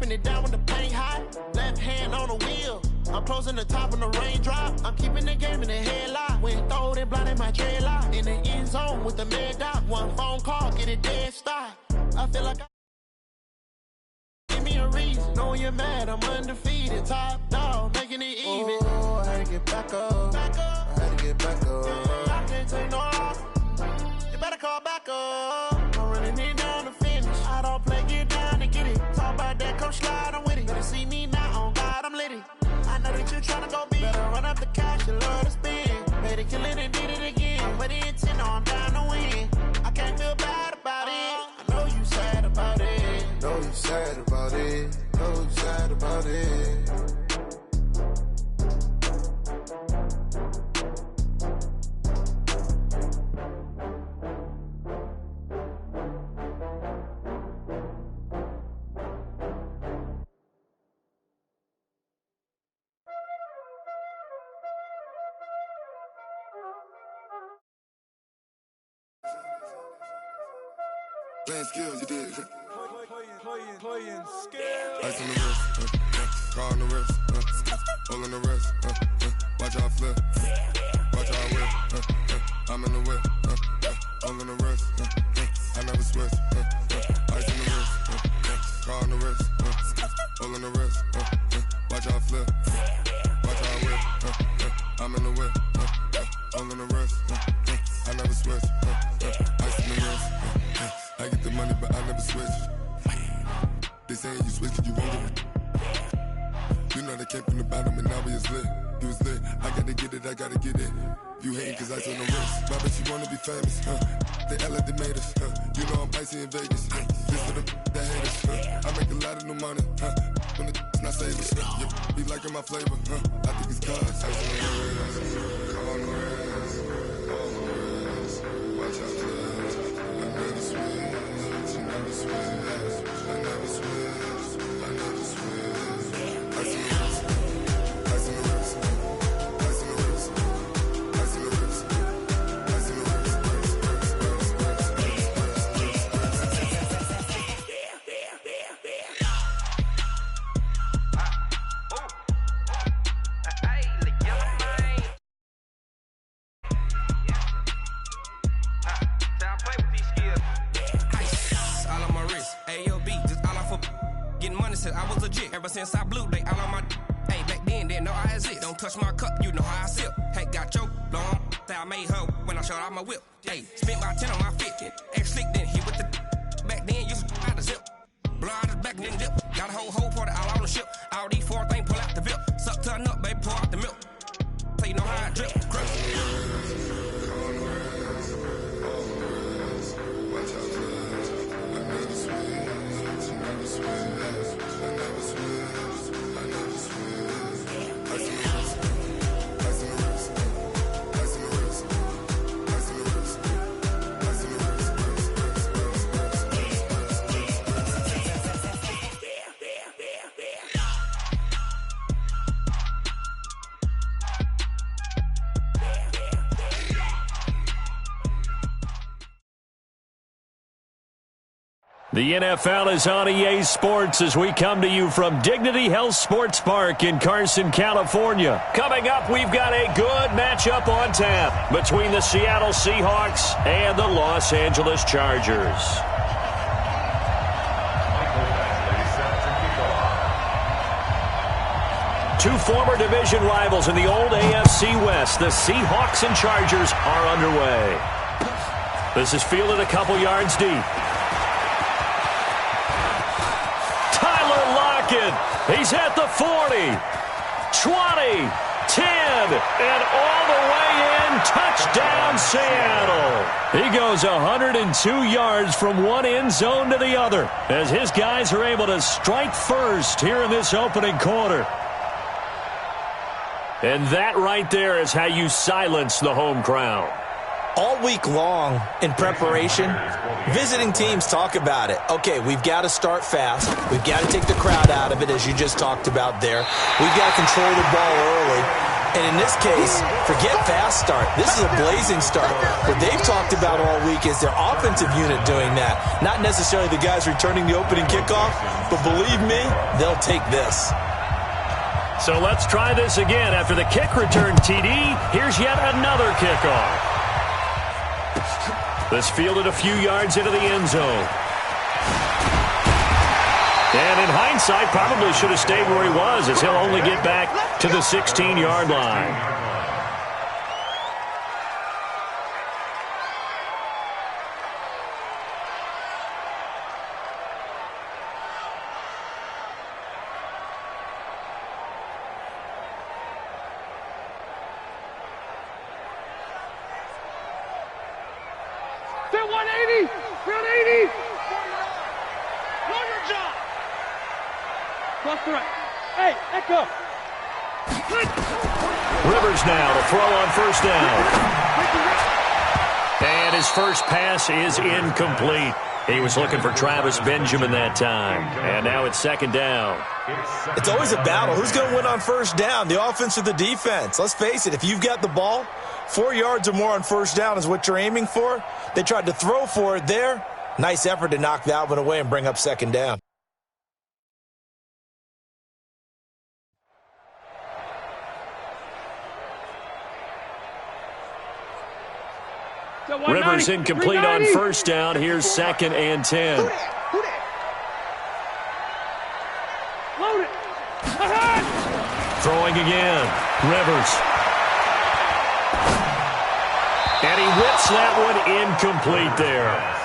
keeping it down when the paint hot. Left hand on the wheel. I'm closing the top when the raindrop. I'm keeping the game in the headlock. When throwed and blinded my dreadlock. In the end zone with the mad dot. One phone call, get it dead stop. I feel like give me a reason. Knowing you're mad, I'm undefeated. Top dog, making it even. Oh, I had to get back up. I had to get back up. I can't take no loss. You better call back up. I'm running it down to finish. I don't play, get down and get it. Talk about that, come slide, I'm with it. Better see me now, on God, I'm litty. I know that you're trying to go big. Better run up the cash, you love to spend. Made it, kill it, and did it again. With the intent, I'm down to win. I can't feel bad about it. I know you sad about it. Know you sad about it. Know you sad about it. Playing skills, you did. Playing skills. Ice on the wrist, car on the wrist, all on the wrist, watch how I flip, watch how I whip, I'm in the whip, all on the wrist, I never switch, ice on the wrist, car on the wrist, all on the wrist, watch how I flip, watch how I whip, I'm in the whip, all on the wrist, I never switch, ice on the wrist, I get the money but I never switch. They saying you switch cause you won't get it. You know they came from the bottom and now we is lit. You was lit, I gotta get it, I gotta get it. You hating cause ice on the wrist. My bitch, you wanna be famous, They act like they made us, You know I'm icy in Vegas, This for the that hate us, I make a lot of new money, When the not savers, You be liking my flavor, I think it's cause ice on the wrist, on the wrist, on the wrist. Watch out, cuz I never switch, I never switch. I never switch, I never switch. Ice in the wrist, ice in the wrist, ice in the wrist, ice in the wrist, ice in the wrist, I was legit. Ever since I blew, they all on my hey, back then, didn't know I exist. Don't touch my cup, you know how I sip. Hey, got your long, say I made her when I showed out my whip. Hey, spent my 10 on my 50. Ex slick, then hit with the back then, used to out the zip. Blow out his back, then dip. Got a whole party all on the ship. All these four things, pull out the VIP. Suck, turn up, baby, pour out the milk. So you know how I drip. The NFL is on EA Sports as we come to you from Dignity Health Sports Park in Carson, California. Coming up, we've got a good matchup on tap between the Seattle Seahawks and the Los Angeles Chargers. Two former division rivals in the old AFC West, the Seahawks and Chargers, are underway. This is fielded a couple yards deep. He's at the 40, 20, 10, and all the way in. Touchdown, Seattle. He goes 102 yards from one end zone to the other as his guys are able to strike first here in this opening quarter. And that right there is how you silence the home crowd. All week long in preparation, visiting teams talk about it. Okay, we've got to start fast. We've got to take the crowd out of it, as you just talked about there. We've got to control the ball early. And in this case, forget fast start. This is a blazing start. What they've talked about all week is their offensive unit doing that. Not necessarily the guys returning the opening kickoff, but believe me, they'll take this. So let's try this again. After the kick return TD, here's yet another kickoff. This fielded a few yards into the end zone. And in hindsight, probably should have stayed where he was, as he'll only get back to the 16-yard line. They're 180! We're 180! Cross the right. Hey, echo. Rivers now to throw on first down. And his first pass is incomplete. He was looking for Travis Benjamin that time. And now it's second down. It's always a battle. Who's going to win on first down, the offense or the defense? Let's face it, if you've got the ball, 4 yards or more on first down is what you're aiming for. They tried to throw for it there. Nice effort to knock that one away and bring up second down. Rivers incomplete on first down. Here's second and 10. Throwing again. Rivers. And he whips that one incomplete there.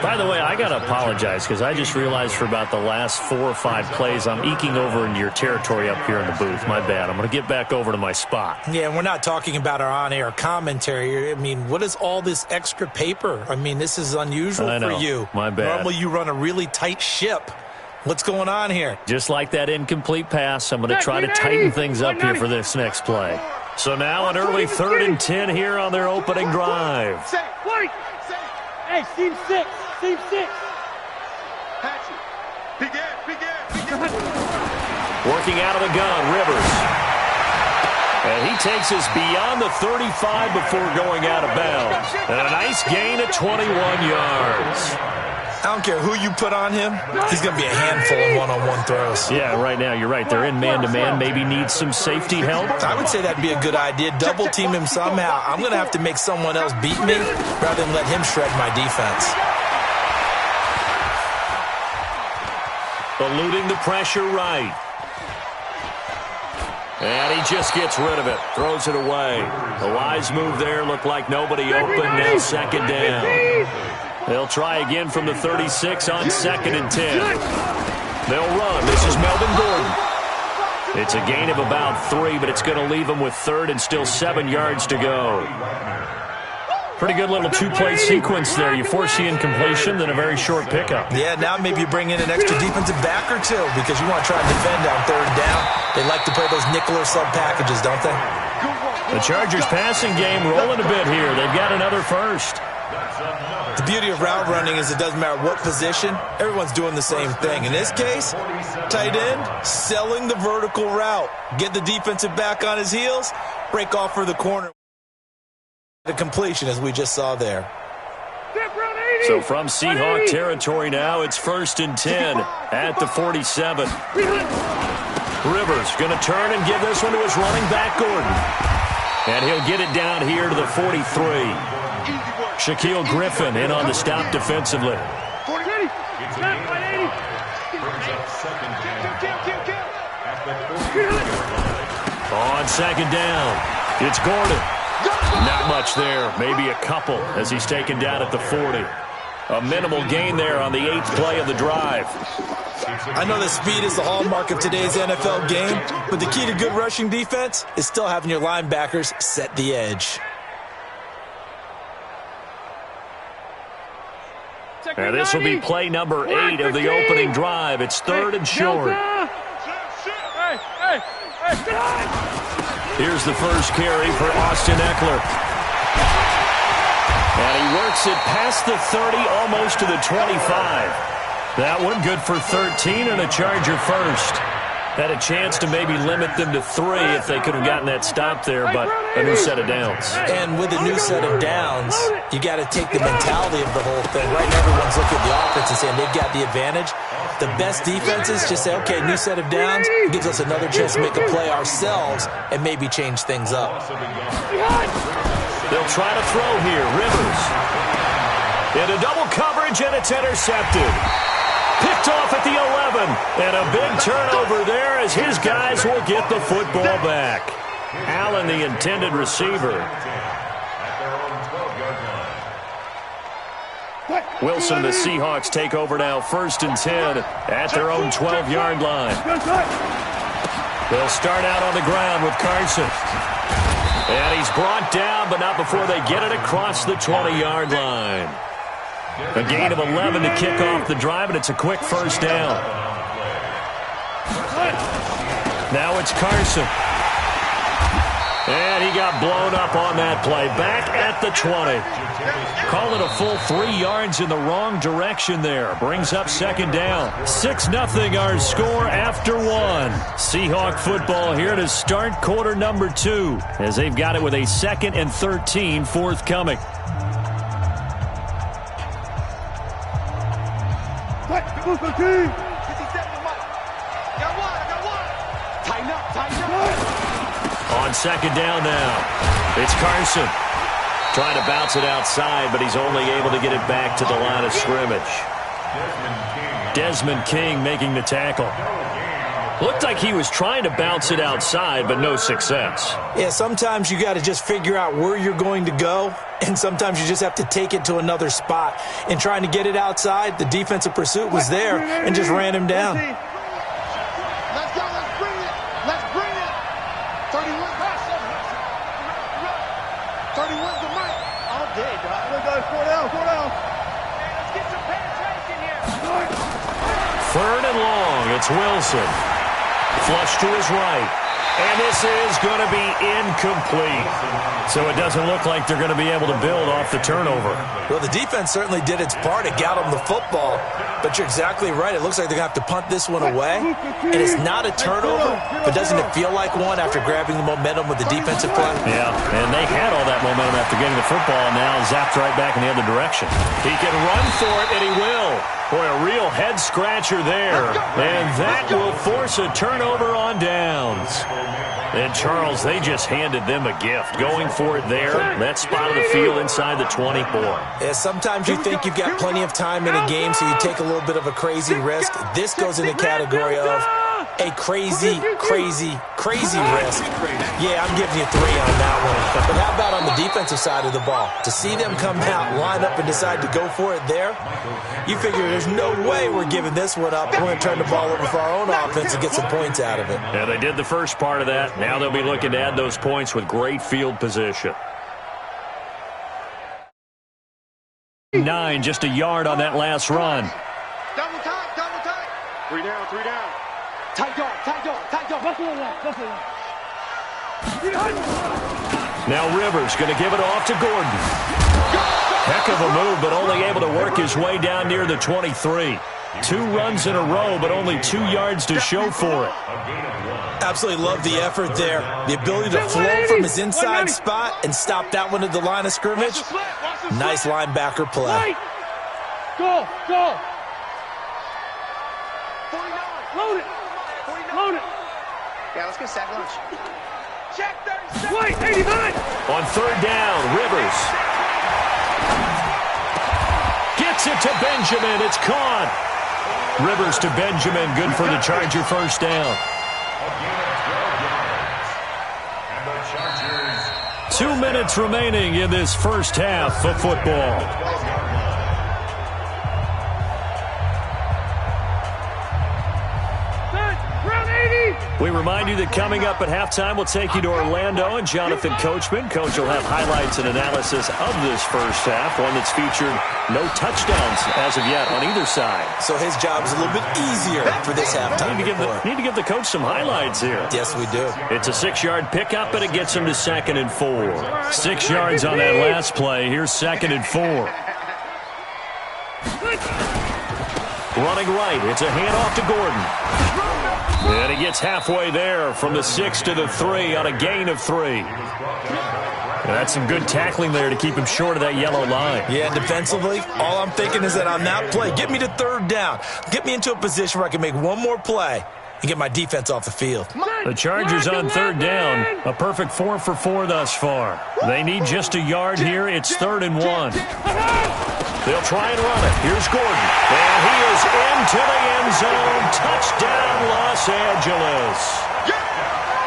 By the way, I got to apologize because I just realized for about the last 4 or 5 plays I'm eking over into your territory up here in the booth. My bad. I'm going to get back over to my spot. Yeah, and we're not talking about our on-air commentary. I mean, what is all this extra paper? I mean, this is unusual for you. My bad. Normally you run a really tight ship. What's going on here? Just like that incomplete pass, I'm going to try to tighten things up here for this next play. So now an early 3rd and 10 here on their opening drive. Hey, team 6. Team 6. Working out of the gun, Rivers. And he takes us beyond the 35 before going out of bounds. And a nice gain of 21 yards. I don't care who you put on him. He's going to be a handful in one-on-one throws. Yeah, right now, you're right. They're in man-to-man. Maybe needs some safety help. I would say that'd be a good idea. Double-team him somehow. I'm going to have to make someone else beat me rather than let him shred my defense. Eluding the pressure right. And he just gets rid of it. Throws it away. A wise move there. Looked like nobody open. Now second down. They'll try again from the 36 on 2nd and 10. They'll run. This is Melvin Gordon. It's a gain of about 3, but it's going to leave them with 3rd and still 7 yards to go. Pretty good little 2-play sequence there. You force the incompletion, then a very short pickup. Yeah, now maybe you bring in an extra defensive back or two because you want to try and defend on 3rd down. They like to play those nickel or sub packages, don't they? The Chargers passing game rolling a bit here. They've got another first. The beauty of route running is it doesn't matter what position. Everyone's doing the same thing. In this case, tight end, selling the vertical route. Get the defensive back on his heels, break off for the corner. The completion, as we just saw there. So from Seahawk territory now, it's 1st and 10 at the 47. Rivers going to turn and give this one to his running back, Gordon. And he'll get it down here to the 43. Shaquille Griffin in on the stop defensively. On second down, it's Gordon. Not much there, maybe a couple as he's taken down at the 40. A minimal gain there on the 8th play of the drive. I know that speed is the hallmark of today's NFL game, but the key to good rushing defense is still having your linebackers set the edge. And this will be play number 8 of the opening drive. It's 3rd and short. Here's the first carry for Austin Eckler. And he works it past the 30, almost to the 25. That one good for 13 and a Charger first. Had a chance to maybe limit them to 3 if they could have gotten that stop there, but a new set of downs. And with a new set of downs, you got to take the mentality of the whole thing. Right now, everyone's looking at the offense and saying they've got the advantage. The best defenses just say, okay, new set of downs. It gives us another chance to make a play ourselves and maybe change things up. They'll try to throw here. Rivers. Into double coverage, and it's intercepted. Picked off at the 11. And a big turnover there as his guys will get the football back. Allen, the intended receiver. Wilson and the Seahawks take over now, 1st and 10 at their own 12-yard line. They'll start out on the ground with Carson. And he's brought down, but not before they get it across the 20-yard line. A gain of 11 to kick off the drive, and it's a quick first down. Now it's Carson. And he got blown up on that play. Back at the 20. Call it a full 3 yards in the wrong direction there. Brings up 2nd down. 6-0 our score after 1. Seahawk football here to start quarter number 2 as they've got it with a 2nd and 13 forthcoming. On 2nd down now, it's Carson. Trying to bounce it outside, but he's only able to get it back to the line of scrimmage. Desmond King making the tackle. Looked like he was trying to bounce it outside, but no success. Yeah, sometimes you got to just figure out where you're going to go, and sometimes you just have to take it to another spot. And trying to get it outside, the defensive pursuit was there and just ran him down. Let's go, let's bring it. Let's bring it. 31's the mic. All day, dog. Let's go, 4 down. Let's get some penetration here. 3rd and long, it's Wilson. Flush to his right. And this is going to be incomplete. So it doesn't look like they're going to be able to build off the turnover. Well, the defense certainly did its part. It got them the football. But you're exactly right. It looks like they're going to have to punt this one away. And it's not a turnover, but doesn't it feel like one after grabbing the momentum with the defensive play? Yeah, and they had all that momentum after getting the football, and now zapped right back in the other direction. He can run for it, and he will. Boy, a real head-scratcher there. And that will force a turnover on downs. And, Charles, they just handed them a gift. Going for it there, that spot of the field inside the 24. Yeah, sometimes you think you've got plenty of time in a game, so you take a little bit of a crazy risk. This goes in the category of a crazy risk. Yeah, I'm giving you 3 on that one. But how about on the defensive side of the ball? To see them come out, line up, and decide to go for it there, you figure there's no way we're giving this one up. We're going to turn the ball over for our own offense and get some points out of it. Yeah, they did the first part of that. Now they'll be looking to add those points with great field position. 9, just a yard on that last run. Double time. 3 down. Tight dog. Now Rivers going to give it off to Gordon. Heck of a move, but only able to work his way down near the 23. 2 runs in a row, but only 2 yards to show for it. Absolutely love the effort there. The ability to flow from his inside spot and stop that one at the line of scrimmage. Nice linebacker play. Go. 49. Load it. Yeah, let's get sack lunch. Check 37. Wait, 89. On 3rd down, Rivers. Gets it to Benjamin. It's caught. Rivers to Benjamin. Good for the Charger first down. 2 minutes remaining in this first half of football. We remind you that coming up at halftime, we'll take you to Orlando and Jonathan Coachman. Coach will have highlights and analysis of this first half, one that's featured no touchdowns as of yet on either side. So his job is a little bit easier for this halftime. Need to give the coach some highlights here. Yes, we do. It's a 6-yard pickup, and it gets him to 2nd and 4. 6 yards on that last play. Here's 2nd and 4. Running right. It's a handoff to Gordon. And he gets halfway there from the 6 to the 3 on a gain of 3. That's some good tackling there to keep him short of that yellow line. Yeah, and defensively, all I'm thinking is that on that play, get me to third down. Get me into a position where I can make one more play and get my defense off the field. The Chargers on third down. A perfect 4 for 4 thus far. They need just a yard here. It's 3rd and 1. They'll try and run it. Here's Gordon. And he is into the end zone. Touchdown, Los Angeles.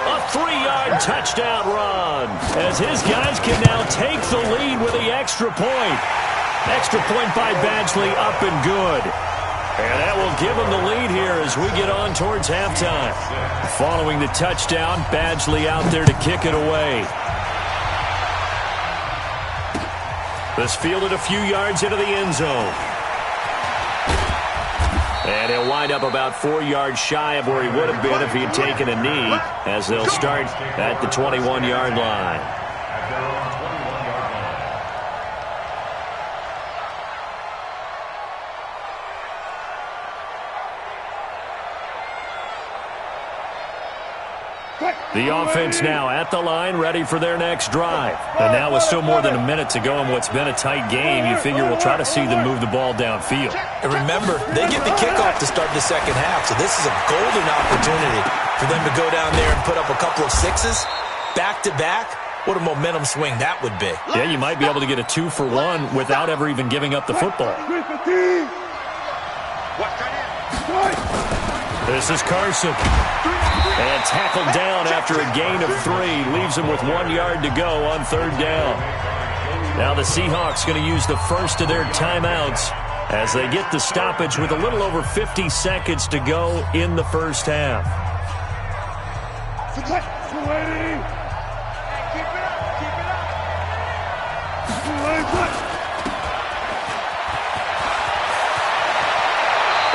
A 3-yard touchdown run as his guys can now take the lead with the extra point. Extra point by Badgley, up and good. And that will give him the lead here as we get on towards halftime. Following the touchdown, Badgley out there to kick it away. This fielded a few yards into the end zone. And he'll wind up about 4 yards shy of where he would have been if he had taken a knee, as they'll start at the 21-yard line. The offense now at the line, ready for their next drive. And now with still more than a minute to go in what's been a tight game, you figure we'll try to see them move the ball downfield. And remember, they get the kickoff to start the second half, so this is a golden opportunity for them to go down there and put up a couple of sixes back-to-back. What a momentum swing that would be. Yeah, you might be able to get a 2 for 1 without ever even giving up the football. This is Carson. And tackled down after a gain of 3. Leaves him with 1 yard to go on third down. Now the Seahawks going to use the first of their timeouts as they get the stoppage with a little over 50 seconds to go in the first half.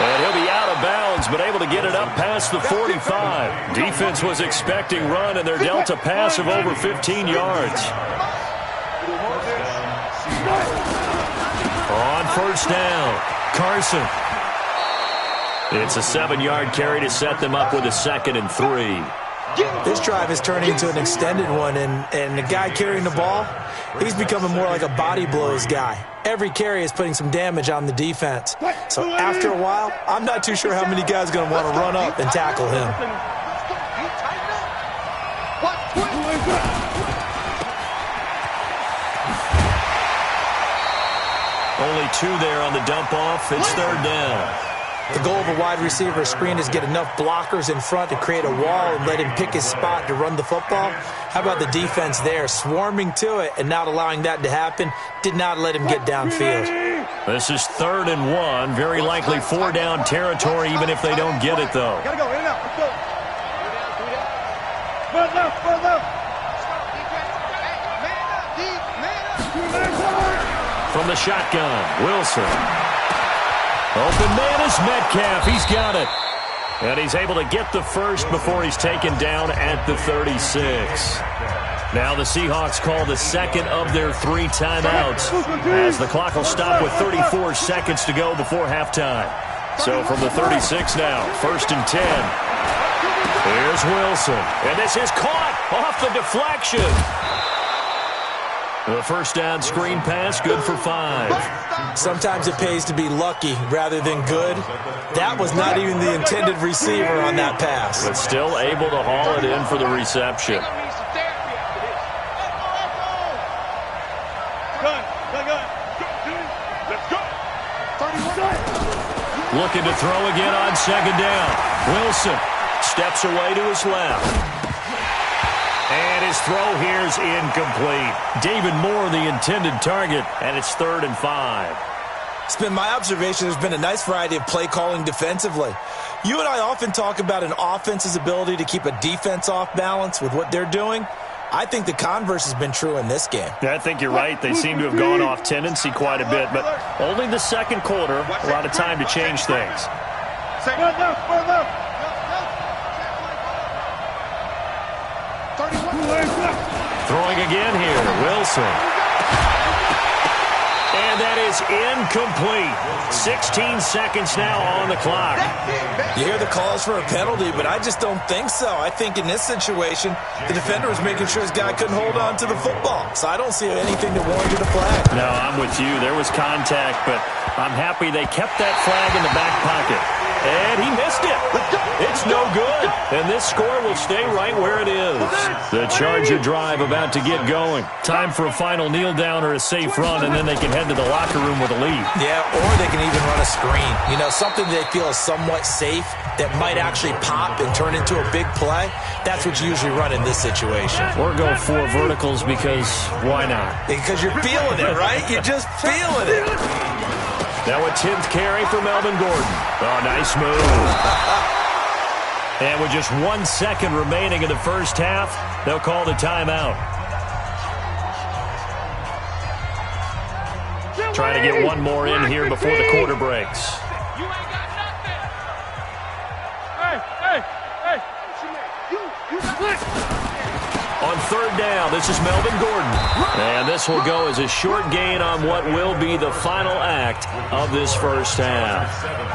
And he'll be out of bounds, but able to get it up past the 45. Defense was expecting run, and they're dealt a pass of over 15 yards. On first down, Carson. It's a 7-yard carry to set them up with a 2nd and 3. This drive is turning into an extended one, and the guy carrying the ball, he's becoming more like a body blows guy. Every carry is putting some damage on the defense. So after a while, I'm not too sure how many guys are going to want to run up and tackle him. Only 2 there on the dump off. It's third down. The goal of a wide receiver screen is get enough blockers in front to create a wall and let him pick his spot to run the football. How about the defense there, swarming to it and not allowing that to happen? Did not let him get downfield. This is 3rd and 1. Very likely 4-down territory, even if they don't get it, though. Gotta go, in and out, let's go. Further left. From the shotgun, Wilson. Open man is Metcalf. He's got it. And he's able to get the first before he's taken down at the 36. Now the Seahawks call the second of their 3 timeouts as the clock will stop with 34 seconds to go before halftime. So from the 36 now, 1st and 10. Here's Wilson. And this is caught off the deflection. The first down screen pass, good for 5. Sometimes it pays to be lucky rather than good. That was not even the intended receiver on that pass. But still able to haul it in for the reception. Looking to throw again on 2nd down. Wilson steps away to his left. And his throw here is incomplete. David Moore, the intended target, and it's 3rd and 5. It's been my observation there's been a nice variety of play calling defensively. You and I often talk about an offense's ability to keep a defense off balance with what they're doing. I think the converse has been true in this game. Yeah, I think you're right. They seem to have gone off tendency quite a bit, but only the second quarter, a lot of time to change things. Throwing again here, Wilson. And that is incomplete. 16 seconds now on the clock. You hear the calls for a penalty, but I just don't think so. I think in this situation, the defender was making sure his guy couldn't hold on to the football. So I don't see anything that warranted a flag. No, I'm with you. There was contact, but I'm happy they kept that flag in the back pocket. And he missed it. It's no good. And this score will stay right where it is. The Charger drive about to get going. Time for a final kneel down or a safe run, and then they can head to the locker room with a lead. Yeah, or they can even run a screen. You know, something they feel is somewhat safe that might actually pop and turn into a big play. That's what you usually run in this situation. Or go 4 verticals because why not? Because you're feeling it, right? You're just feeling it. Now a 10th carry for Melvin Gordon. Oh, nice move. And with just 1 second remaining in the first half, they'll call the timeout. Trying to get one more in here before the quarter breaks. You ain't got nothing. Hey. You got On third down, this is Melvin Gordon. And this will go as a short gain on what will be the final act of this first half.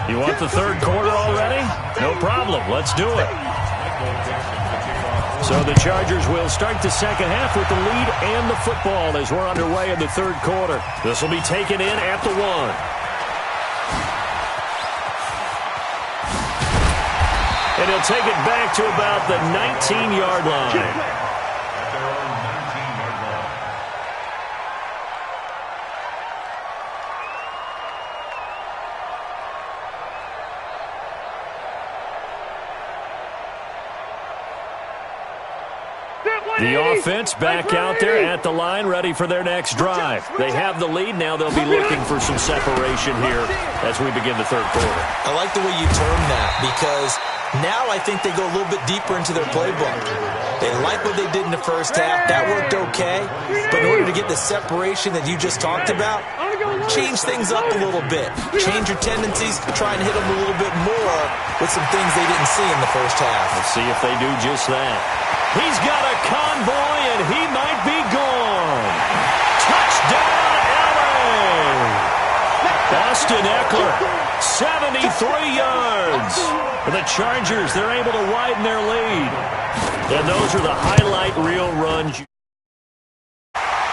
You want the third quarter already? No problem. Let's do it. So the Chargers will start the second half with the lead and the football as we're underway in the third quarter. This will be taken in at the 1. And he'll take it back to about the 19-yard line. The offense back out there at the line, ready for their next drive. They have the lead. Now they'll be looking for some separation here as we begin the third quarter. I like the way you term that because now I think they go a little bit deeper into their playbook. They like what they did in the first half. That worked okay. But in order to get the separation that you just talked about, change things up a little bit. Change your tendencies. Try and hit them a little bit more with some things they didn't see in the first half. Let's see if they do just that. He's got a convoy, and he might be gone. Touchdown, LA! Austin Eckler, 73 yards. For the Chargers, they're able to widen their lead. And those are the highlight reel runs.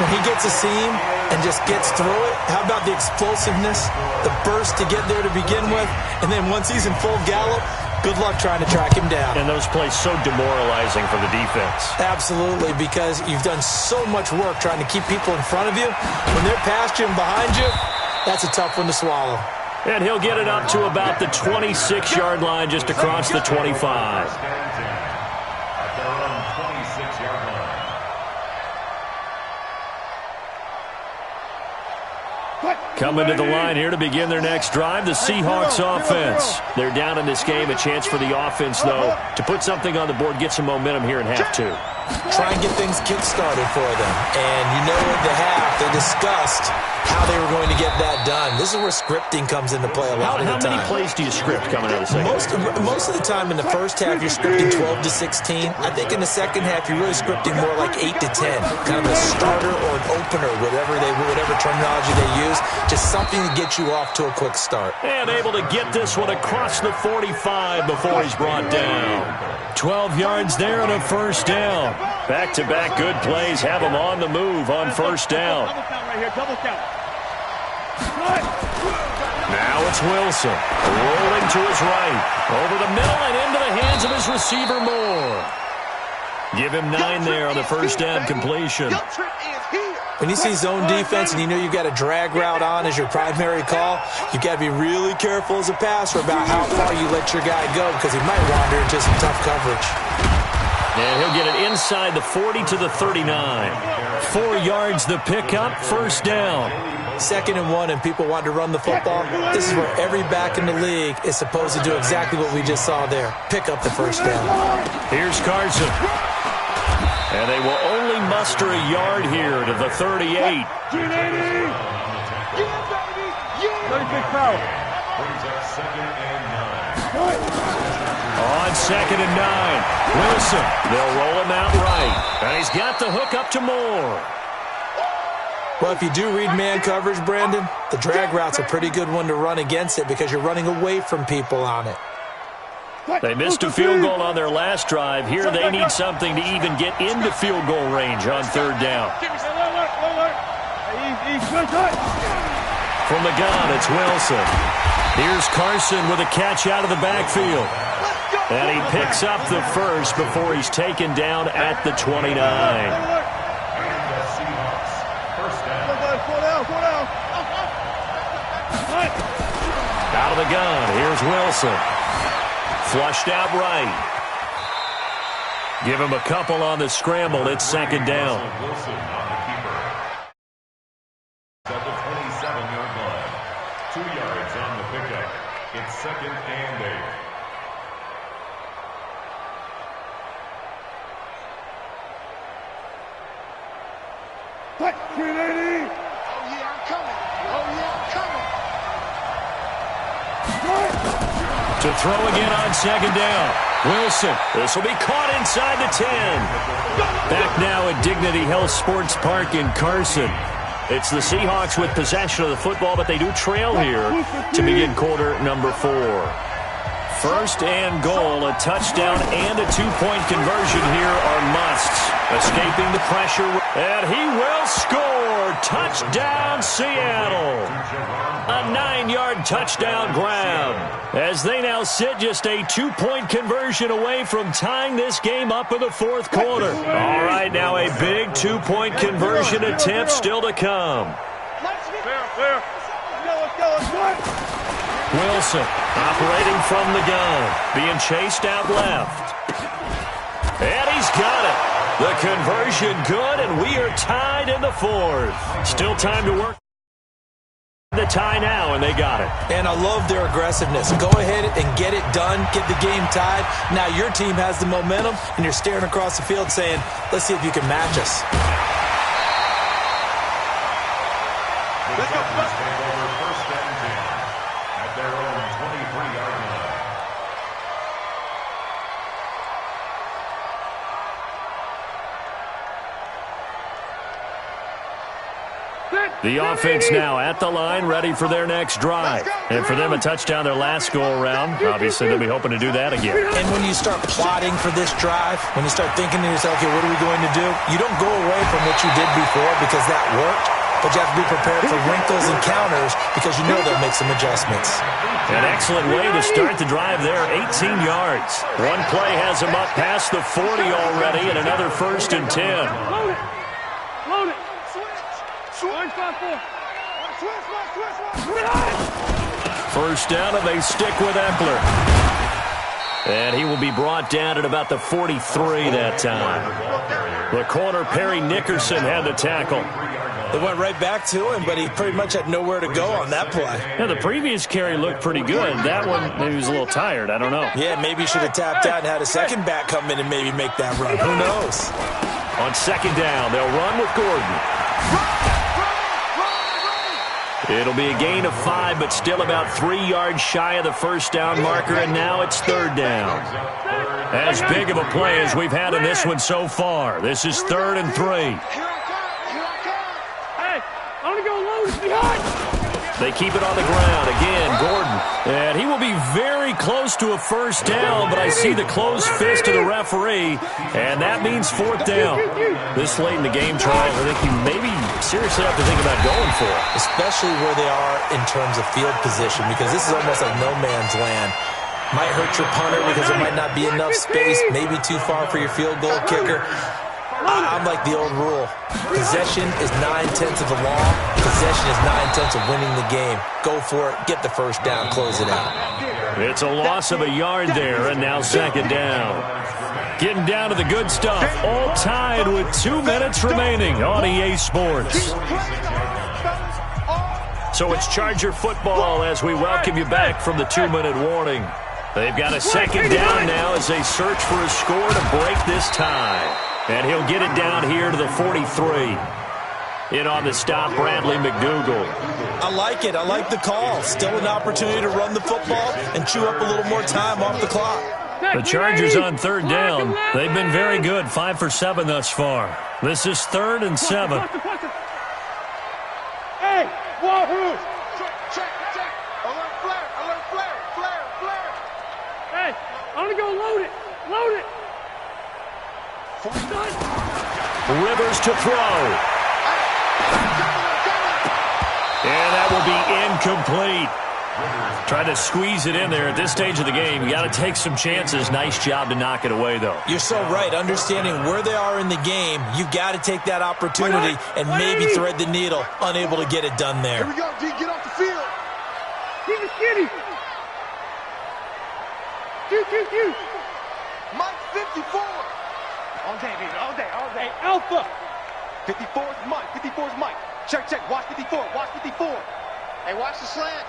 When he gets a seam and just gets through it, how about the explosiveness, the burst to get there to begin with, and then once he's in full gallop, good luck trying to track him down. And those plays so demoralizing for the defense. Absolutely, because you've done so much work trying to keep people in front of you. When they're past you and behind you, that's a tough one to swallow. And he'll get it up to about the 26-yard line just across the 25. Coming to the line here to begin their next drive, the Seahawks offense. They're down in this game. A chance for the offense, though, to put something on the board, get some momentum here in half 2. Try and get things kick-started for them. And you know at the half, they discussed how they were going to get that done. This is where scripting comes into play a lot of the time. How many plays do you script coming out of the second? Most of the time in the first half, you're scripting 12 to 16. I think in the second half, you're really scripting more like 8 to 10. Kind of a starter or an opener, whatever terminology they use. Just something to get you off to a quick start. And able to get this one across the 45 before he's brought down. 12 yards there and a first down. Back-to-back good plays have him on the move on first down. Double count right here, double count. Now it's Wilson, rolling to his right, over the middle and into the hands of his receiver Moore. Give him 9 there on the first down completion. When you see zone defense and you know you've got a drag route on as your primary call, you've got to be really careful as a passer about how far you let your guy go because he might wander into some tough coverage. And he'll get it inside the 40 to the 39. 4 yards the pickup, first down. 2nd and 1 and people want to run the football. This is where every back in the league is supposed to do exactly what we just saw there. Pick up the first down. Here's Carson. And they will only muster a yard here to the 38. 36 power. On 2nd and 9, Wilson. They'll roll him out right. And he's got the hook up to Moore. Well, if you do read man coverage, Brandon, the drag route's a pretty good one to run against it because you're running away from people on it. They missed a field goal on their last drive. Here they need something to even get into field goal range on third down. From the gun, it's Wilson. Here's Carson with a catch out of the backfield. And he picks up the first before he's taken down at the 29. Out of the gun, here's Wilson. Flushed out right. Give him a couple on the scramble. It's second down. Wilson on the keeper. At the 27-yard line. 2 yards on the pickup. It's second and 8. What? 380. Oh, yeah, I'm coming. Oh, yeah, I'm coming. To throw again on second down. Wilson. This will be caught inside the 10. Back now at Dignity Health Sports Park in Carson. It's the Seahawks with possession of the football, but they do trail here to begin quarter number 4. First and goal, a touchdown and a 2-point conversion here are musts. Escaping the pressure, and he will score. Touchdown, Seattle. A 9-yard touchdown grab. As they now sit just a 2-point conversion away from tying this game up in the fourth quarter. All right, now a big 2-point conversion attempt still to come. Clear. Let's go. Wilson operating from the gun, being chased out left. And he's got it. The conversion good, and we are tied in the fourth. Still time to work the tie now, and they got it. And I love their aggressiveness. Go ahead and get it done, get the game tied. Now your team has the momentum, and you're staring across the field saying, let's see if you can match us. Let's go. Take over first and 10 at their own 23-yard line. The offense now at the line, ready for their next drive. And for them, a touchdown their last go-around. Obviously, they'll be hoping to do that again. And when you start plotting for this drive, when you start thinking to yourself, okay, what are we going to do? You don't go away from what you did before because that worked, but you have to be prepared for wrinkles and counters because you know they'll make some adjustments. An excellent way to start the drive there, 18 yards. One play has them up past the 40 already, and another first and 10. Load it. First down, and they stick with Eckler. And he will be brought down at about the 43 that time. The corner, Perry Nickerson, had the tackle. They went right back to him, but he pretty much had nowhere to go on that play. Yeah, the previous carry looked pretty good. That one, maybe he was a little tired. I don't know. Yeah, maybe he should have tapped out and had a second back come in and maybe make that run. Who knows? On second down, they'll run with Gordon. It'll be a gain of 5, but still about 3 yards shy of the first down marker, and now it's third down. As big of a play as we've had in this one so far. This is 3rd and 3. They keep it on the ground. Again, Gordon. And he will be very close to a first down, but I see the closed fist of the referee, and that means 4th down. This late in the game, Charles, I think you maybe seriously have to think about going for it. Especially where they are in terms of field position, because this is almost like no man's land. Might hurt your punter because there might not be enough space, maybe too far for your field goal kicker. I'm like the old rule. Possession is 9/10 of the law. Possession is 9/10 of winning the game. Go for it. Get the first down. Close it out. It's a loss of a yard there, and now second down. Getting down to the good stuff. All tied with 2 minutes remaining on EA Sports. So it's Charger football as we welcome you back from the 2-minute warning. They've got a second down now as they search for a score to break this tie. And he'll get it down here to the 43. In on the stop, Bradley McDougal. I like it. I like the call. Still an opportunity to run the football and chew up a little more time off the clock. The Chargers on third down. They've been very good, 5 for 7 thus far. This is 3rd and 7. Rivers to throw. And that will be incomplete. Trying to squeeze it in there at this stage of the game. You got to take some chances. Nice job to knock it away, though. You're so right. Understanding where they are in the game, you've got to take that opportunity and maybe thread the needle. Unable to get it done there. Here we go, D. Get off the field. Keep it skinny. Q. Mike 54. All day, baby. All day. Hey, Alpha. 54 is Mike. 54 is Mike. Check. Watch 54. Watch 54. Hey, watch the slant.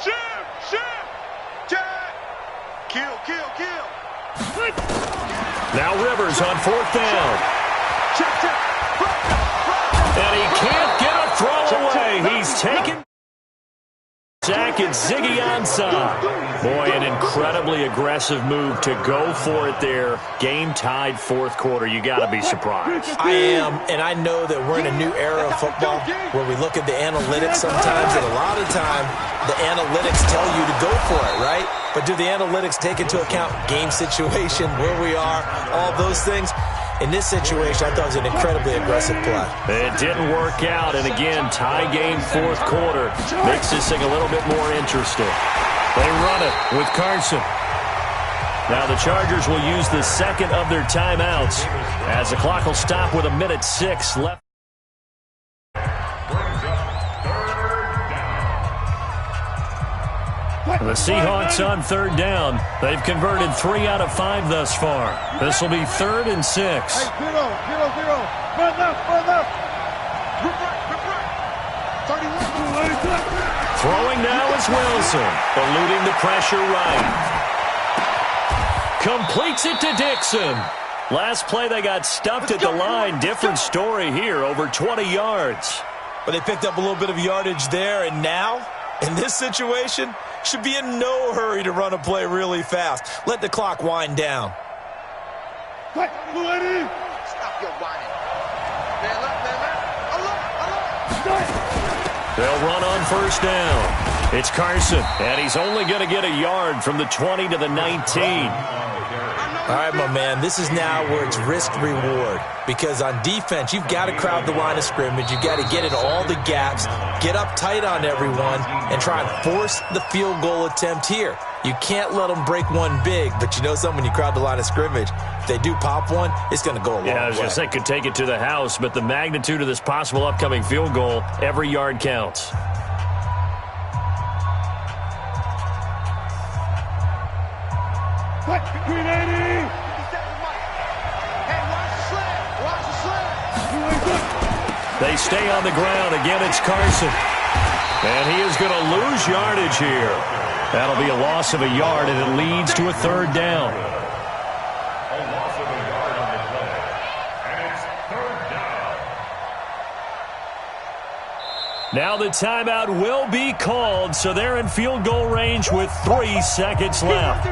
Shoot. Check. Kill. Now Rivers on 4th down. Check. And he can't get a throw away. He's taken. Zach and Ziggy Ansah. Boy, an incredibly aggressive move to go for it there. Game tied 4th quarter. You got to be surprised. I am, and I know that we're in a new era of football where we look at the analytics sometimes, and a lot of time the analytics tell you to go for it, right? But do the analytics take into account game situation, where we are, all those things? In this situation, I thought it was an incredibly aggressive play. It didn't work out, and again, tie game 4th quarter. Makes this thing a little bit more interesting. They run it with Carson. Now the Chargers will use the second of their timeouts as the clock will stop with 1:06 left. The Seahawks on 3rd down. They've converted 3 out of 5 thus far. This will be 3rd and 6. Hey, 0. Run left. Rip right. 31. Throwing now is Wilson. Eluding the pressure right. Completes it to Dixon. Last play they got stuffed at the line. Different story here. Over 20 yards. But they picked up a little bit of yardage there, and now, in this situation, should be in no hurry to run a play really fast. Let the clock wind down. Stop your whining. Man left. They'll run on 1st down. It's Carson, and he's only going to get a yard from the 20 to the 19. All right, my man, this is now where it's risk-reward. Because on defense, you've got to crowd the line of scrimmage. You've got to get in all the gaps, get up tight on everyone, and try and force the field goal attempt here. You can't let them break one big, but you know something, when you crowd the line of scrimmage, if they do pop one, it's going to go a long way. Yeah, I was going to say, could take it to the house, but the magnitude of this possible upcoming field goal, every yard counts. Green 80. Hey, watch the slant. They stay on the ground. Again, it's Carson. And he is going to lose yardage here. That'll be a loss of a yard, and it leads to a 3rd down. A loss of a yard on the play. And it's 3rd down. Now the timeout will be called, so they're in field goal range with 3 seconds left.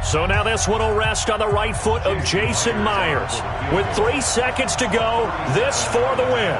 So now this one will rest on the right foot of Jason Myers. With 3 seconds to go, this for the win.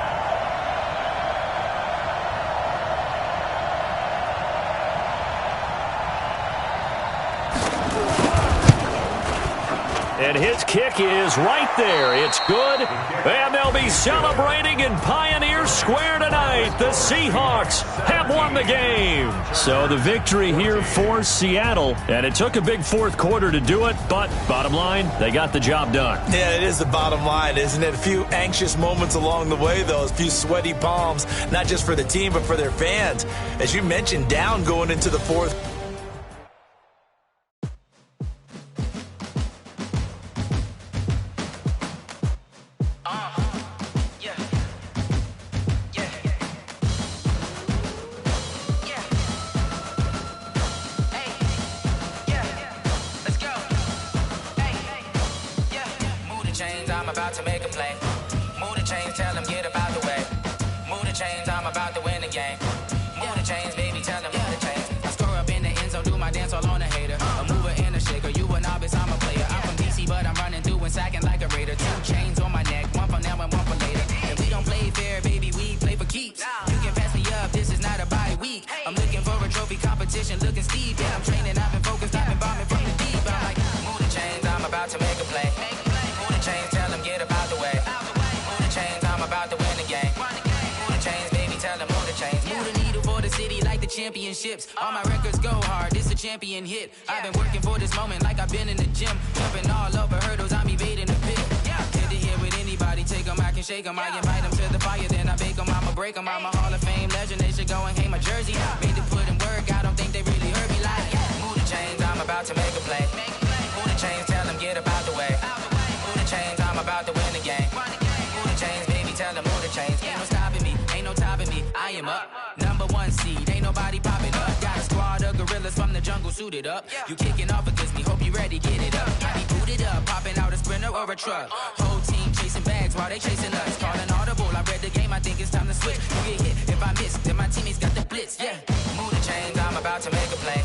And his kick is right there. It's good. And they'll be celebrating in Pioneer Square tonight. The Seahawks have won the game. So the victory here for Seattle. And it took a big 4th quarter to do it. But bottom line, they got the job done. Yeah, it is the bottom line, isn't it? A few anxious moments along the way, though. A few sweaty palms, not just for the team, but for their fans. As you mentioned, down going into the 4th. I'm looking for a trophy competition, looking steep. Yeah, I'm training, I've been focused, I've been bombing from the deep. I'm like, move the chains. championships. All my records go hard, this a champion hit. I've been working for this moment like I've been in the gym. Jumping all over hurdles, I'm evading the pit. Head to head with anybody, take them, I can shake them. I invite them to the fire, then I bake them, I'ma break them. I'm a Hall of Fame legend, they should go and hang my jersey. Made to put in work, I don't think they really heard me like. Move the chains, I'm about to make a play. Move the chains, tell them get up out the way. Move the chains, I'm about to win the game. Move the chains, baby, tell them move the chains. Ain't no stopping me, ain't no topping me. I am up, #1 seed, ain't nobody popping up. Got a squad of gorillas from the jungle suited up. You kicking off against me, hope you ready, get it up. I be booted up, popping out a sprinter or a truck. Whole team chasing bags while they chasing us. Calling audible, I read the game, I think it's time to switch. You get hit, if I miss, then my teammates got the blitz, yeah. Move the chains, I'm about to make a play.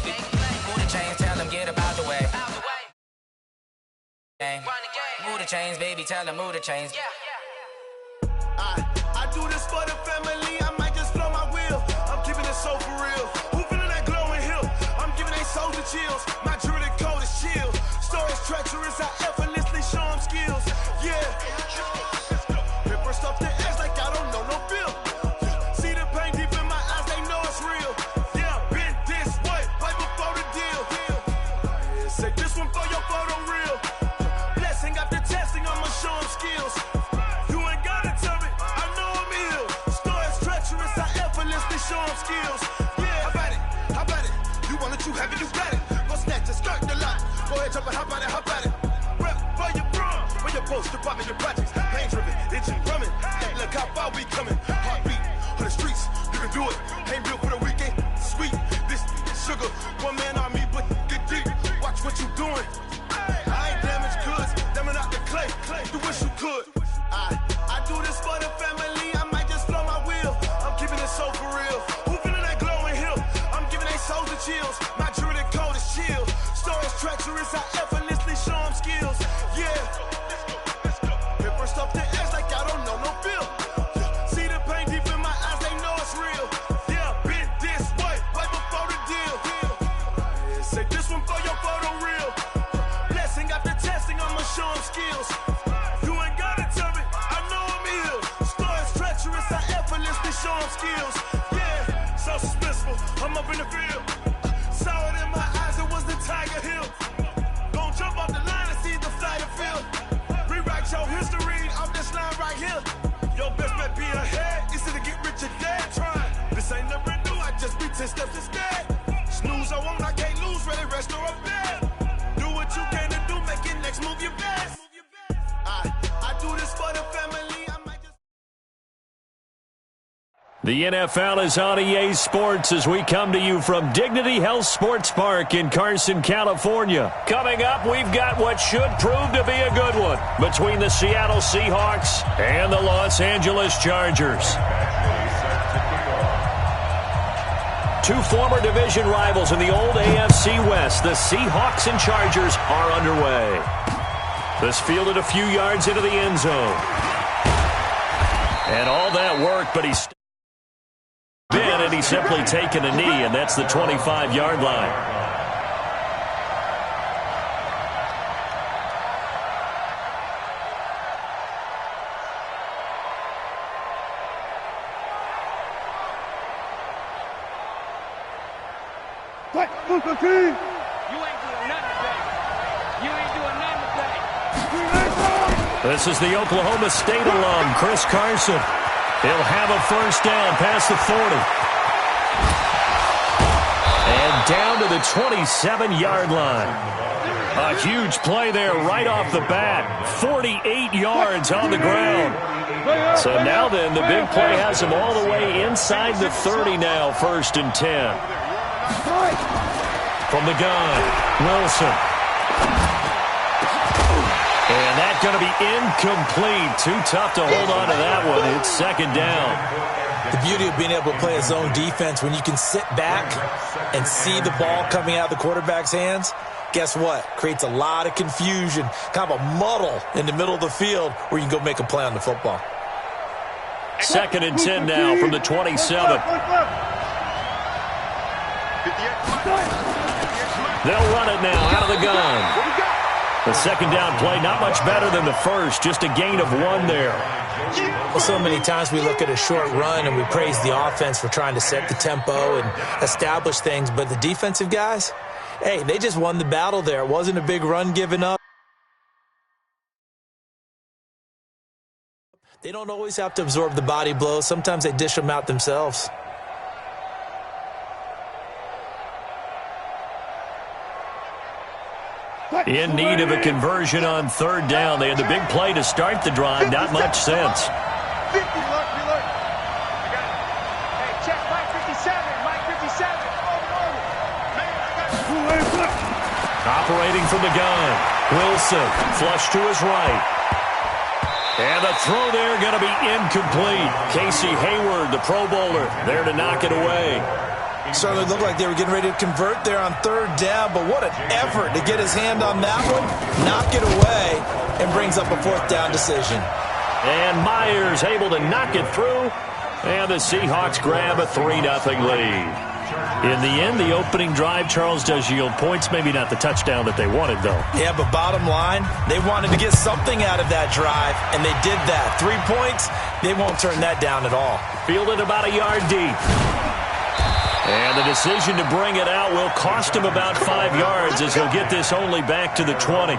Move the chains, tell them get up out the way. Move the chains, baby, tell them move the chains. I do this for the family, I might just blow my wheel. I'm keeping it so for real. Who feeling that glowing hill? I'm giving they souls the chills. My jewelry code is chill. Stories treacherous, I effortlessly show them skills. Yeah. Paper stuff the edge like I don't know no feel. See the pain deep in my eyes, they know it's real. Yeah, been this way, right before the deal. Say this one for your photo reel. Blessing after testing, I'ma show them skills. You ain't gotta tell me, I know I'm ill. Stories treacherous, I effortlessly show them skills. Yeah, how about it? How about it? You want it, you have it, you got it. Go snatch it, skirt the lot. Go ahead, jump it, how about it, how about it? Rep for your brum, for your post, department, your projects. Pain driven, itching, drumming. Hey, look how far we coming. Heartbeat on the streets, you can do it. Ain't built for the weekend, sweet. This sugar, one man on me, but get deep. Watch what you doing. I ain't damaged goods, damn out the clay. You wish you could. I do this for the family, I might just blow my wheel. I'm keeping it so for real. Who feeling that glowing hill? I'm giving they souls the chills. My jewelry code is chill. Stories treacherous, I effortlessly show them skills. Yeah. Paper stuff the edge like I don't know no feel. See the pain deep in my eyes, they know it's real. Yeah, been this way, right before the deal. Say this one for your photo reel. Blessing after testing, I'ma show them skills. You ain't gotta tell me, I know I'm ill. Stories treacherous, I effortlessly show them skills. Yeah, so suspenseful, I'm up in the field. Saw it in my eyes, it was the Tiger Hill. Gon' jump off the line and see the flight of field. Rewrite your history off this line right here. Your best bet be ahead, easy to get rich or dead. Trying, this ain't never new, I just be 10 steps instead. Snooze, I won't, I can't lose, ready, rest or up bed. Do what you can to do, make it next move your best. I do this for the family, I might just... The NFL is on EA Sports as we come to you from Dignity Health Sports Park in Carson, California. Coming up, we've got what should prove to be a good one between the Seattle Seahawks and the Los Angeles Chargers. Two former division rivals in the old AFC West, the Seahawks and Chargers, are underway. This fielded a few yards into the end zone. And all that work, but he's been, and he's simply taken a knee, and that's the 25-yard line. You ain't doing nothing today. You ain't doing nothing today. This is the Oklahoma State alum, Chris Carson. He'll have a first down past the 40. And down to the 27-yard line. A huge play there right off the bat. 48 yards on the ground. So now then, the big play has him all the way inside the 30 now, 1st and 10. From the gun, Wilson. And that's going to be incomplete. Too tough to hold on to that one. It's 2nd down. The beauty of being able to play a zone defense, when you can sit back and see the ball coming out of the quarterback's hands, guess what? Creates a lot of confusion, kind of a muddle in the middle of the field where you can go make a play on the football. 2nd and 10 now from the 27. They'll run it now out of the gun. The second down play, not much better than the first, just a gain of 1 there. Well, so many times we look at a short run and we praise the offense for trying to set the tempo and establish things, but the defensive guys, hey, they just won the battle there. It wasn't a big run given up. They don't always have to absorb the body blows. Sometimes they dish them out themselves. In need of a conversion on third down. They had the big play to start the drive. Not much sense. 50, look. I got it. Hey, check Mike 57. Mike 57. Over. Operating from the gun. Wilson, flush to his right. And the throw there going to be incomplete. Casey Hayward, the Pro Bowler, there to knock it away. Certainly looked like they were getting ready to convert there on third down, but what an effort to get his hand on that one, knock it away, and brings up a fourth down decision. And Myers able to knock it through, and the Seahawks grab a 3-0 lead. In the end, the opening drive, Charles, does yield points. Maybe not the touchdown that they wanted, though. Yeah, but bottom line, they wanted to get something out of that drive, and they did that. 3 points, they won't turn that down at all. Fielded about a yard deep. And the decision to bring it out will cost him about 5 yards as he'll get this only back to the 20.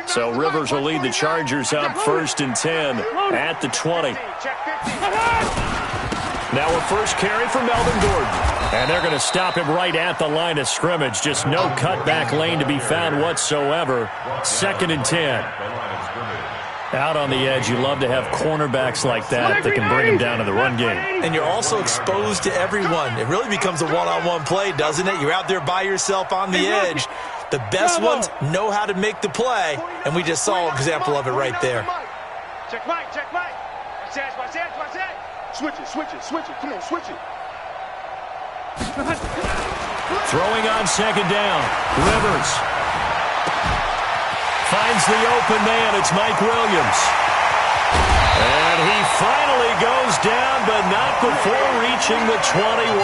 So Rivers will lead the Chargers up 1st and 10 at the 20. Now a first carry for Melvin Gordon. And they're going to stop him right at the line of scrimmage. Just no cutback lane to be found whatsoever. 2nd and 10. Out on the edge, you love to have cornerbacks like that can bring him down to the run game. And you're also exposed to everyone. It really becomes a one-on-one play, doesn't it? You're out there by yourself on the edge. The best ones know how to make the play, and we just saw an example of it right there. Check Mike. Watch that. Switch it. Come on, switch it. Throwing on 2nd down. Rivers finds the open man. It's Mike Williams. And he finally goes down, but not before reaching the 21.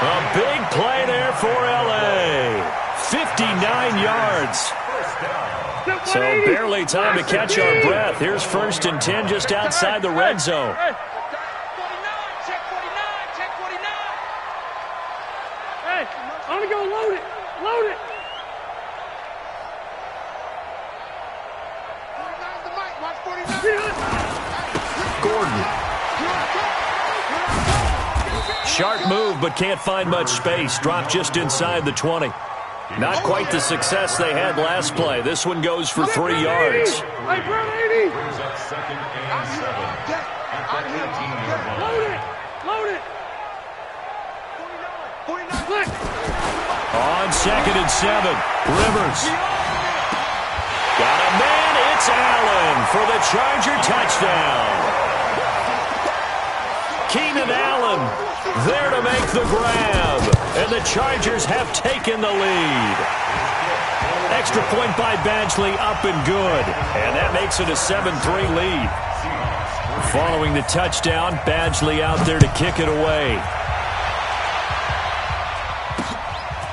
A big play there for L.A. 59 yards. So barely time to catch our breath. Here's 1st and 10 just outside the red zone. Check 49. Hey, I'm going to go load it. Gordon. Sharp move, but can't find much space. Dropped just inside the 20. Not quite the success they had last play. This one goes for 3 yards. Hey, Brad 80. Brings up 2nd and 7 at the 18-yard line. Load it. On 2nd and 7, Rivers. Got a man. It's Allen for the Charger touchdown. Keenan Allen there to make the grab. And the Chargers have taken the lead. Extra point by Badgley, up and good. And that makes it a 7-3 lead. Following the touchdown, Badgley out there to kick it away.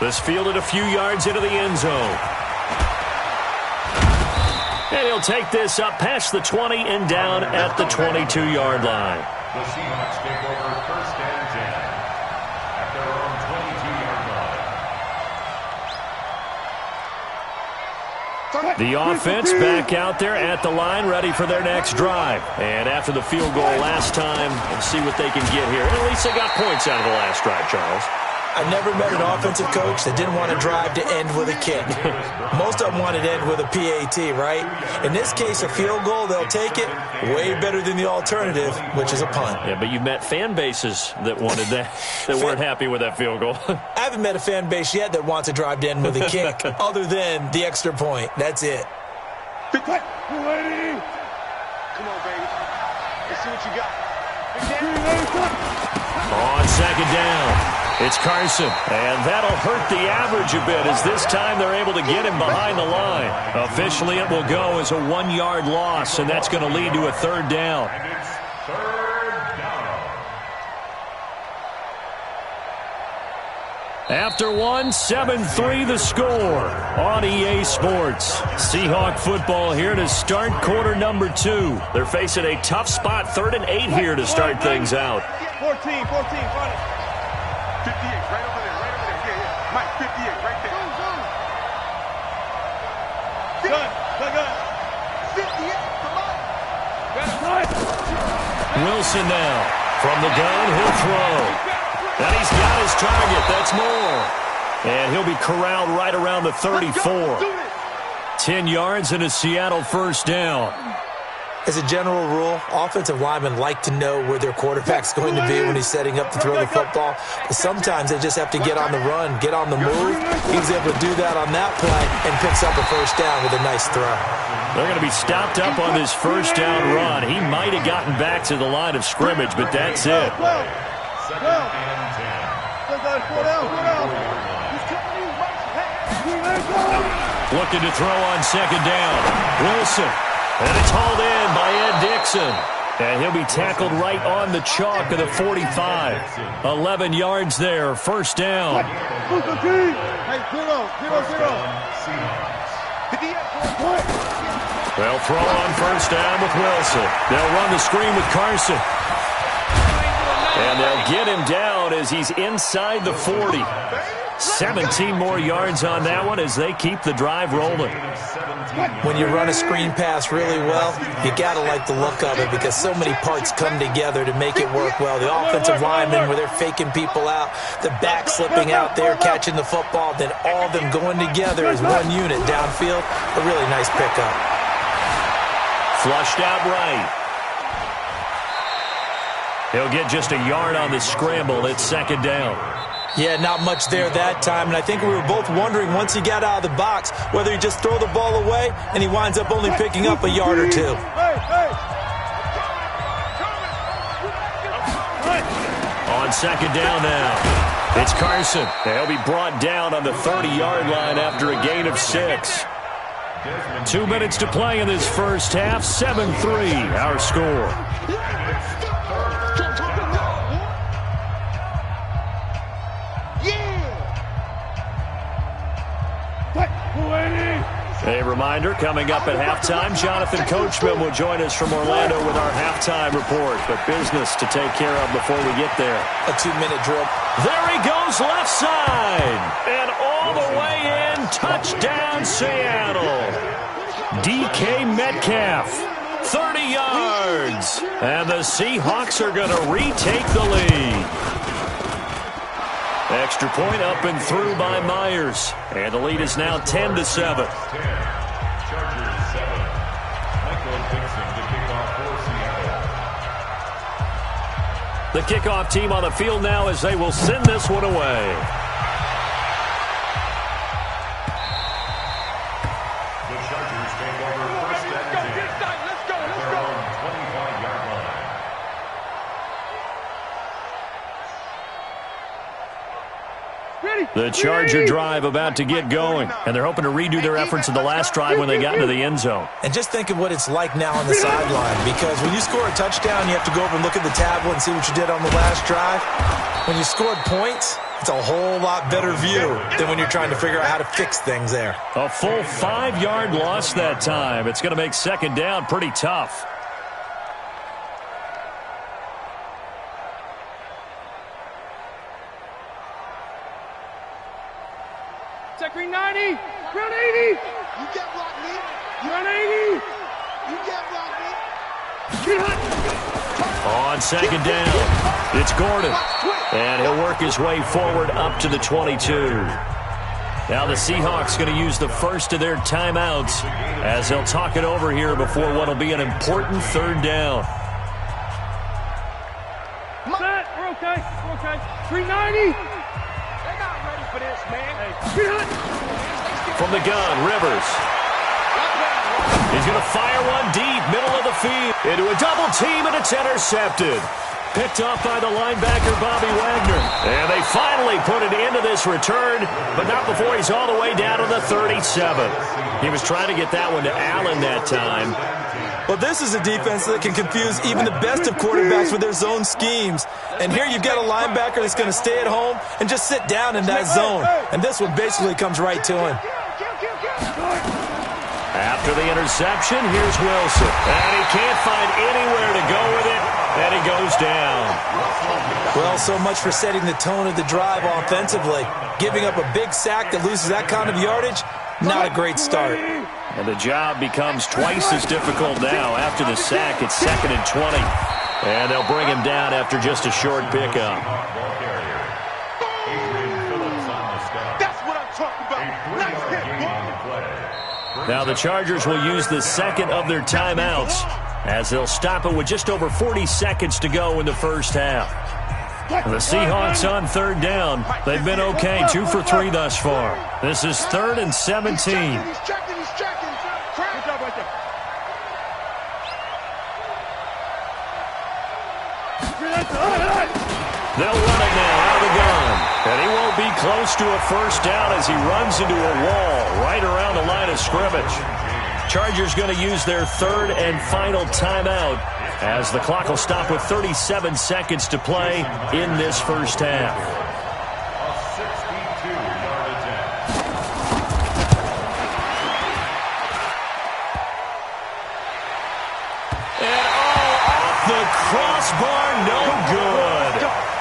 This fielded a few yards into the end zone. And he'll take this up past the 20 and down at the 22-yard line. The Seahawks take over 1st and 10 at their own 22-yard line. The offense back out there at the line, ready for their next drive. And after the field goal last time, let's see what they can get here. At least they got points out of the last drive, Charles. I never met an offensive coach that didn't want to drive to end with a kick. Most of them wanted to end with a PAT, right? In this case, a field goal, they'll take it. Way better than the alternative, which is a punt. Yeah, but you've met fan bases that wanted that, that weren't happy with that field goal. I haven't met a fan base yet that wants to drive to end with a kick, other than the extra point. That's it. Come on, baby. Let's see what you got. On second down, it's Carson, and that'll hurt the average a bit as this time they're able to get him behind the line. Officially, it will go as a 1-yard loss, and that's going to lead to a third down. And it's third down. After one, 7-3 the score on EA Sports. Seahawk football here to start quarter number 2. They're facing a tough spot, 3rd and 8 here to start things out. 14, 58, right over there. Yeah. Mike, 58, right there. Good. 58, come on. Wilson now. From the gun, he'll throw. And he's got his target. That's more. And he'll be corralled right around the 34. 10 yards and a Seattle first down. As a general rule, offensive linemen like to know where their quarterback's going to be when he's setting up to throw the football. But sometimes they just have to get on the run, get on the move. He was able to do that on that play and picks up a first down with a nice throw. They're going to be stopped up on this first down run. He might have gotten back to the line of scrimmage, but that's it. Second and 10. Looking to throw on second down. Wilson. And it's hauled in by Ed Dixon. And he'll be tackled right on the chalk of the 45. 11 yards there, first down. They'll throw on first down with Wilson. They'll run the screen with Carson. And they'll get him down as he's inside the 40. 17 more yards on that one as they keep the drive rolling. When you run a screen pass really well, you got to like the look of it because so many parts come together to make it work well. The offensive linemen, where they're faking people out, the back slipping out there, catching the football, then all of them going together as one unit downfield. A really nice pickup. Flushed out right. He'll get just a yard on the scramble. It's second down. Yeah, not much there that time, and I think we were both wondering once he got out of the box whether he just throw the ball away, and he winds up only picking up a yard or two. On second down now, it's Carson. He'll be brought down on the 30-yard line after a gain of 6. 2 minutes to play in this first half, 7-3 our score. A reminder, coming up at halftime, Jonathan Coachman will join us from Orlando with our halftime report. But business to take care of before we get there. A 2-minute drill. There he goes, left side. And all the way in, touchdown Seattle. DK Metcalf, 30 yards. And the Seahawks are going to retake the lead. Extra point up and through by Myers. And the lead is now 10-7. Chargers 7. Michael Dixon to kick off for Seattle. The kickoff team on the field now as they will send this one away. The Chargers take over first and 10. Let's go. At their own 25-yard line. The Charger drive about to get going, and they're hoping to redo their efforts in the last drive when they got into the end zone. And just think of what it's like now on the sideline, because when you score a touchdown, you have to go over and look at the tablet and see what you did on the last drive. When you scored points, it's a whole lot better view than when you're trying to figure out how to fix things there. A full 5-yard loss that time. It's going to make second down pretty tough. Check green 90. Ground 80. You get blocked, me. Ground 80. You get blocked, me. Get hot. On second down, it's Gordon. And he'll work his way forward up to the 22. Now the Seahawks going to use the first of their timeouts as they'll talk it over here before what will be an important third down. Set, we're okay, 390. They're not ready for this, man. From the gun, Rivers. He's going to fire one deep, middle of the field, into a double team, and it's intercepted. Picked off by the linebacker, Bobby Wagner. And they finally put an end to this return, but not before he's all the way down to the 37. He was trying to get that one to Allen that time. Well, this is a defense that can confuse even the best of quarterbacks with their zone schemes. And here you've got a linebacker that's going to stay at home and just sit down in that zone. And this one basically comes right to him. After the interception, here's Wilson. And he can't find anywhere to go with it, and he goes down. Well, so much for setting the tone of the drive offensively. Giving up a big sack that loses that kind of yardage, not a great start. And the job becomes twice as difficult now. After the sack, it's 2nd and 20. And they'll bring him down after just a short pickup. That's what I'm talking about. Nice hit, boy. Now the Chargers will use the second of their timeouts as they'll stop it with just over 40 seconds to go in the first half. The Seahawks on third down. They've been okay, 2 for 3 thus far. This is 3rd and 17. He's checking. Good job right there. They'll run it now out of the gun. And he won't be close to a first down as he runs into a wall right around the line of scrimmage. Chargers going to use their third and final timeout as the clock will stop with 37 seconds to play in this first half. A 62-yard attempt. And off the crossbar, no good.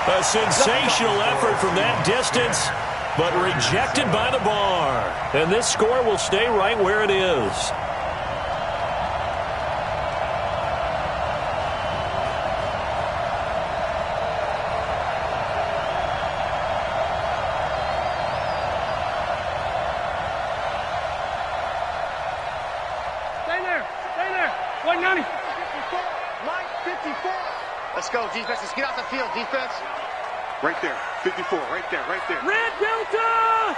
A sensational effort from that distance, but rejected by the bar. And this score will stay right where it is. Stay there. 190. Mike, 54. Let's go, defense. Let's get out the field, defense. Right there. 54. Right there. Red Delta!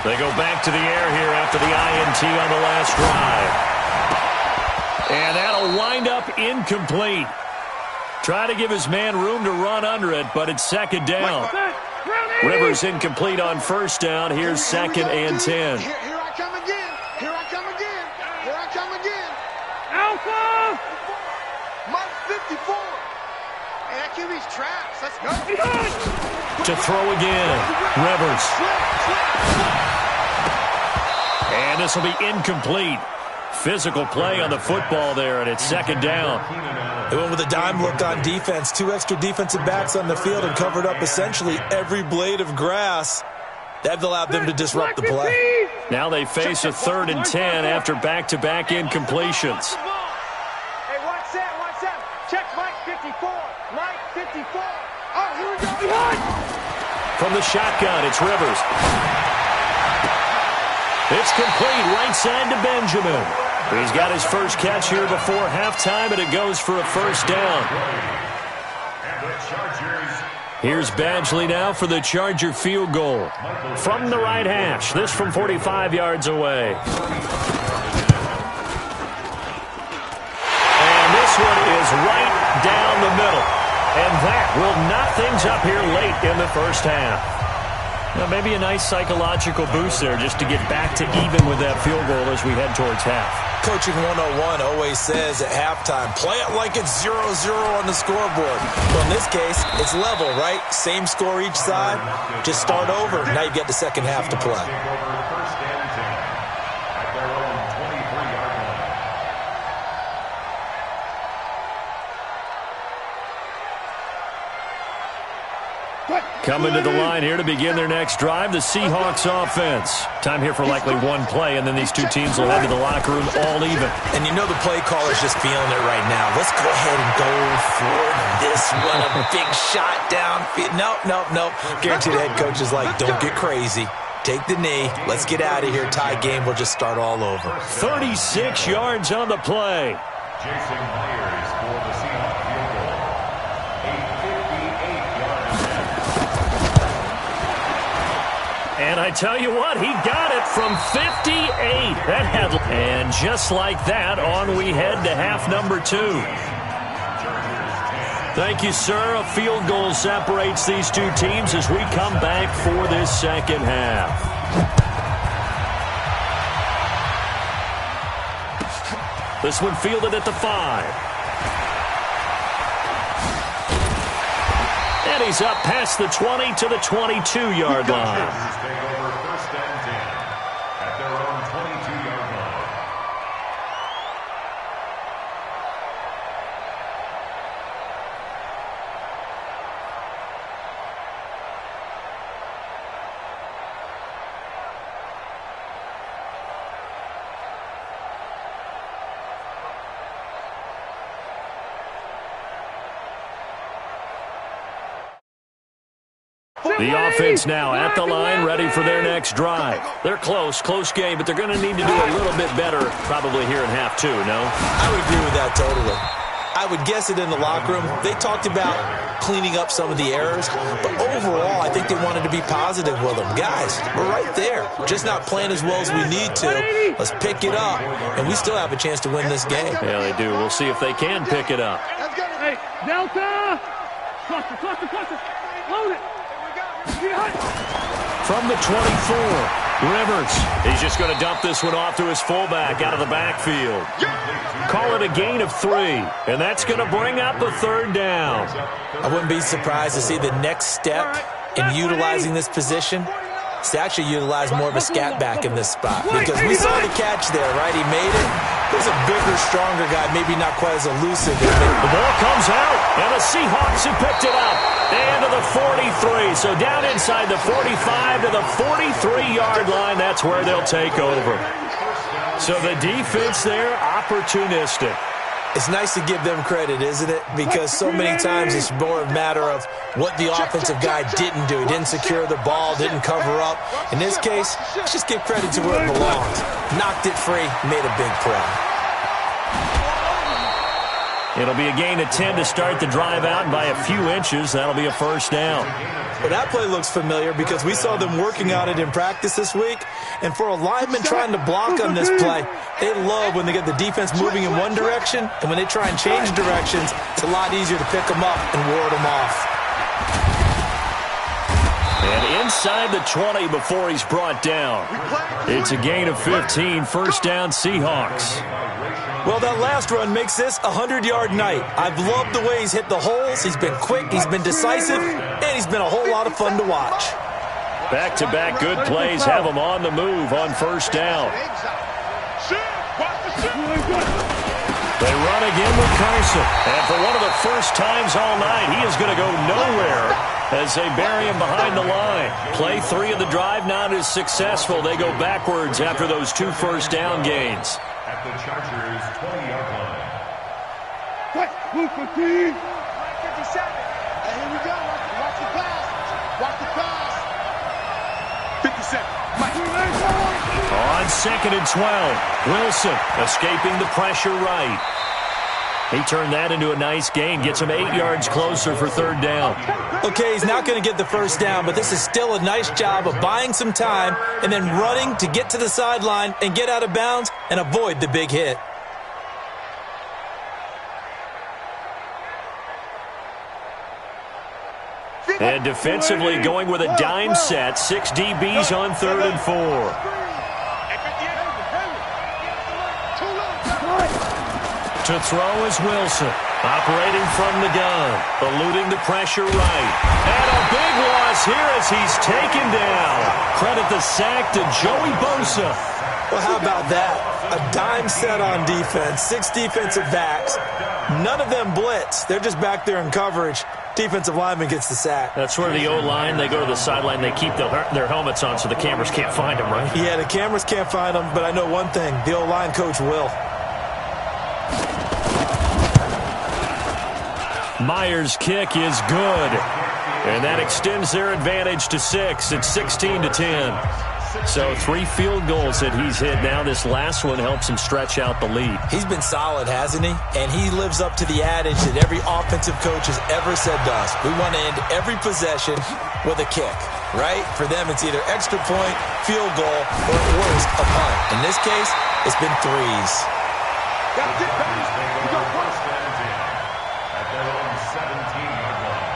They go back to the air here after the INT on the last drive. And that'll wind up incomplete. Try to give his man room to run under it, but it's second down. Rivers incomplete on first down. Here's 2nd and 10. Here I come again. Alpha! Mike, 54. And that QB's traps. Let's go. To throw again. Rivers. And this will be incomplete. Physical play on the football there, and it's second down. They went with a dime look on defense. 2 extra defensive backs on the field and covered up essentially every blade of grass. That allowed them to disrupt the play. Now they face a 3rd and 10 after back-to-back incompletions. Hey, watch that. Check Mike, 54. Mike, 54. Oh, here we go. From the shotgun, it's Rivers. It's complete right side to Benjamin. He's got his first catch here before halftime, and it goes for a first down. Here's Badgley now for the Charger field goal. From the right hash, this from 45 yards away. And this one is right down the middle. And that will knock things up here late in the first half. Now, maybe a nice psychological boost there just to get back to even with that field goal as we head towards half. Coaching 101 always says at halftime, play it like it's 0-0 on the scoreboard. Well, in this case, it's level, right? Same score each side. Just start over. Now you get the second half to play. First and 10 at their own 23-yard line. Coming to the line here to begin their next drive, the Seahawks offense. Time here for likely one play, and then these two teams will head to the locker room all even. And you know the play caller's just feeling it right now. Let's go ahead and go for this one. A big shot downfield. Nope. Guarantee the head coach is like, don't get crazy. Take the knee. Let's get out of here. Tie game. We'll just start all over. 36 yards on the play. Jason Myers for the Seahawks field goal. A 58-yard attempt. And I tell you what, he got it from 58. And just like that, on we head to half number 2. Thank you, sir. A field goal separates these two teams as we come back for this second half. This one fielded at the 5. And he's up past the 20 to the 22-yard line. Take over first and 10 at their own 22-yard line. The offense now at the line, ready for their next drive. They're close game, but they're going to need to do a little bit better probably here in half 2, no? I would agree with that totally. I would guess it in the locker room. They talked about cleaning up some of the errors, but overall, I think they wanted to be positive with them. Guys, we're right there. Just not playing as well as we need to. Let's pick it up, and we still have a chance to win this game. Yeah, they do. We'll see if they can pick it up. Hey, Delta! Cluster. Load it. From the 24, Rivers. He's just going to dump this one off to his fullback out of the backfield. Call it a gain of 3, and that's going to bring up a third down. I wouldn't be surprised to see the next step in utilizing this position is to actually utilize more of a scat back in this spot. Because we saw the catch there, right? He made it. He's a bigger, stronger guy, maybe not quite as elusive. The ball comes out, and the Seahawks have picked it up. And to the 43. So down inside the 45 to the 43-yard line. That's where they'll take over. So the defense there, opportunistic. It's nice to give them credit, isn't it? Because so many times it's more a matter of what the offensive guy didn't do. He didn't secure the ball, didn't cover up. In this case, let's just give credit to where it belongs. Knocked it free, made a big play. It'll be a gain of 10 to start the drive out, and by a few inches, that'll be a first down. Well, that play looks familiar because we saw them working on it in practice this week. And for a lineman trying to block on this play, they love when they get the defense moving in one direction, and when they try and change directions, it's a lot easier to pick them up and ward them off. And inside the 20 before he's brought down. It's a gain of 15, first down Seahawks. Well, that last run makes this a 100-yard night. I've loved the way he's hit the holes. He's been quick, he's been decisive, and he's been a whole lot of fun to watch. Back-to-back good plays have him on the move on first down. They run again with Carson. And for one of the first times all night, he is going to go nowhere as they bury him behind the line. Play 3 of the drive not as successful. They go backwards after those 2 first down gains. At the Chargers' 20-yard line. Move 15. 57. And here we go. Watch the pass. Watch the pass. 57. On 2nd and 12, Wilson escaping the pressure right. He turned that into a nice gain, gets him 8 yards closer for third down. Okay, he's not going to get the first down, but this is still a nice job of buying some time and then running to get to the sideline and get out of bounds and avoid the big hit. And defensively going with a dime set, 6 DBs on 3rd and 4. To throw is Wilson, operating from the gun, eluding the pressure right. And a big loss here as he's taken down. Credit the sack to Joey Bosa. Well, how about that? A dime set on defense, 6 defensive backs. None of them blitz. They're just back there in coverage. Defensive lineman gets the sack. That's where the O-line, they go to the sideline, they keep their helmets on so the cameras can't find them, right? Yeah, the cameras can't find them, but I know one thing. The O-line coach will. Myers' kick is good. And that extends their advantage to 6. It's 16-10. So 3 field goals that he's hit now. This last one helps him stretch out the lead. He's been solid, hasn't he? And he lives up to the adage that every offensive coach has ever said to us. We want to end every possession with a kick, right? For them, it's either extra point, field goal, or at worst, a punt. In this case, it's been 3s. Got it, baby. We got first and 10 at their own 17-yard line.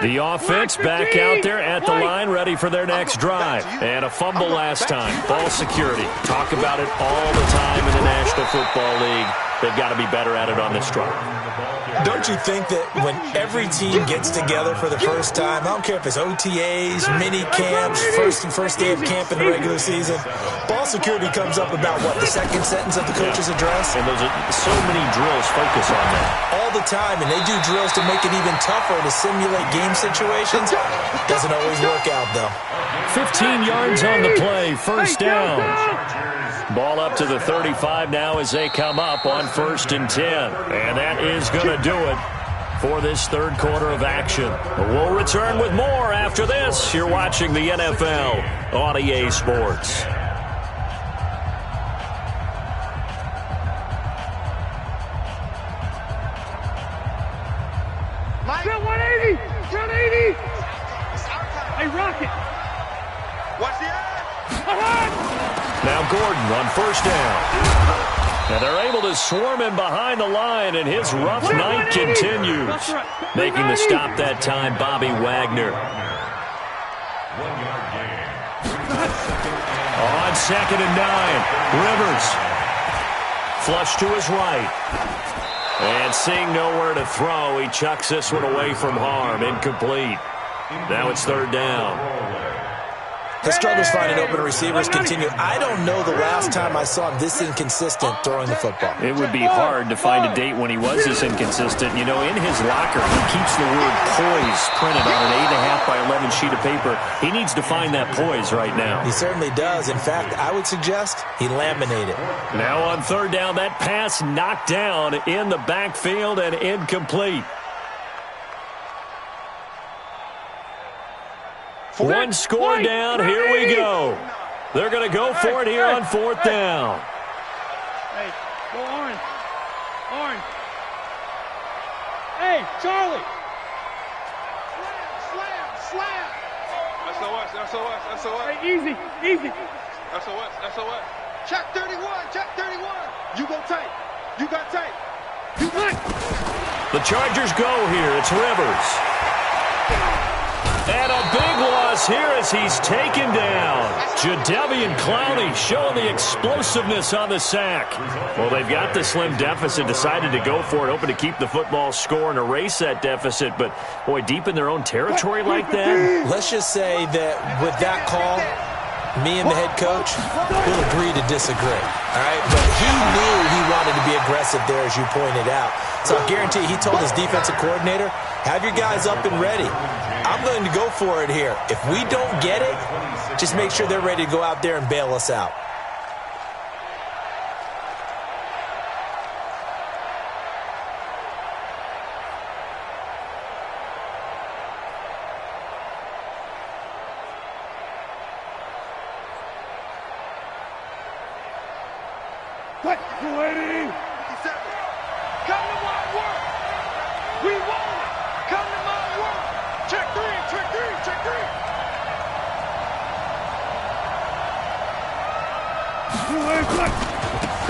The offense back out there at the line, ready for their next drive. And a fumble last time. Ball security. Talk about it all the time in the National Football League. They've got to be better at it on this drive. Don't you think that when every team gets together for the first time, I don't care if it's OTAs, mini camps, first day of camp in the regular season, ball security comes up about, what, the second sentence of the coach's address? And those are so many drills focus on that. All the time, and they do drills to make it even tougher to simulate game situations. Doesn't always work out, though. 15 yards on the play, first down. Ball up to the 35 now as they come up on 1st and 10. And that is going to do it for this third quarter of action. We'll return with more after this. You're watching the NFL on EA Sports. Get 180! Get 80! Hey, Rocket! Watch the eye! Now Gordon on first down. And they're able to swarm him behind the line, and his rough night continues. Making the stop that time, Bobby Wagner. 1-yard gain. On 2nd and 9, Rivers. Flush to his right. And seeing nowhere to throw, he chucks this one away from harm. Incomplete. Now it's 3rd down. His struggles finding open receivers continue. I don't know the last time I saw him this inconsistent throwing the football. It would be hard to find a date when he was this inconsistent. You know, in his locker, he keeps the word poise printed on an 8.5 by 11 sheet of paper. He needs to find that poise right now. He certainly does. In fact, I would suggest he laminate it. Now on 3rd down, that pass knocked down in the backfield and incomplete. One score down, here we go. They're going to go for it here on 4th down. Hey, go orange. Orange. Hey, Charlie. Slam. SOS. Hey, easy. SOS. Check 31. You go tight. You got tight. You got. The Chargers go here. It's Rivers. And a big loss here as he's taken down. Jadeveon Clowney showing the explosiveness on the sack. Well, they've got the slim deficit, decided to go for it, hoping to keep the football score and erase that deficit. But, boy, deep in their own territory like that. Let's just say that with that call, me and the head coach will agree to disagree. All right? But he knew he wanted to be aggressive there, as you pointed out. So I guarantee he told his defensive coordinator, have your guys up and ready. I'm going to go for it here. If we don't get it, just make sure they're ready to go out there and bail us out. Cut, 280. 57. Come to my work. We want it. Come to my work. Check 3.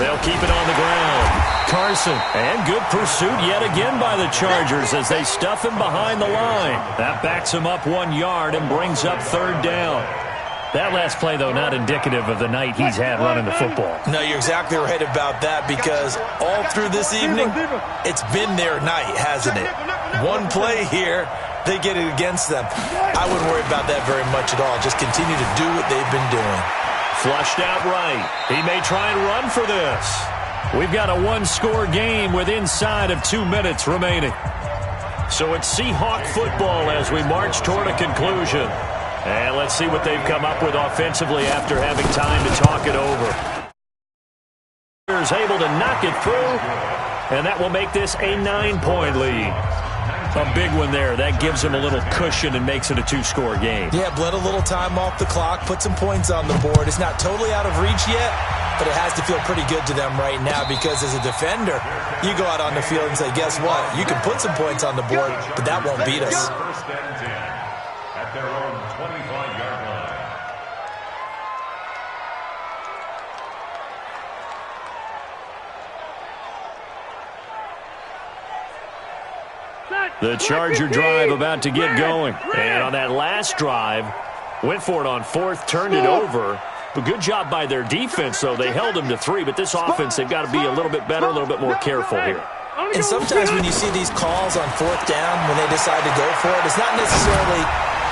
They'll keep it on the ground. Carson, and good pursuit yet again by the Chargers as they stuff him behind the line. That backs him up 1 yard and brings up 3rd down. That last play, though, not indicative of the night he's had running the football. No, you're exactly right about that, because all through this evening, it's been their night, hasn't it? One play here, they get it against them. I wouldn't worry about that very much at all. Just continue to do what they've been doing. Flushed out right. He may try and run for this. We've got a one-score game with inside of 2 minutes remaining. So it's Seahawk football as we march toward a conclusion. And let's see what they've come up with offensively after having time to talk it over. Able to knock it through, and that will make this a 9-point lead. A big one there. That gives them a little cushion and makes it a 2-score game. Yeah, bled a little time off the clock, put some points on the board. It's not totally out of reach yet, but it has to feel pretty good to them right now, because as a defender, you go out on the field and say, guess what? You can put some points on the board, but that won't beat us. First and 10 at their own 25-yard line. The Charger drive about to get going. And on that last drive, went for it on fourth, turned it over. But good job by their defense, though. They held them to 3, but this offense, they've got to be a little bit better, a little bit more careful here. And sometimes when you see these calls on fourth down, when they decide to go for it, it's not necessarily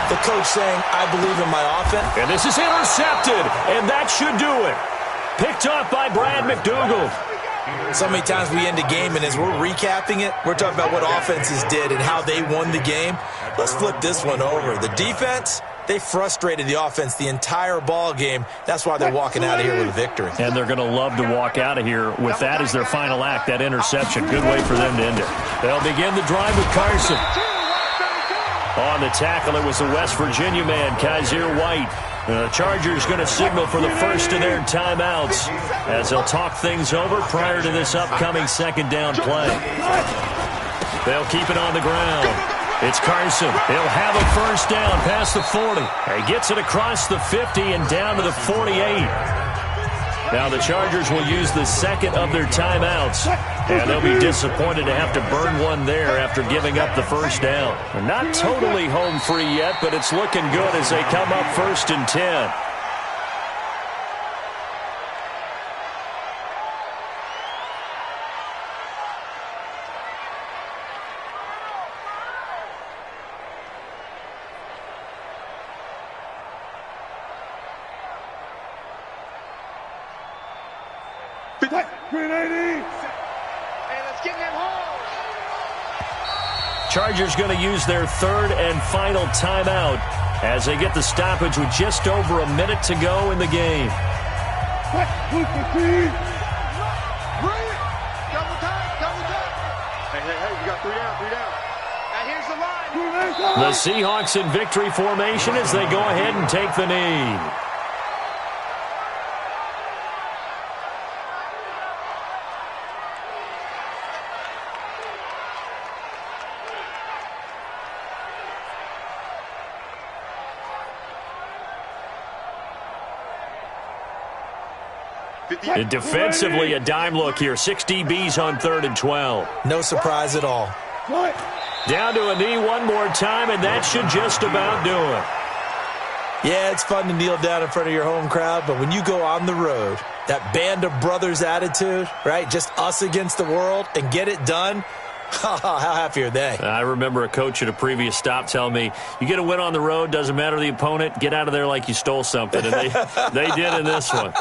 the coach saying, I believe in my offense. And this is intercepted, and that should do it. Picked off by Brad McDougald. So many times we end a game, and as we're recapping it, we're talking about what offenses did and how they won the game. Let's flip this one over. The defense, they frustrated the offense the entire ball game. That's why they're walking out of here with a victory. And they're going to love to walk out of here with that as their final act, that interception. Good way for them to end it. They'll begin the drive with Carson. On the tackle, it was the West Virginia man, Kaiser White. The Chargers going to signal for the first of their timeouts as they'll talk things over prior to this upcoming second down play. They'll keep it on the ground. It's Carson. He'll have a first down past the 40. He gets it across the 50 and down to the 48. Now the Chargers will use the second of their timeouts, and they'll be disappointed to have to burn one there after giving up the first down. They're not totally home free yet, but it's looking good as they come up 1st and 10. Chargers going to use their third and final timeout as they get the stoppage with just over a minute to go in the game. Hey, we got 3 down. Now here's the line. The Seahawks in victory formation as they go ahead and take the knee. And defensively, a dime look here. 6 DBs on 3rd and 12. No surprise at all. Down to a knee one more time, and that should just about do it. Yeah, it's fun to kneel down in front of your home crowd, but when you go on the road, that band of brothers attitude, right, just us against the world, and get it done, how happy are they? I remember a coach at a previous stop telling me, you get a win on the road, doesn't matter the opponent, get out of there like you stole something, and they did in this one.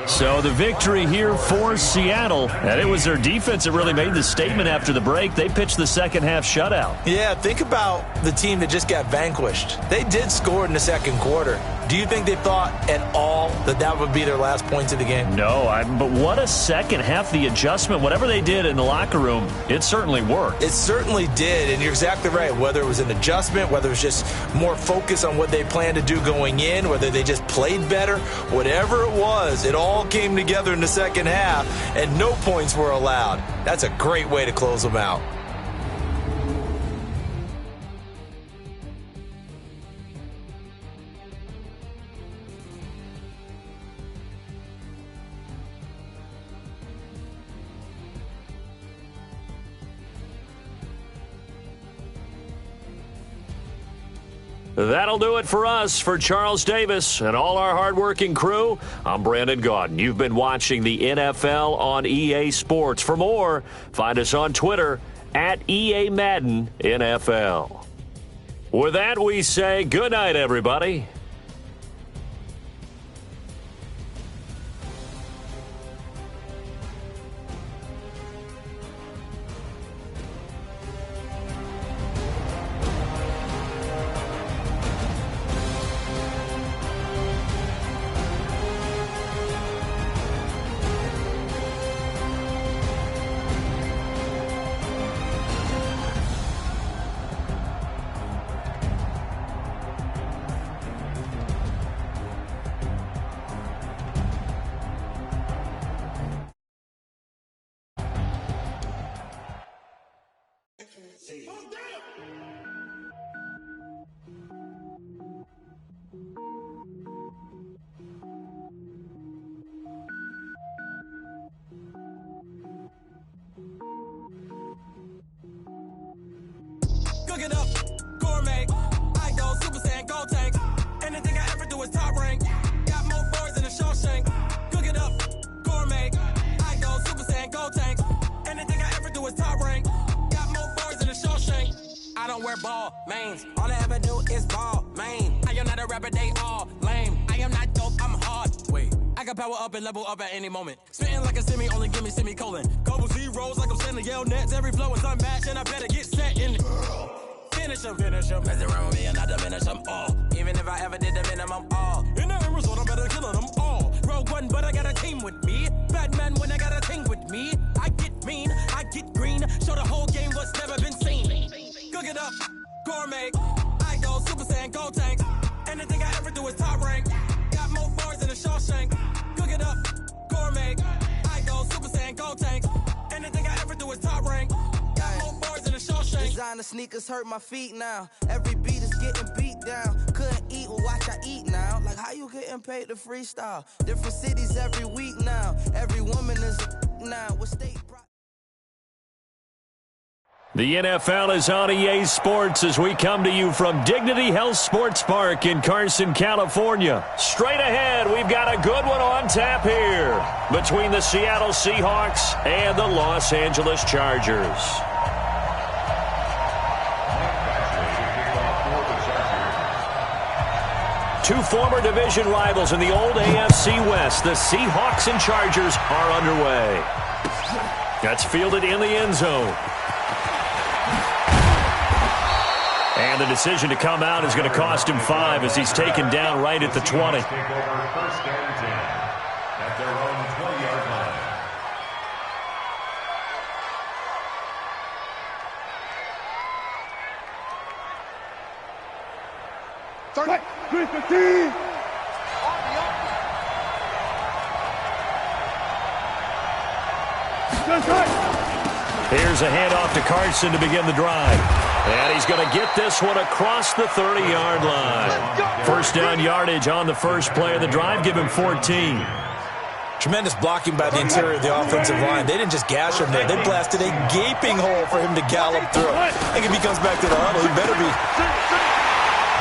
So the victory here for Seattle, and it was their defense that really made the statement after the break. They pitched the second half shutout. Yeah, think about the team that just got vanquished. They did score in the second quarter. Do you think they thought at all that that would be their last points of the game? No, but what a second half. The adjustment, whatever they did in the locker room, it certainly worked. It certainly did, and you're exactly right. Whether it was an adjustment, whether it was just more focus on what they planned to do going in, whether they just played better, whatever it was, it all came together in the second half, and no points were allowed. That's a great way to close them out. That'll do it for us. For Charles Davis and all our hardworking crew, I'm Brandon Gaudin. You've been watching the NFL on EA Sports. For more, find us on Twitter at EA Madden NFL. With that, we say good night, everybody. Cook it up, gourmet. I go Super Saiyan, go tank. Anything I ever do is top rank. Got more boys than a Shawshank. Cook it up, gourmet. I go Super Saiyan, go tank. Anything I ever do is top rank. Got more boys than a Shawshank. I don't wear ball mains. All I ever do is ball main. I am not a rapper, they all lame. I am not dope, I'm hard. Wait, I can power up and level up at any moment. Spitting like a semi, only give me semicolon. Couple zeros like I'm sending yell nets. Every flow is unmatched and I better get set in. Finish them. Mess around with me and I diminish them all. Even if I ever did the minimum all. In the end result, I'm better killing them all. Rogue One, but I got a team with me. Batman when I got a thing with me. I get mean, I get green. Show the whole game what's never been seen. Cook it up, gourmet. I go Super Saiyan, go tank. Anything I ever do is top rank. Got more boys than a Shawshank. Cook it up, gourmet. I go Super Saiyan, go tank. Anything I ever do is top rank. Designer sneakers hurt my feet now. Every beat is getting beat down. Couldn't eat, well watch I eat now. Like how you getting paid to freestyle? Different cities every week now. Every woman is a now. What state? The NFL is on EA Sports as we come to you from Dignity Health Sports Park in Carson, California. Straight ahead, we've got a good one on tap here between the Seattle Seahawks and the Los Angeles Chargers. Two former division rivals in the old AFC West, the Seahawks and Chargers, are underway. That's fielded in the end zone. And the decision to come out is going to cost him 5 as he's taken down right at the 20. Take over first and 10 at their own 20-yard line. Start 3-15. Here's a handoff to Carson to begin the drive. And he's going to get this one across the 30-yard line. First down yardage on the first play of the drive. Give him 14. Tremendous blocking by the interior of the offensive line. They didn't just gash him there. They blasted a gaping hole for him to gallop through. I think if he comes back to the huddle, he better be.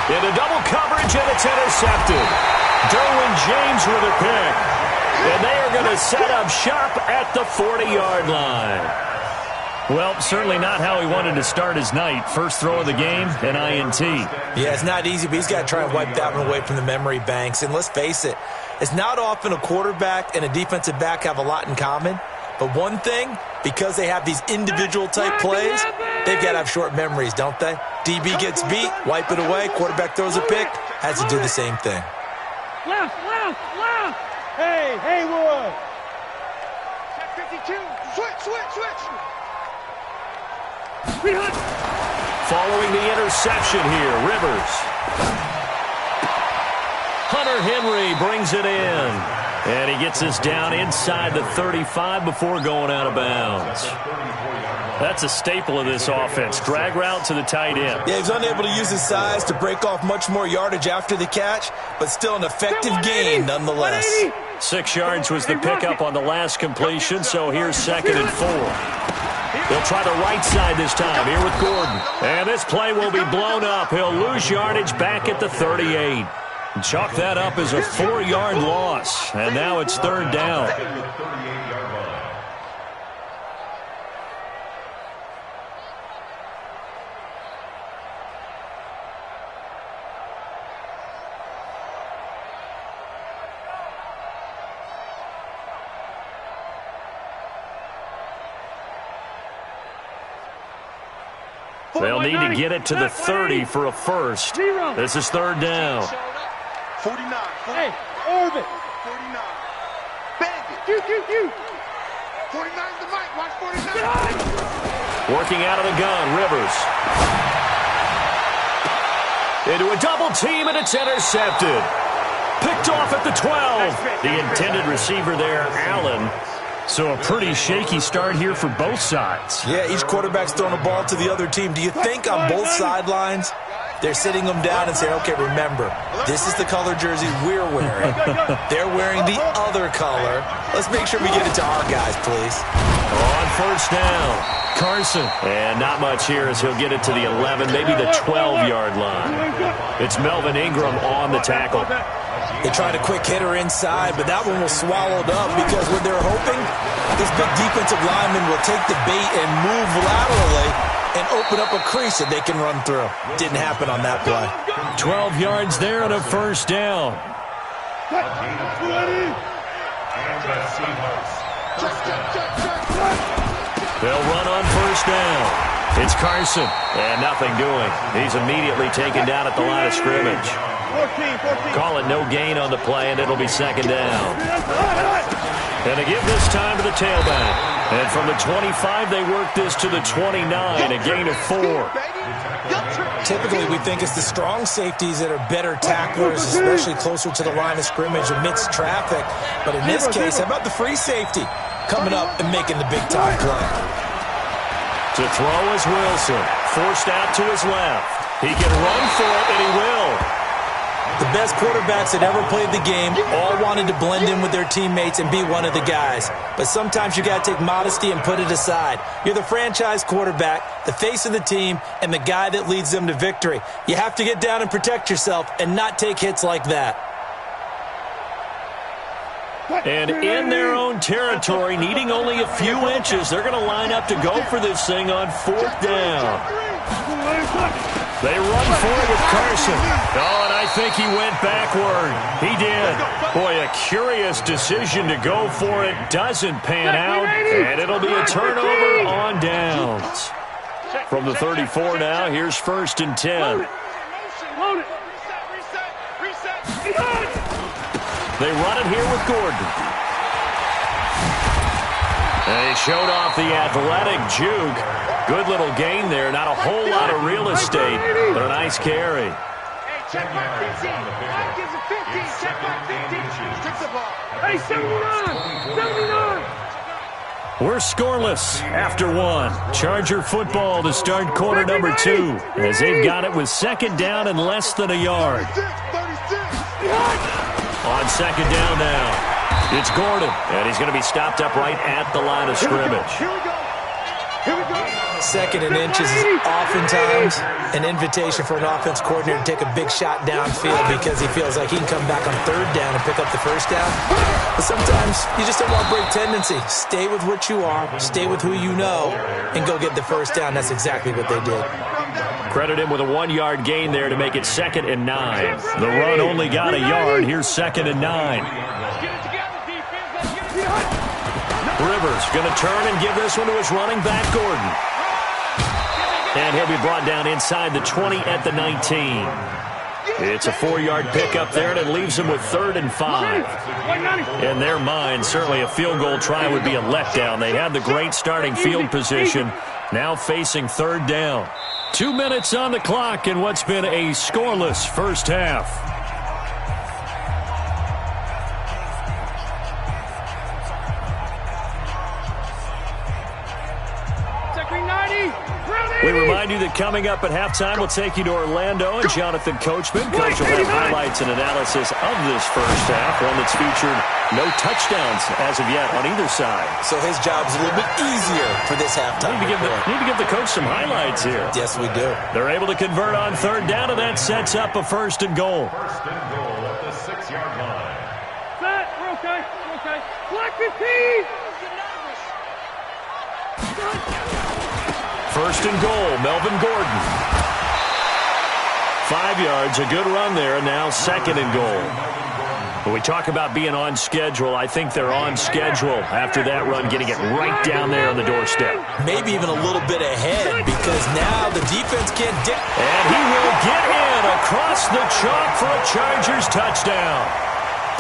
Into double coverage, and it's intercepted. Derwin James with a pick. And they are going to set up shop at the 40-yard line. Well, certainly not how he wanted to start his night. First throw of the game, an INT. Yeah, it's not easy, but he's got to try and wipe that one away from the memory banks. And let's face it, it's not often a quarterback and a defensive back have a lot in common. But one thing, because they have these individual type plays, they've got to have short memories, don't they? DB gets beat, wipe it away, quarterback throws a pick, has to do the same thing. Left. Hey, Haywood. Check 52. Switch. Following the interception here, Rivers. Hunter Henry brings it in. And he gets us down inside the 35 before going out of bounds. That's a staple of this offense. Drag route to the tight end. Yeah, he's unable to use his size to break off much more yardage after the catch, but still an effective gain nonetheless. 6 yards was the pickup on the last completion, so here's 2nd and 4. They'll try the right side this time, here with Gordon. And this play will be blown up. He'll lose yardage back at the 38. Chalk that up as a 4-yard loss. And now it's third down. They'll need to get it to the 30 for a first. This is third down. 49. Hey, Orbit. 49. Bang it. You. 49's the mic. Watch 49. Working out of the gun, Rivers. Into a double team, and it's intercepted. Picked off at the 12. The intended receiver there, Allen. So a pretty shaky start here for both sides. Yeah, each quarterback's throwing a ball to the other team. Do you think on both sidelines they're sitting them down and saying, okay, remember, this is the color jersey we're wearing. They're wearing the other color. Let's make sure we get it to our guys, please. On first down, Carson. And not much here as he'll get it to the 11, maybe the 12-yard line. It's Melvin Ingram on the tackle. They tried a quick hitter inside, but that one was swallowed up because what they're hoping, this big defensive lineman will take the bait and move laterally and open up a crease that they can run through. Didn't happen on that play. 12 yards there and a first down. They'll run on first down. It's Carson, and nothing doing. He's immediately taken down at the line of scrimmage. 14. Call it no gain on the play, and it'll be second down. And they give this time to the tailback. And from the 25, they work this to the 29, a gain of 4. Typically, we think it's the strong safeties that are better tacklers, especially closer to the line of scrimmage amidst traffic. But in this case, how about the free safety coming up and making the big-time play? To throw is Wilson. Forced out to his left. He can run for it, and he will. The best quarterbacks that ever played the game all wanted to blend in with their teammates and be one of the guys. But sometimes you got to take modesty and put it aside. You're the franchise quarterback, the face of the team, and the guy that leads them to victory. You have to get down and protect yourself and not take hits like that. And in their own territory, needing only a few inches, they're going to line up to go for this thing on fourth down. They run for it with Carson. Oh, and I think he went backward. He did. Boy, a curious decision to go for it. Doesn't pan out, and it'll be a turnover on downs. From the 34 now, here's first and 10. They run it here with Gordon. And he showed off the athletic juke. Good little gain there. Not a whole lot of real estate, but a nice carry. Check back 15. Mike gives it 15. Check back 15. Take the ball. Hey, 79. 79. We're scoreless after one. Charger football to start quarter number 2 as they've got it with second down and less than a yard. On second down now. It's Gordon, and he's going to be stopped up right at the line of scrimmage. Here we go. Second and inches is oftentimes an invitation for an offense coordinator to take a big shot downfield because he feels like he can come back on third down and pick up the first down. But sometimes you just don't want to break tendency. Stay with what you are, stay with who you know, and go get the first down. That's exactly what they did. Credit him with a 1-yard gain there to make it second and 9. The run only got a yard. Here's second and 9. Rivers going to turn and give this one to his running back, Gordon. And he'll be brought down inside the 20 at the 19. It's a 4-yard pickup there, and it leaves him with third and 5. In their mind, certainly a field goal try would be a letdown. They had the great starting field position, now facing third down. 2 minutes on the clock in what's been a scoreless first half. Check 90. We remind you that coming up at halftime, we'll take you to Orlando, and Jonathan Coachman. Coach will have highlights and analysis of this first half, one that's featured no touchdowns as of yet on either side. So his job's a little bit easier for this halftime. Need to give the coach some highlights here. Yes, we do. They're able to convert on third down, and that sets up a first and goal. First and goal at the 6-yard line. Set. We're okay. We're okay. Black 15. First and goal, Melvin Gordon. 5 yards, a good run there, and now second and goal. When we talk about being on schedule, I think they're on schedule after that run, getting it right down there on the doorstep. Maybe even a little bit ahead, because now the defense can't dip. And he will get in across the chalk for a Chargers touchdown.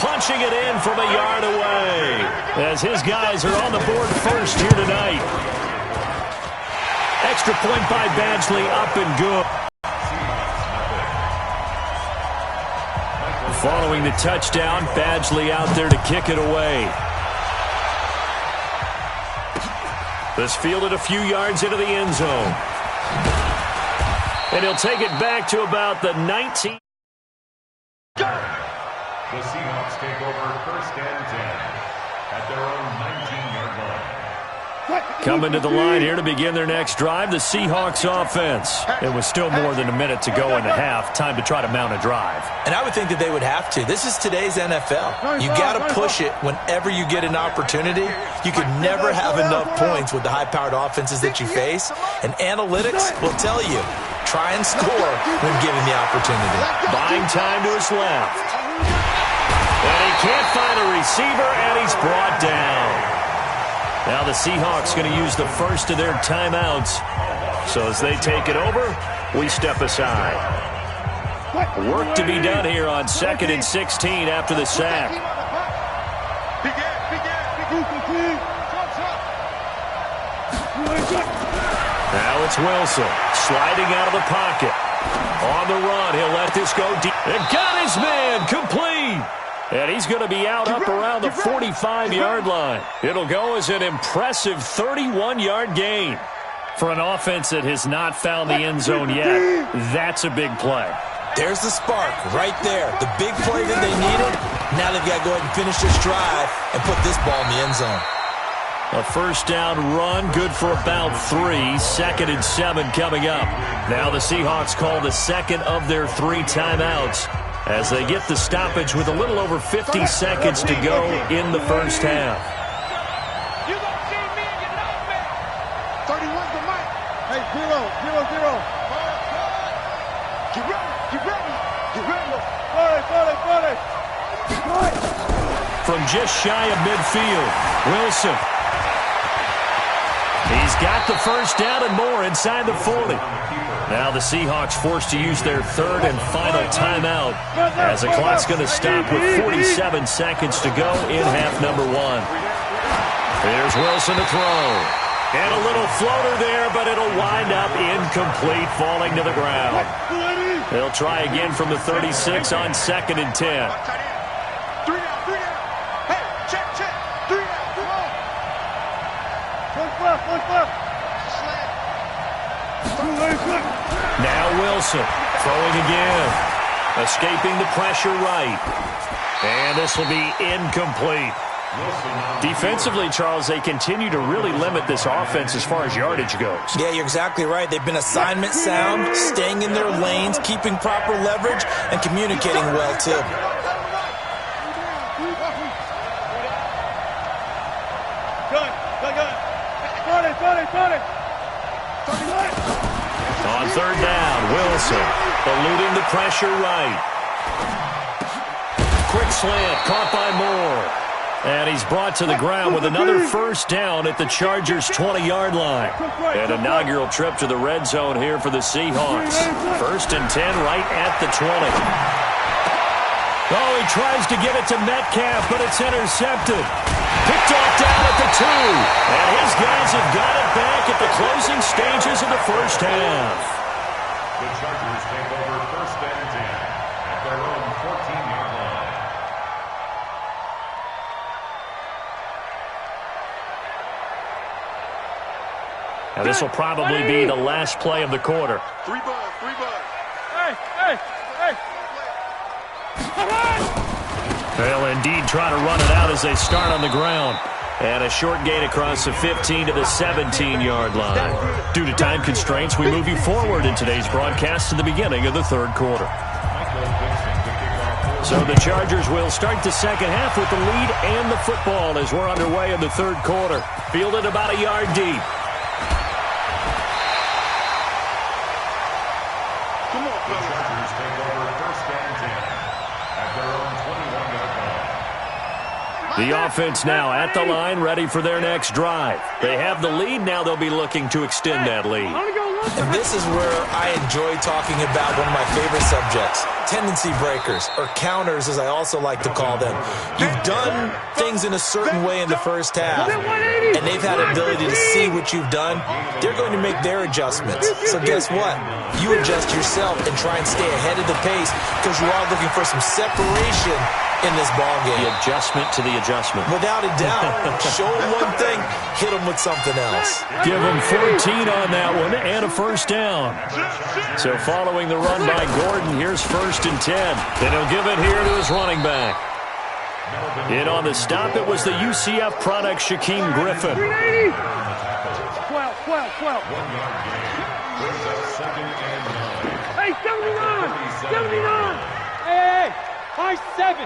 Punching it in from a yard away as his guys are on the board first here tonight. Extra point by Badgley, up and good. Following the touchdown, Badgley out there to kick it away. This fielded a few yards into the end zone. And he'll take it back to about the 19. The Seahawks take over first and 10 at their own 19-yard line. Coming to the line here to begin their next drive, the Seahawks offense. It was still more than a minute to go in the half. Time to try to mount a drive. And I would think that they would have to. This is today's NFL. You got to push it whenever you get an opportunity. You could never have enough points with the high-powered offenses that you face. And analytics will tell you, try and score when given the opportunity. Buying time to his left. And he can't find a receiver, and he's brought down. Now the Seahawks going to use the first of their timeouts. So as they take it over, we step aside. Work to be done here on 2nd and 16 after the sack. Now it's Wilson sliding out of the pocket. On the run, he'll let this go deep. And got his man complete. And he's going to be out up around the 45-yard line. It'll go as an impressive 31-yard gain. For an offense that has not found the end zone yet, that's a big play. There's the spark right there. The big play that they needed. Now they've got to go ahead and finish this drive and put this ball in the end zone. A first down run, good for about 3. 2nd and 7 coming up. Now the Seahawks call the second of their 3 timeouts as they get the stoppage with a little over 50 seconds to go in the first half. You gonna see me and you know me. 31's the mic. Hey, 0-0-0. Get ready. From just shy of midfield, Wilson. He's got the first down and more inside the 40. Now the Seahawks forced to use their third and final timeout as the clock's going to stop with 47 seconds to go in half number 1. There's Wilson to throw. And a little floater there, but it'll wind up incomplete, falling to the ground. They'll try again from the 36 on 2nd and 10. Now Wilson throwing again. Escaping the pressure right. And this will be incomplete. Defensively, Charles, they continue to really limit this offense as far as yardage goes. Yeah, you're exactly right. They've been assignment sound, staying in their lanes, keeping proper leverage, and communicating well, too. On third down, Wilson eluding the pressure right. Quick slant, caught by Moore. And he's brought to the ground with another first down at the Chargers' 20-yard line. An inaugural trip to the red zone here for the Seahawks. 1st and 10 right at the 20. Oh, he tries to get it to Metcalf, but it's intercepted. Picked off down at the 2. And his guys have got it back at the closing stages of the first half. The Chargers take over 1st and 10 at their own 14-yard line. And this will probably be the last play of the quarter. Three bud. Hey. They'll indeed try to run it out as they start on the ground. And a short gain across the 15 to the 17-yard line. Due to time constraints, we move you forward in today's broadcast to the beginning of the third quarter. So the Chargers will start the second half with the lead and the football as we're underway in the third quarter. Fielded about a yard deep. The Chargers take over first and 10 at their own 21-yard line. The offense now at the line, ready for their next drive. They have the lead. Now they'll be looking to extend that lead. And this is where I enjoy talking about one of my favorite subjects, tendency breakers, or counters as I also like to call them. You've done things in a certain way in the first half, and they've had the ability to see what you've done. They're going to make their adjustments. So guess what? You adjust yourself and try and stay ahead of the pace because you are looking for some separation in this ballgame. The adjustment to the adjustment. Without a doubt. Show them one thing, hit them with something else. Give them 14 on that one and a first down. So following the run by Gordon, here's first and 10. And he'll give it here to his running back. In on the stop, it was the UCF product, Shaquem Griffin. 12. 1 yard gain brings up second and 9. Hey, 79. Hey, high 7.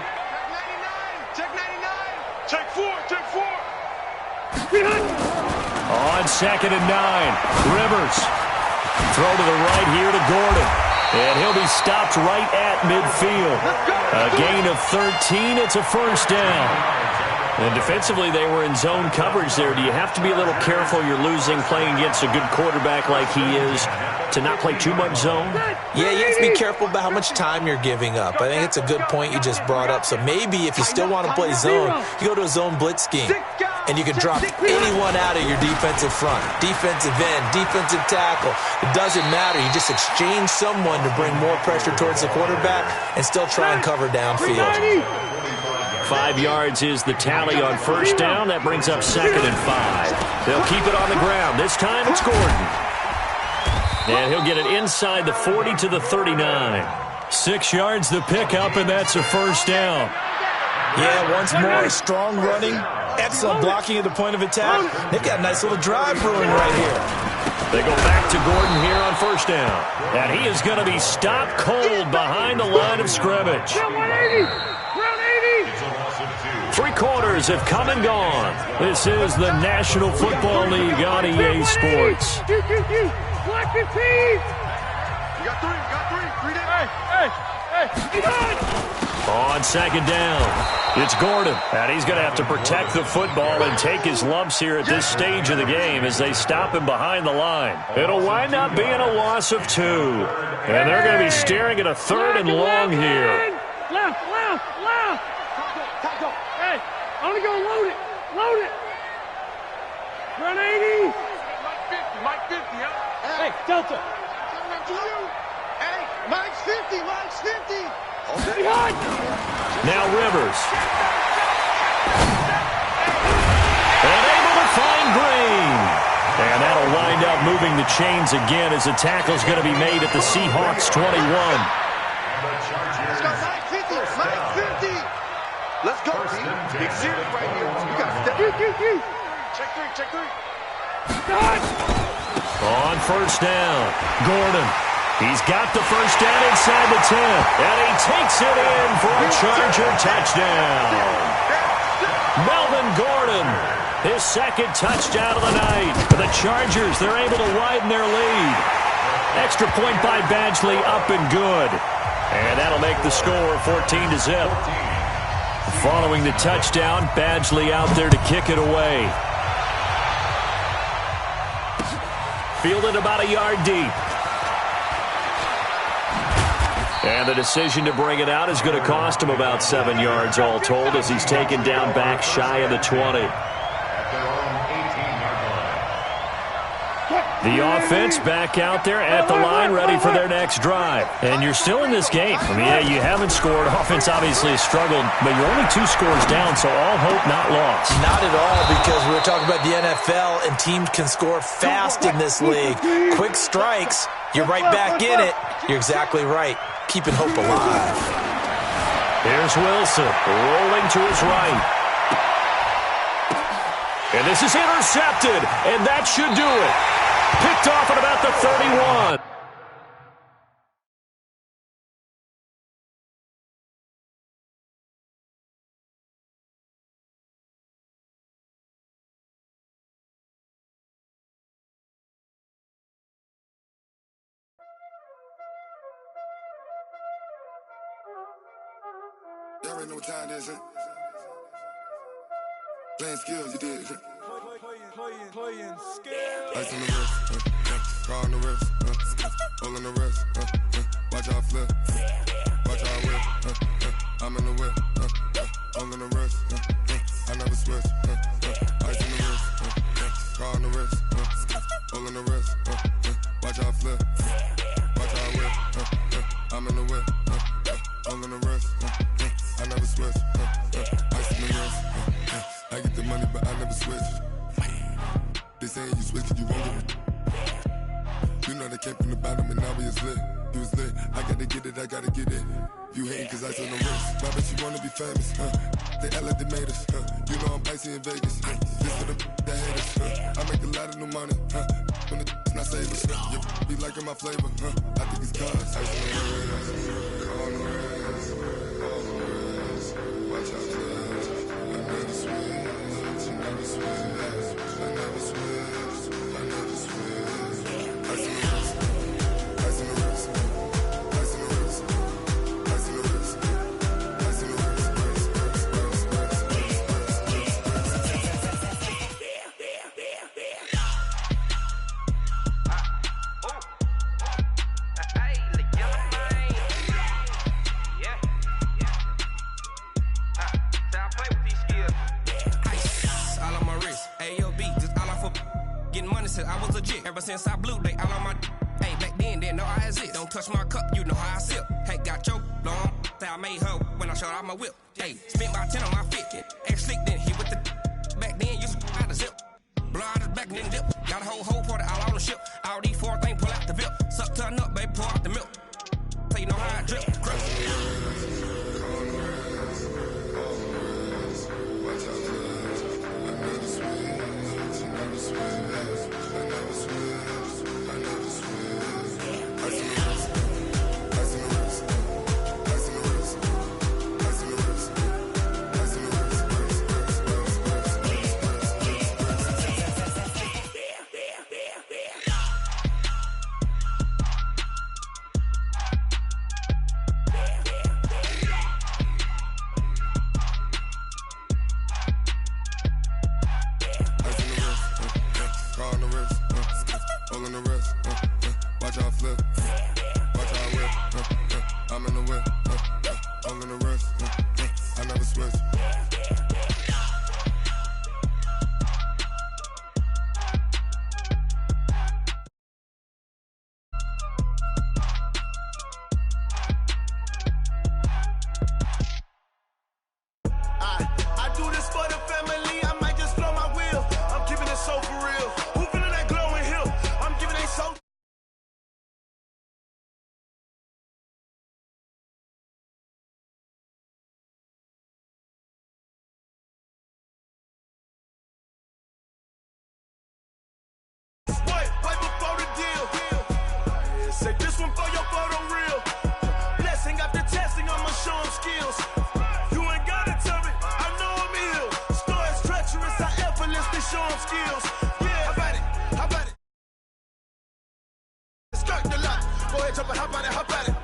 Check 99. Check 4. On second and 9, Rivers. Throw to the right here to Gordon. And he'll be stopped right at midfield. A gain of 13. It's a first down. And defensively, they were in zone coverage there. Do you have to be a little careful? You're losing playing against a good quarterback like he is to not play too much zone? Yeah, you have to be careful about how much time you're giving up. I think it's a good point you just brought up. So maybe if you still want to play zone, you go to a zone blitz scheme. And you can drop anyone out of your defensive front. Defensive end, defensive tackle. It doesn't matter. You just exchange someone to bring more pressure towards the quarterback and still try and cover downfield. 5 yards is the tally on first down. That brings up second and 5. They'll keep it on the ground. This time it's Gordon. And he'll get it inside the 40 to the 39. 6 yards the pickup, and that's a first down. Yeah, once more, strong running, excellent blocking at the point of attack. They've got a nice little drive brewing right here. They go back to Gordon here on first down. And he is going to be stopped cold behind the line of scrimmage. 3 quarters have come and gone. This is the National Football League on EA Sports. Black 15. You got 3 Hey. On second down, it's Gordon. And he's going to have to protect the football and take his lumps here at this stage of the game as they stop him behind the line. It'll wind up being a loss of 2. And they're going to be staring at a third and long here. Left. Hey, I'm going to go load it. Run 80. Mike 50, huh? Hey, Delta. Hey, Mike's 50. Now Rivers. And able to find Green. And that'll wind up moving the chains again as the tackle's going to be made at the Seahawks 21. Let's go, Mike 50. Let's go, team. Big series right here. You got to step. Check 3. On first down, Gordon. He's got the first down inside the 10. And he takes it in for a Charger touchdown. Melvin Gordon, his second touchdown of the night. For the Chargers, they're able to widen their lead. Extra point by Badgley, up and good. And that'll make the score 14-0. Following the touchdown, Badgley out there to kick it away. Fielded about a yard deep. And the decision to bring it out is going to cost him about 7 yards all told as he's taken down back shy of the 20. At their own 18-yard line. The offense back out there at the line, ready for their next drive. And you're still in this game. I mean, yeah, you haven't scored. Offense obviously has struggled, but you're only 2 scores down, so all hope not lost. Not at all, because we were talking about the NFL, and teams can score fast in this league. Quick strikes, you're right back in it. You're exactly right. Keeping hope alive. Here's Wilson, rolling to his right. And this is intercepted, and that should do it. Picked off at about the 31. Y'all already know what time it is, huh? Playing skills, you did, huh? Playing skills. Ice on the wrist, car on the wrist, hole in the wrist, watch out flip, watch out whip, I'm in the whip, hole in the wrist, I never switch, ice on the wrist, car on the wrist, hole in the wrist, watch out flip, watch out whip, I'm in the whip, hole in the wrist, I never switch, ice on the wrist, I get the money but I never switch. They saying you switch it, you won't get it. You know they came from the bottom and now we is lit. You was lit, I gotta get it, I gotta get it. You hating cause ice on the wrist. Why bet you wanna be famous, They act like they made us, You know I'm icy in Vegas, This for the that hate us, I make a lot of new money, When the not save us, You be liking my flavor, I think it's cause ice on the wrist, on the wrist, on the wrist. Watch out, cuz I never switch, I never switch. I never switch, I never switch. Ice in the wrist, ice in the wrist, ice in the wrist, ice in the wrist, ice in the wrist, I was legit ever since I blew they all on my hey back then didn't know I exist. Don't touch my cup, you know how I sip. Hey, got your long say I made her when I showed out my whip. Hey, spent about 10 on my fit. Ex slick then hit with the back then you out the zip. Blow out his back then dip. Got a whole party all on the ship. All these 4 things pull out the VIP. Suck turn up, baby, pour out the milk. So you know how I drip. Say this one for your photo reel. Blessing after testing, I'ma show them skills. You ain't gotta tell me, I know I'm ill. Stories treacherous, I effortlessly show them skills. Yeah, how about it? How about it? Skirt the lot. Go ahead, jump it, how about it? How about it?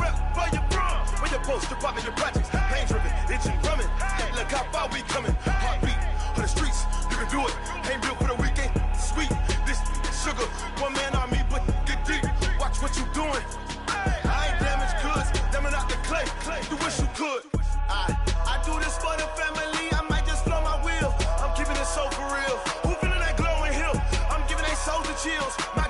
Rep for your bro. When you're posted, popping your projects. Pain driven, itching, drumming. Look how far we coming. Heartbeat on the streets, you can do it. Ain't built for the weekend. Sweet, this sugar. One man army, but get deep. Watch what you doing. I ain't damaged goods, damn it out the clay. You wish you could. I do this for the family. I might just blow my wheel. I'm keeping it so for real. Who feeling that glowing hill? I'm giving they souls the chills. My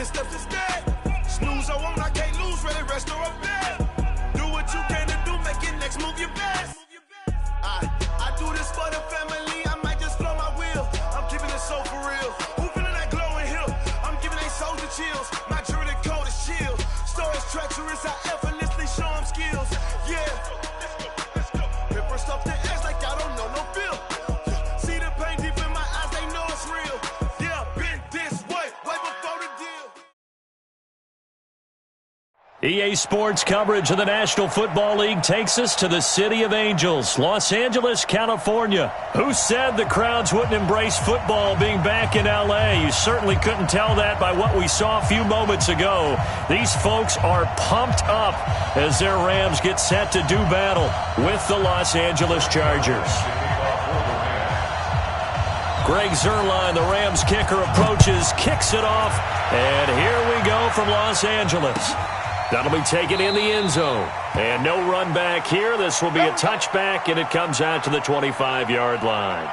steps instead. Snooze, I won't, I can't lose, ready, rest or I'm dead. Do what you can to do, make your next move your best. I do this for the family, I might just flow my wheel. I'm keeping it so for real. Who feeling that glowing hill? I'm giving they soldier chills. My jury code is chill. Stories treacherous, I effortlessly show them skills. Yeah. Pepper stuff the edge like I don't know no feel. See the pain deep in my eyes, they know it's real. Yeah, been this way before the deal. EA Sports coverage of the National Football League takes us to the City of Angels, Los Angeles, California. Who said the crowds wouldn't embrace football being back in L.A.? You certainly couldn't tell that by what we saw a few moments ago. These folks are pumped up as their Rams get set to do battle with the Los Angeles Chargers. Greg Zuerlein, the Rams kicker, approaches, kicks it off, and here we go from Los Angeles. That'll be taken in the end zone. And no run back here. This will be a touchback, and it comes out to the 25-yard line.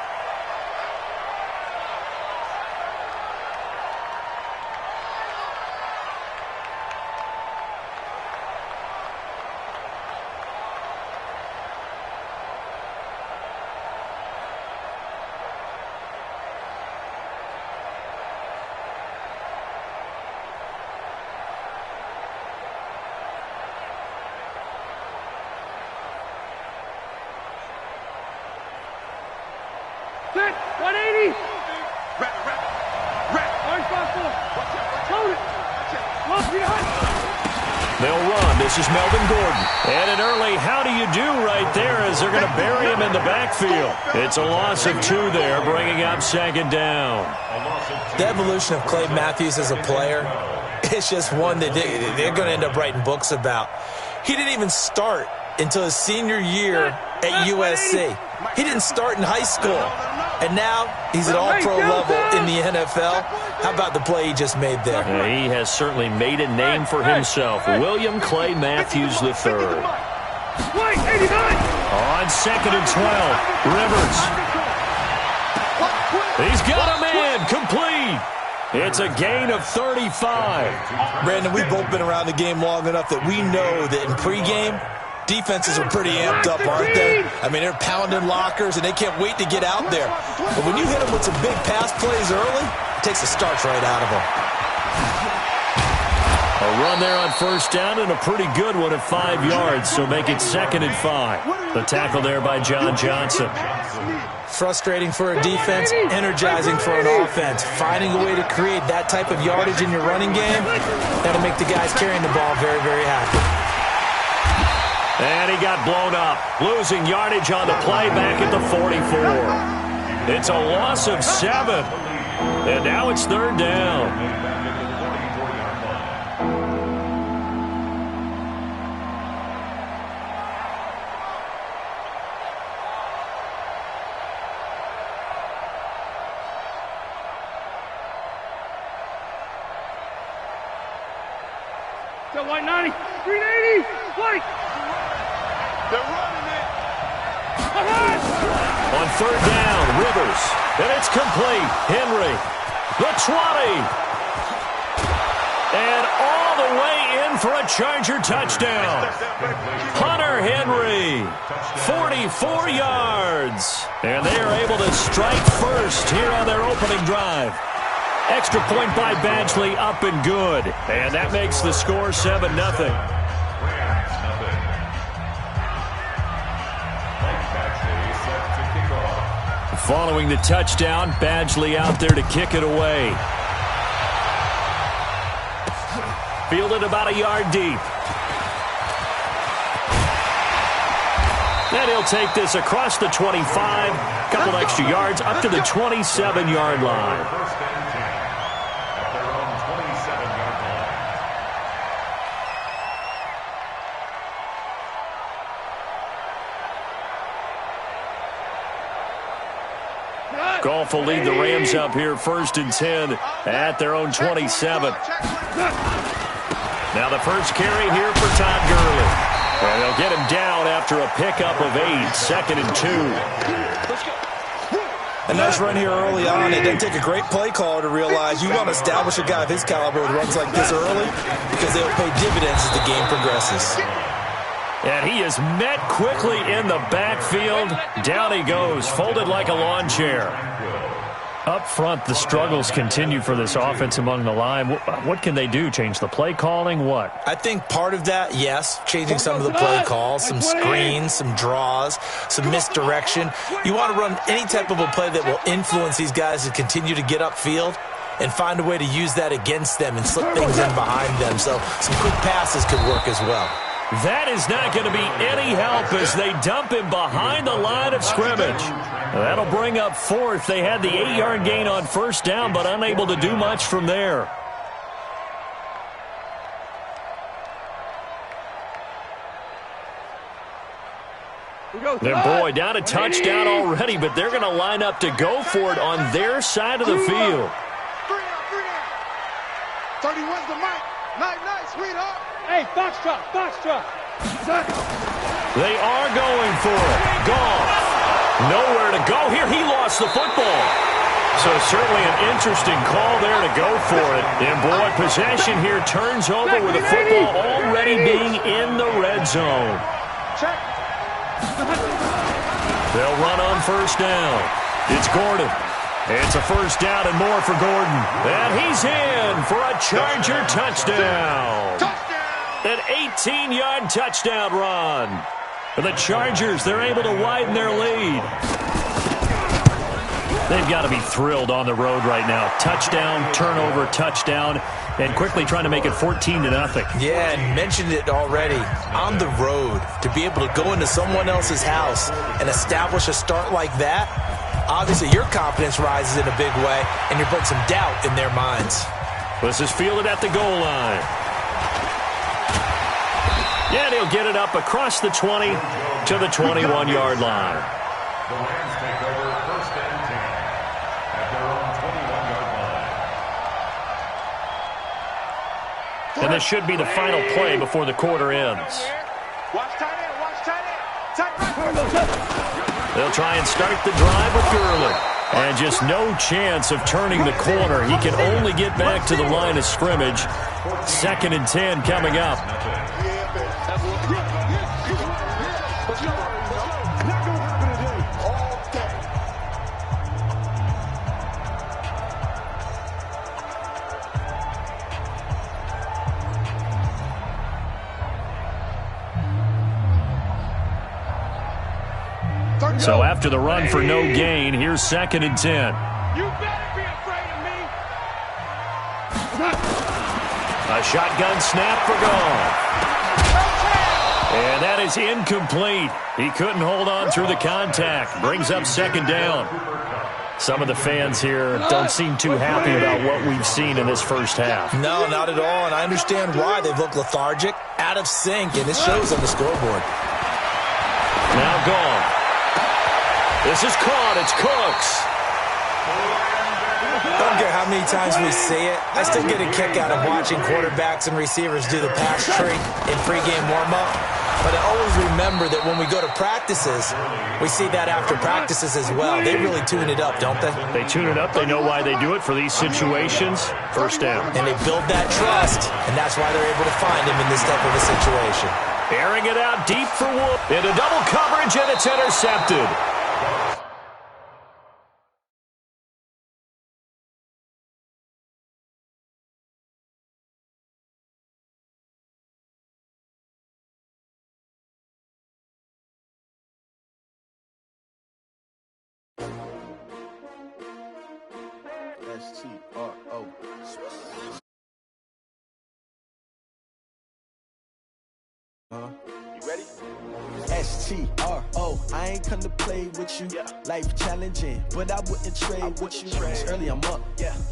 Set, 180. Orange 5-4. Hold it. Lost behind. They'll run. This is Melvin Gordon. And an early how do you do right there as they're going to bury him in the backfield. It's a loss of 2 there, bringing up second down. The evolution of Clay Matthews as a player, it's just one that they're going to end up writing books about. He didn't even start until his senior year at USC. He didn't start in high school. And now he's at all-pro level in the NFL. How about the play he just made there? Yeah, he has certainly made a name for himself. William Clay Matthews III. On 2nd and 12, Rivers. He's got a man, complete. It's a gain of 35. Brandon, we've both been around the game long enough that we know that in pregame, defenses are pretty amped up, aren't they? I mean, they're pounding lockers, and they can't wait to get out there. But when you hit them with some big pass plays early, it takes the starch right out of them. A run there on first down, and a pretty good one at 5 yards, so make it 2nd and 5. The tackle there by John Johnson. Frustrating for a defense, energizing for an offense. Finding a way to create that type of yardage in your running game, that'll make the guys carrying the ball very, very happy. And he got blown up, losing yardage on the play back at the 44. It's a loss of 7, and now it's 3rd down. Still white 90, 380, white. They're running it. On 3rd down, Rivers. And it's complete. Henry. The 20. And all the way in for a Charger touchdown. Hunter Henry. 44 yards. And they are able to strike first here on their opening drive. Extra point by Badgley, up and good. And that makes the score 7-0. Following the touchdown, Badgley out there to kick it away. Fielded about a yard deep. And he'll take this across the 25, couple extra yards, up to the 27-yard line. Goff will lead the Rams up here 1st and 10 at their own 27. Now the first carry here for Todd Gurley. And they'll get him down after a pickup of 8, 2nd and 2. A nice run here early on. It doesn't take a great play caller to realize you want to establish a guy of his caliber with runs like this early because they'll pay dividends as the game progresses. And he is met quickly in the backfield. Down he goes, folded like a lawn chair. Up front, the struggles continue for this offense among the line. What can they do? Change the play calling? What? I think part of that, yes, changing some of the play calls, some screens, some draws, some misdirection. You want to run any type of a play that will influence these guys to continue to get upfield and find a way to use that against them and slip things in behind them. So some quick passes could work as well. That is not going to be any help as they dump him behind the line of scrimmage. That'll bring up fourth. They had the 8-yard gain on first down, but unable to do much from there. Their boy down a touchdown already, but they're going to line up to go for it on their side of the field. 31's the mic. Nice, sweetheart. Hey, box truck. They are going for it. Gone. Nowhere to go here. He lost the football. So certainly an interesting call there to go for it. And boy, possession here turns over with the football already being in the red zone. They'll run on first down. It's Gordon. It's a first down and more for Gordon. And he's in for a Charger touchdown. An 18-yard touchdown run. For the Chargers, they're able to widen their lead. They've got to be thrilled on the road right now. Touchdown, turnover, touchdown, and quickly trying to make it 14-0. Yeah, and mentioned it already. On the road, to be able to go into someone else's house and establish a start like that, obviously your confidence rises in a big way, and you're putting some doubt in their minds. This is fielded at the goal line. Yeah, and he'll get it up across the 20 to the 21-yard line. The Rams take over first and 10 at their own 21-yard line. And this should be the final play before the quarter ends. Watch tight end. They'll try and start the drive with Gurley. And just no chance of turning the corner. He can only get back to the line of scrimmage. 2nd and 10 coming up. So after the run for no gain, here's 2nd and 10. You better be afraid of me. A shotgun snap for Gone. And that is incomplete. He couldn't hold on through the contact. Brings up 2nd down. Some of the fans here don't seem too happy about what we've seen in this first half. No, not at all, and I understand why. They've looked lethargic, out of sync, and it shows on the scoreboard. Now Gone. This is caught. It's Cooks. I don't care how many times we see it. I still get a kick out of watching quarterbacks and receivers do the pass tree in pregame warm-up. But I always remember that when we go to practices, we see that after practices as well. They really tune it up, don't they? They tune it up. They know why they do it for these situations. First down. And they build that trust, and that's why they're able to find him in this type of a situation. Airing it out deep for Wood. Into double coverage, and it's intercepted. S-T-R-O. You ready? S-T-R-O. I ain't come to play with you. Life challenging, but I wouldn't trade with you. It's early, I'm up.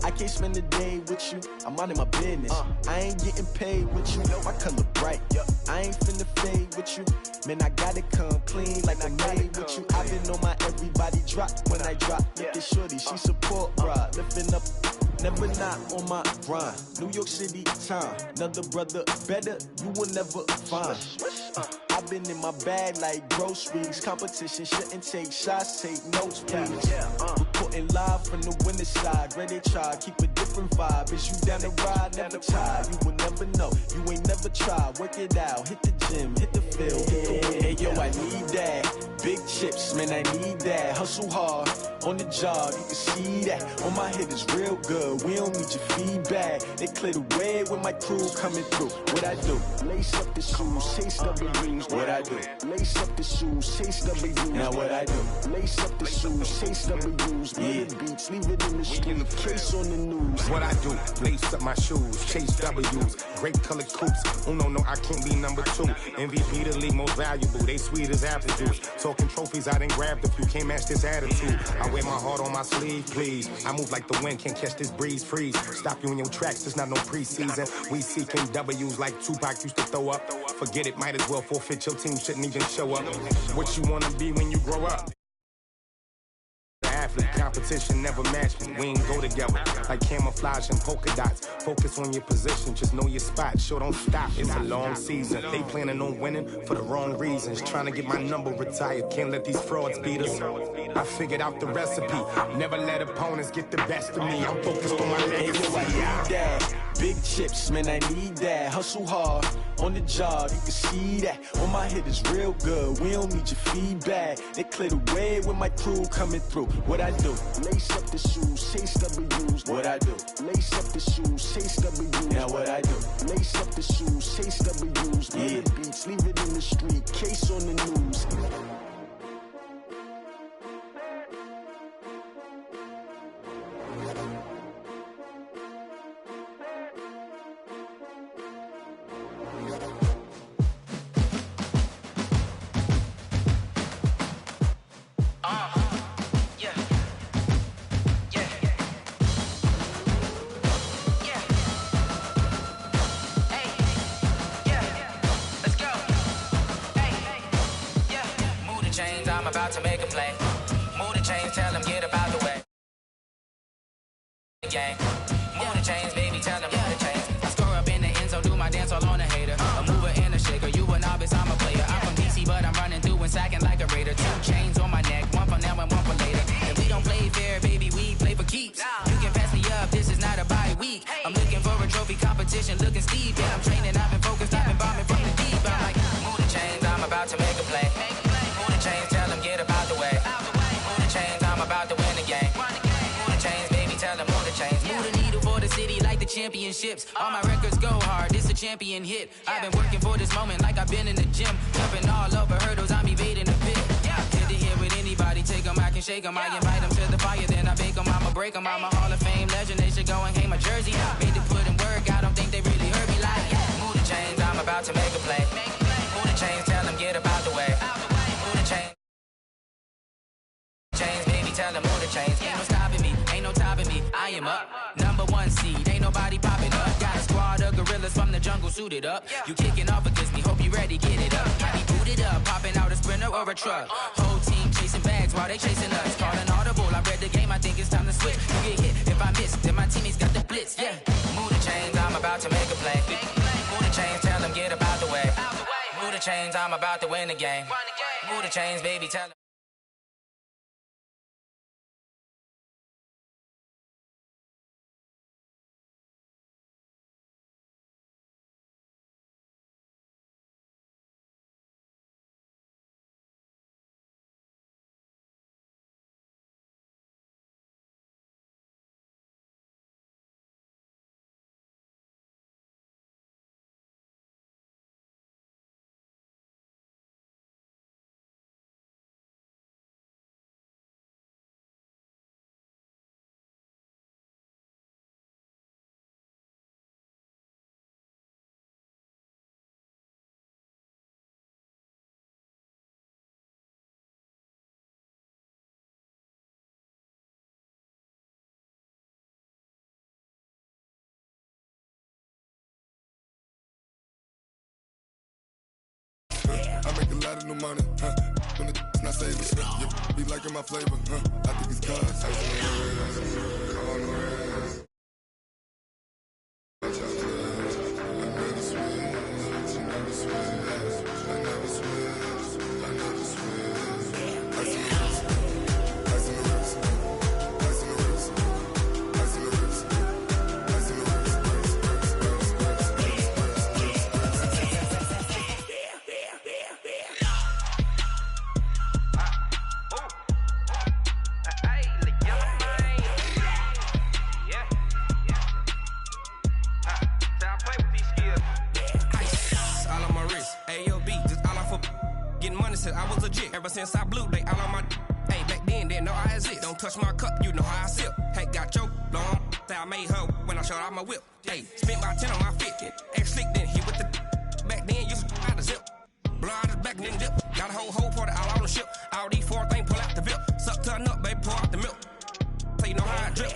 I can't spend the day with you. I'm minding my business. I ain't getting paid with you. My color bright. I ain't finna fade with you. Man, I gotta come clean like I made with you. I've been on my everybody drop when I drop. Look at shorty, she support ride. Lifting up, never not on my grind. New York City time. Another brother better, you will never find. I've been in my bag like groceries. Competition shouldn't take shots, take notes, please. reporting live from the winter side. Ready to try, keep a different vibe. Is you down the ride? Never try. You will never know. You ain't never tried. Work it out. Hit the gym, hit the field, hit the wind. Hey, yo, I need that. Big chips, man, I need that. Hustle hard on the job, you can see that. On my head is real good. We don't need your feedback. They clear the way with my crew coming through. What I do? Lace up the shoes, chase W's. What I do? Lace up the shoes, chase W's. Now what I do? Lace up the shoes, chase W's. Yeah. Beats, leave it in the street, case on the news. What I do? Lace up my shoes, chase W's. Great colored coops. Oh no, I can't be number 2. MVP the league most valuable. They sweet as apple juice. Talking trophies, I didn't grab the few. Can't match this attitude. I wear my heart on my sleeve, please. I move like the wind, can't catch this breeze, freeze. Stop you in your tracks, there's not no preseason. We seeking W's like Tupac used to throw up. Forget it, might as well forfeit. Your team shouldn't even show up. What you wanna be when you grow up? Athlete, competition never match me. We ain't go together like camouflage and polka dots. Focus on your position, just know your spot. Sure, don't stop, it's a long season. They planning on winning for the wrong reasons. Trying to get my number retired, can't let these frauds beat us. I figured out the recipe, never let opponents get the best of me. I'm focused on my legacy. Big chips, man, I need that. Hustle hard on the job, you can see that. On my head is real good, we don't need your feedback. They clear the way with my crew coming through. What I do? Lace up the shoes, chase W's. What I do? Lace up the shoes, chase W's. Now what I do? Lace up the shoes, chase W's. Yeah. Beats, leave it in the street, case on the news. I'm about to make a play. Move the chains, tell them get about the way. Gang. Move the chains, baby, tell them move the chains. I score up in the end zone, do my dance all on a hater. A mover and a shaker, you a novice, I'm a player. I'm from DC, but I'm running through and sacking like a raider. 2 chains on my neck, one for now and one for later. And we don't play fair, baby, we play for keeps. You can pass me up, this is not a bye week. I'm looking for a trophy competition, looking steep. Yeah, I'm training, I've been focused, I've been bombing from the deep. I'm like, move the chains, I'm about to make a play. Move the chains, tell them get about the way. Move the chains, I'm about to win the game. Move the chains, baby, tell them move the chains. Move the needle for the city like the championships. All my records go hard, this a champion hit. I've been working for this moment like I've been in the gym. Jumping all over hurdles, I'm evading the pit. Good to hear with anybody, take them, I can shake them. I invite them to the fire, then I bake them, I'ma break them. I'm a Hall of Fame legend, they should go and hang my jersey. Made to put in work, I don't think they really heard me like, move the chains, I'm about to make a play. Move the chains, tell them get about the way. Move the chains. Chains, baby, tell them move the chains. Ain't no stopping me, ain't no topping me. I am up, number 1 seed, ain't nobody popping up. Got a squad of gorillas from the jungle suited up. You kicking off against me, hope you ready, get it up. I be booted up, popping out a sprinter or a truck. Whole team chasing bags while they chasing us. Calling audible, I read the game, I think it's time to switch. You get hit, if I miss, then my teammates got the blitz, yeah. Move the chains, I'm about to make a play. Move the chains, tell them get about the way. Move the chains, I'm about to win the game. Move the chains, baby, tell them. I make a lot of new money, when it's not saving, yeah, be liking my flavor, I think it's cause ice on the red. I money since I was legit. Ever since I blew, they all on my. Hey, back then, didn't know I exist. Don't touch my cup, you know how I sip. Hey, got your long. Say I made her when I showed out my whip. Hey, spent about 10 on my fit. Ex-slick, then hit with the. Back then, used to out the zip. Blow out his back, then dip. Got a whole party all on the ship. All these 4 things pull out the VIP. Suck to a nut, baby, pour out the milk. So you know how I drip.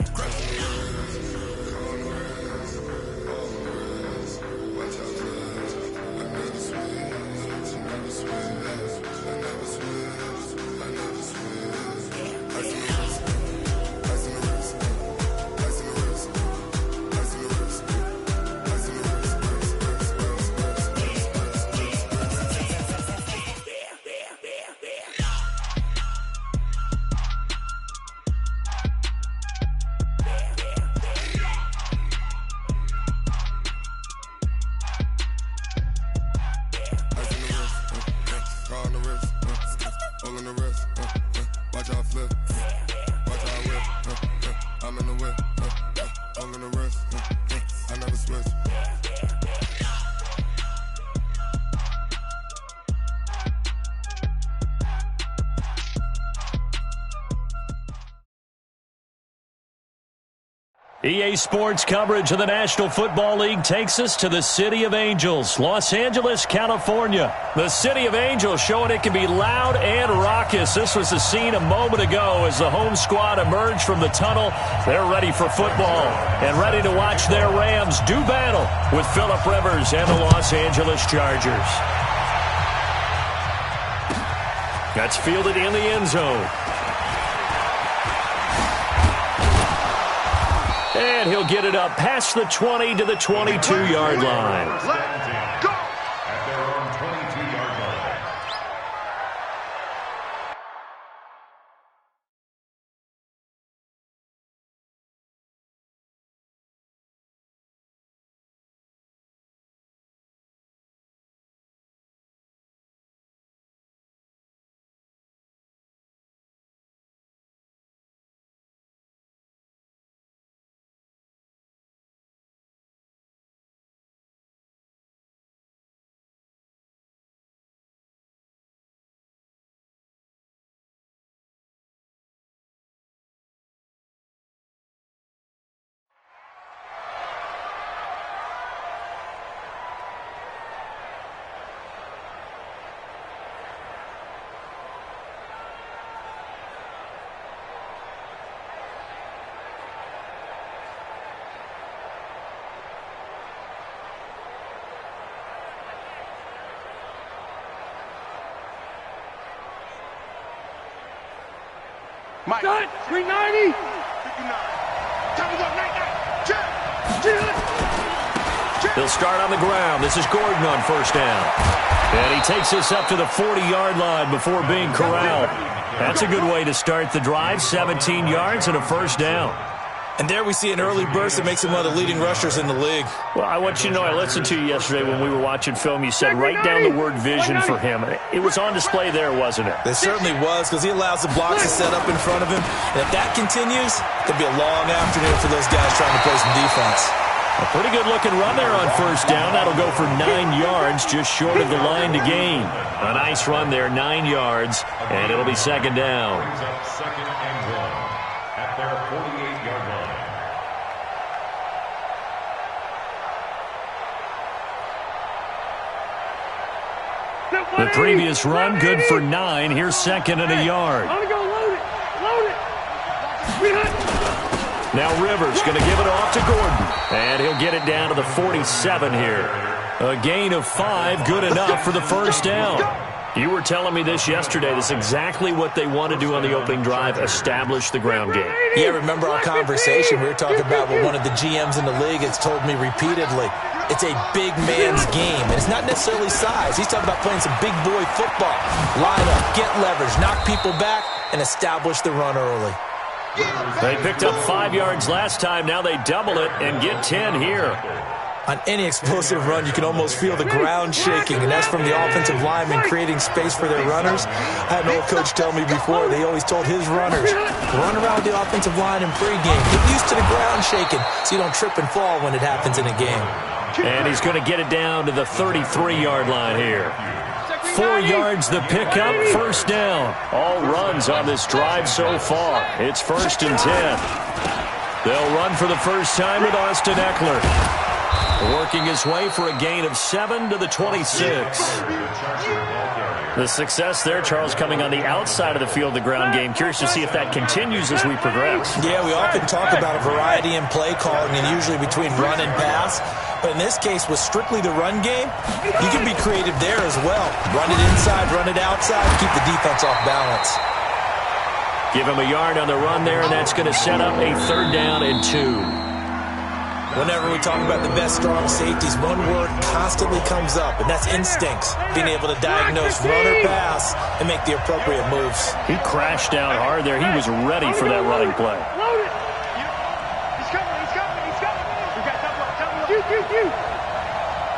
EA Sports coverage of the National Football League takes us to the City of Angels, Los Angeles, California. The City of Angels showing it can be loud and raucous. This was the scene a moment ago as the home squad emerged from the tunnel. They're ready for football and ready to watch their Rams do battle with Phillip Rivers and the Los Angeles Chargers. That's fielded in the end zone. And he'll get it up past the 20 to the 22-yard line. At their own 22-yard line. Mike. 390. 59. Time to go. 99. They'll start on the ground. This is Gordon on first down. And he takes us up to the 40-yard line before being corralled. That's a good way to start the drive. 17 yards and a first down. And there we see an early burst that makes him one of the leading rushers in the league. Well, I want you to know, I listened to you yesterday when we were watching film. You said write down the word vision for him. It was on display there, wasn't it? It certainly was, because he allows the blocks to set up in front of him. And if that continues, it could be a long afternoon for those guys trying to play some defense. A pretty good-looking run there on first down. That'll go for 9 yards, just short of the line to gain. A nice run there, 9 yards, and it'll be second down. Brings up second and 1 at their 48-yard line. The previous run, good for 9. Here's second and a yard. Load it. Now Rivers going to give it off to Gordon. And he'll get it down to the 47 here. A gain of 5, good enough for the first down. You were telling me this yesterday. This is exactly what they want to do on the opening drive, establish the ground game. Yeah, remember our conversation? We were talking about what one of the GMs in the league has told me repeatedly. It's a big man's game, and it's not necessarily size. He's talking about playing some big boy football. Line up, get leverage, knock people back, and establish the run early. They picked up 5 yards last time. Now they double it and get 10 here. On any explosive run, you can almost feel the ground shaking, and that's from the offensive linemen creating space for their runners. I had an old coach tell me before, they always told his runners, run around the offensive line in pregame. Get used to the ground shaking so you don't trip and fall when it happens in a game. And he's going to get it down to the 33-yard line here. 4 yards the pickup, first down. All runs on this drive so far. It's 1st and 10. They'll run for the first time with Austin Eckler. Working his way for a gain of 7 to the 26. The success there, Charles, coming on the outside of the field, the ground game. Curious to see if that continues as we progress. Yeah, we often talk about a variety in play calling and usually between run and pass. But in this case, with strictly the run game, you can be creative there as well. Run it inside, run it outside, keep the defense off balance. Give him a yard on the run there, and that's going to set up a 3rd down and 2. Whenever we talk about the best strong safeties, one word constantly comes up, and that's instincts. Being able to diagnose run or pass and make the appropriate moves. He crashed down hard there. He was ready for that running play. He's coming. We got double up.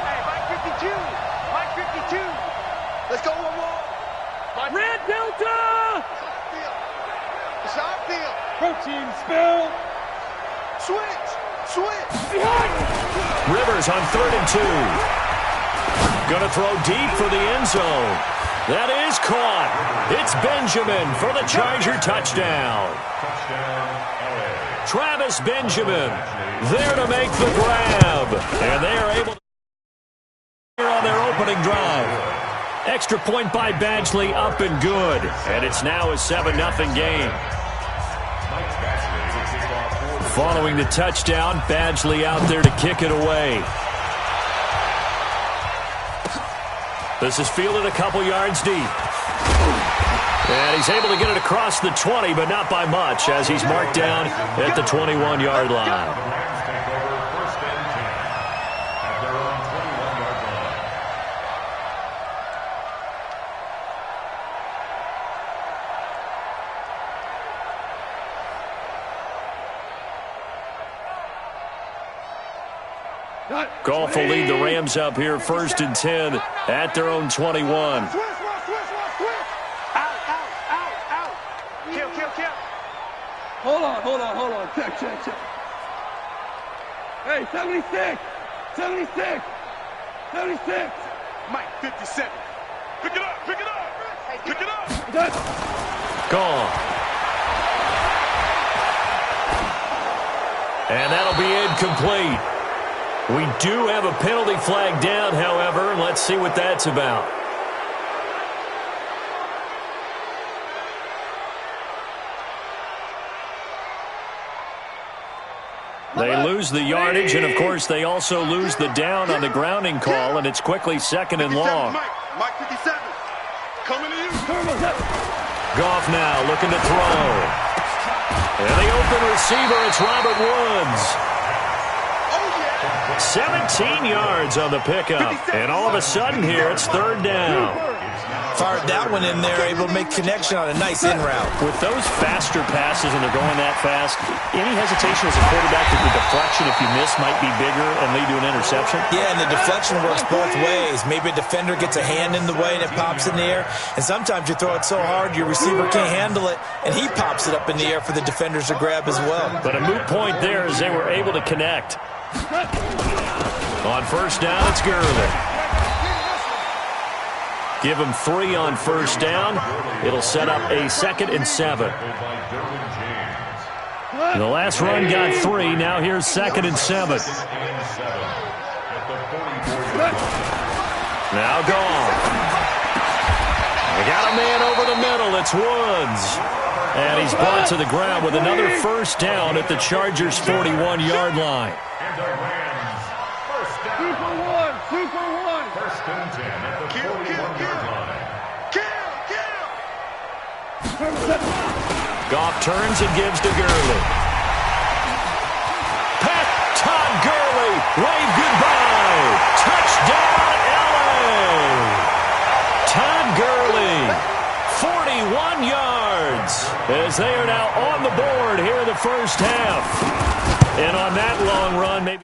Hey, Mike 52. Let's go one more. Red Delta. It's our field. Protein spill. Switch. Rivers on 3rd and 2. Gonna throw deep for the end zone. That is caught. It's Benjamin for the Charger touchdown. Travis Benjamin there to make the grab. And they are able to on their opening drive. Extra point by Badgley, up and good. And it's now a 7-0 game. Following the touchdown, Badgley out there to kick it away. This is fielded a couple yards deep. And he's able to get it across the 20, but not by much, as he's marked down at the 21-yard line. Goff will lead the Rams up here 1st and 10 at their own 21. Out. Kill. Hold on. Check. Hey, 76. Mike 57. Pick it up. Gone. And that'll be incomplete. We do have a penalty flag down, however. Let's see what that's about. They lose the yardage, and, of course, they also lose the down on the grounding call, and it's quickly 2nd and long. Mike 57. Coming to you. Goff now looking to throw. And the open receiver, it's Robert Woods. 17 yards on the pickup. And all of a sudden here, it's 3rd down. Fired that one in there, able to make connection on a nice in route. With those faster passes and they're going that fast, any hesitation as a quarterback that the deflection, if you miss, might be bigger and lead to an interception? Yeah, and the deflection works both ways. Maybe a defender gets a hand in the way and it pops in the air. And sometimes you throw it so hard your receiver can't handle it, and he pops it up in the air for the defenders to grab as well. But a moot point there as they were able to connect. On 1st down, it's Gurley. Give him 3 on 1st down. It'll set up a 2nd and 7. The last run got 3. Now here's 2nd and 7. Now gone. They got a man over the middle. It's Woods. And he's brought to the ground with another 1st down at the Chargers' 41-yard line. Super one. 1st and 10 at the 41-yard line. Goff turns and gives to Gurley. Todd Gurley, wave goodbye. Touchdown, LA. Todd Gurley, 41 yards, as they are now on the board here in the 1st half. And on that long run, maybe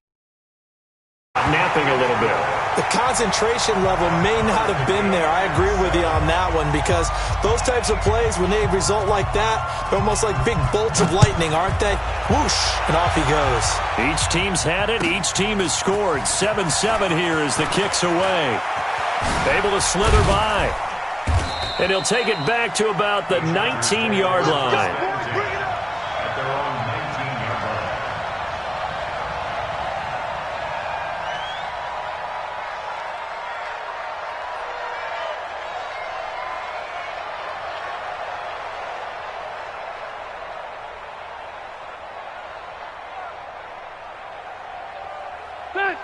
napping a little bit. The concentration level may not have been there. I agree with you on that one because those types of plays, when they result like that, they're almost like big bolts of lightning, aren't they? Whoosh, and off he goes. Each team's had it. Each team has scored. 7-7 here as the kick's away. Able to slither by. And he'll take it back to about the 19-yard line.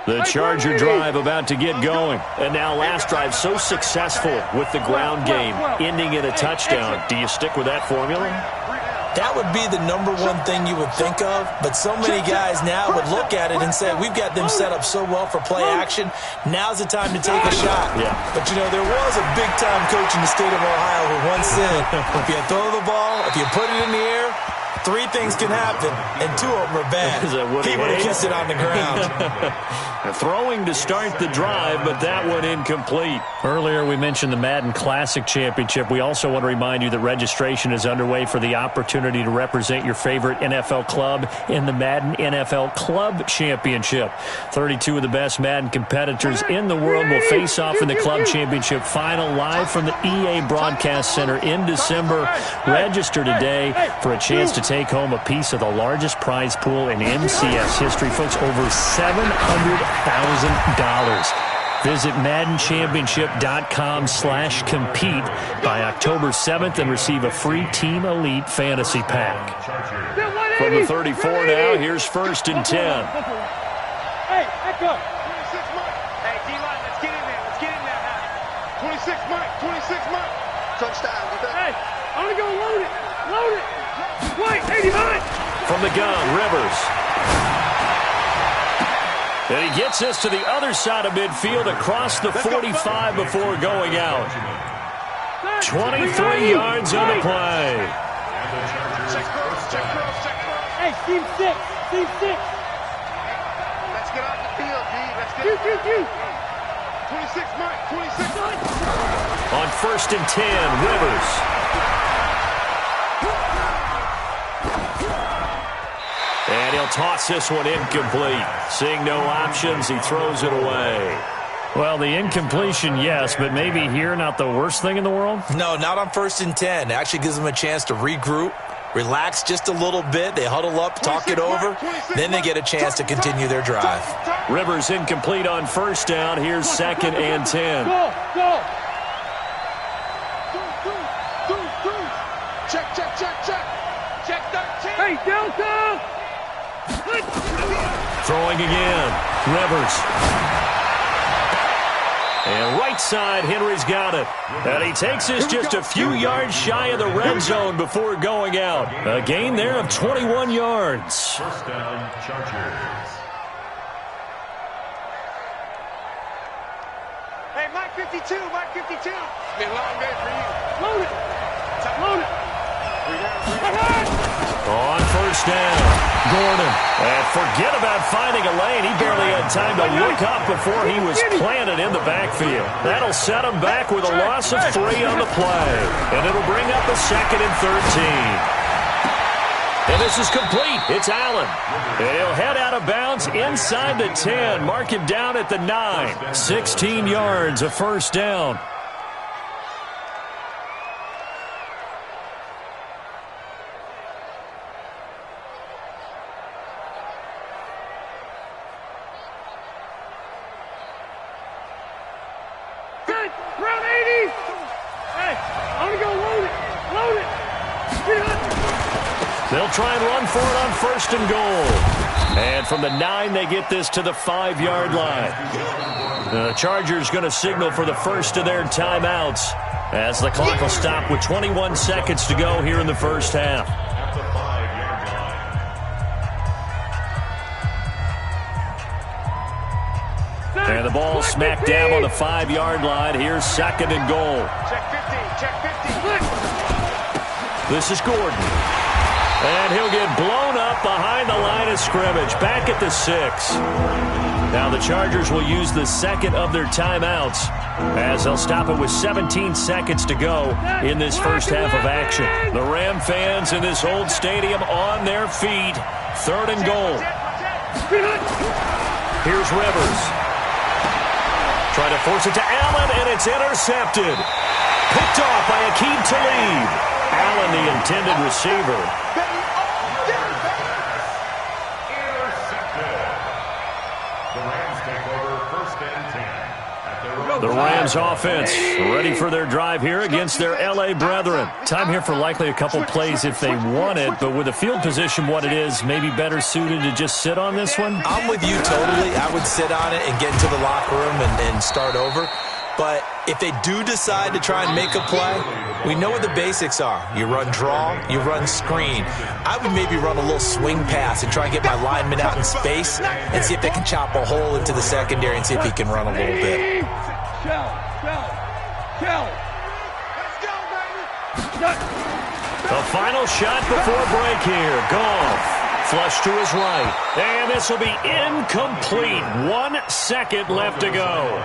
The Charger drive about to get going. And now last drive so successful with the ground game, ending in a touchdown. Do you stick with that formula? That would be the number one thing you would think of, but so many guys now would look at it and say, we've got them set up so well for play action, now's the time to take a shot. Yeah. But, you know, there was a big-time coach in the state of Ohio who once said, if you throw the ball, if you put it in the air, 3 things can happen, and 2 of them are bad. He would have kissed it on the ground. Throwing to start the drive, but that one incomplete. Earlier we mentioned the Madden Classic Championship. We also want to remind you that registration is underway for the opportunity to represent your favorite NFL club in the Madden NFL Club Championship. 32 of the best Madden competitors in the world will face off in the Club Championship final live from the EA Broadcast Center in December. Register today for a chance to take home a piece of the largest prize pool in MCS history. Folks, over $700,000. Visit MaddenChampionship.com/compete by October 7th and receive a free Team Elite Fantasy Pack. From the 34 now, here's 1st and 10. Hey, echo. 26 Mike. Hey, D-line, let's get in there. Let's get in there now. 26 Mike. 26 Mike. Touchdown. Hey, I'm going to go load it. Load it. Wait, 89. From the gun, Rivers. And he gets us to the other side of midfield across the 45 before going out. 23 yards on the play. Check cross. Hey, team 6. Team 6. Let's get off the field, D. Let's get off the field. 26 Mike. 26 Mike. On 1st and 10, Rivers. And he'll toss this one incomplete. Seeing no options, he throws it away. Well, the incompletion, yes, but maybe here not the worst thing in the world? No, not on 1st and 10. It actually gives them a chance to regroup, relax just a little bit. They huddle up, talk it over. Then they get a chance to continue their drive. Rivers incomplete on 1st down. Here's 2nd and 10. Go. Check. Check 13. Hey, Delta. Throwing again. Rivers. And right side, Henry's got it. And he takes us just a few yards shy of the red zone before going out. A gain there of 21 yards. 1st down, Chargers. Hey, Mike 52. It's been a long day for you. Load it. On 1st down, Gordon. And forget about finding a lane. He barely had time to look up before he was planted in the backfield. That'll set him back with a loss of 3 on the play. And it'll bring up a 2nd and 13. And this is complete. It's Allen. And he'll head out of bounds inside the 10. Mark him down at the 9. 16 yards, a 1st down. Round 80. Hey, I'm going to go load it. They'll try and run for it on 1st and goal. And from the 9, they get this to the 5-yard line. The Chargers going to signal for the first of their timeouts as the clock will stop with 21 seconds to go here in the 1st half. At the 5-yard line. And the ball smack dab on the 5-yard line. Here's 2nd and goal. Check 50. This is Gordon. And he'll get blown up up behind the line of scrimmage, back at the 6. Now the Chargers will use the second of their timeouts as they'll stop it with 17 seconds to go in this first half of action. The Ram fans in this old stadium on their feet. 3rd and goal. Here's Rivers. Trying to force it to Allen, and it's intercepted. Picked off by Aqib Talib. Allen, the intended receiver. The Rams offense ready for their drive here against their L.A. brethren. Time here for likely a couple plays if they want it, but with the field position what it is, maybe better suited to just sit on this one? I'm with you totally. I would sit on it and get into the locker room and start over. But if they do decide to try and make a play, we know what the basics are. You run draw, you run screen. I would maybe run a little swing pass and try and get my lineman out in space and see if they can chop a hole into the secondary and see if he can run a little bit. The final shot before break here. Goff. Flush to his right. And this will be incomplete. 1 second left to go.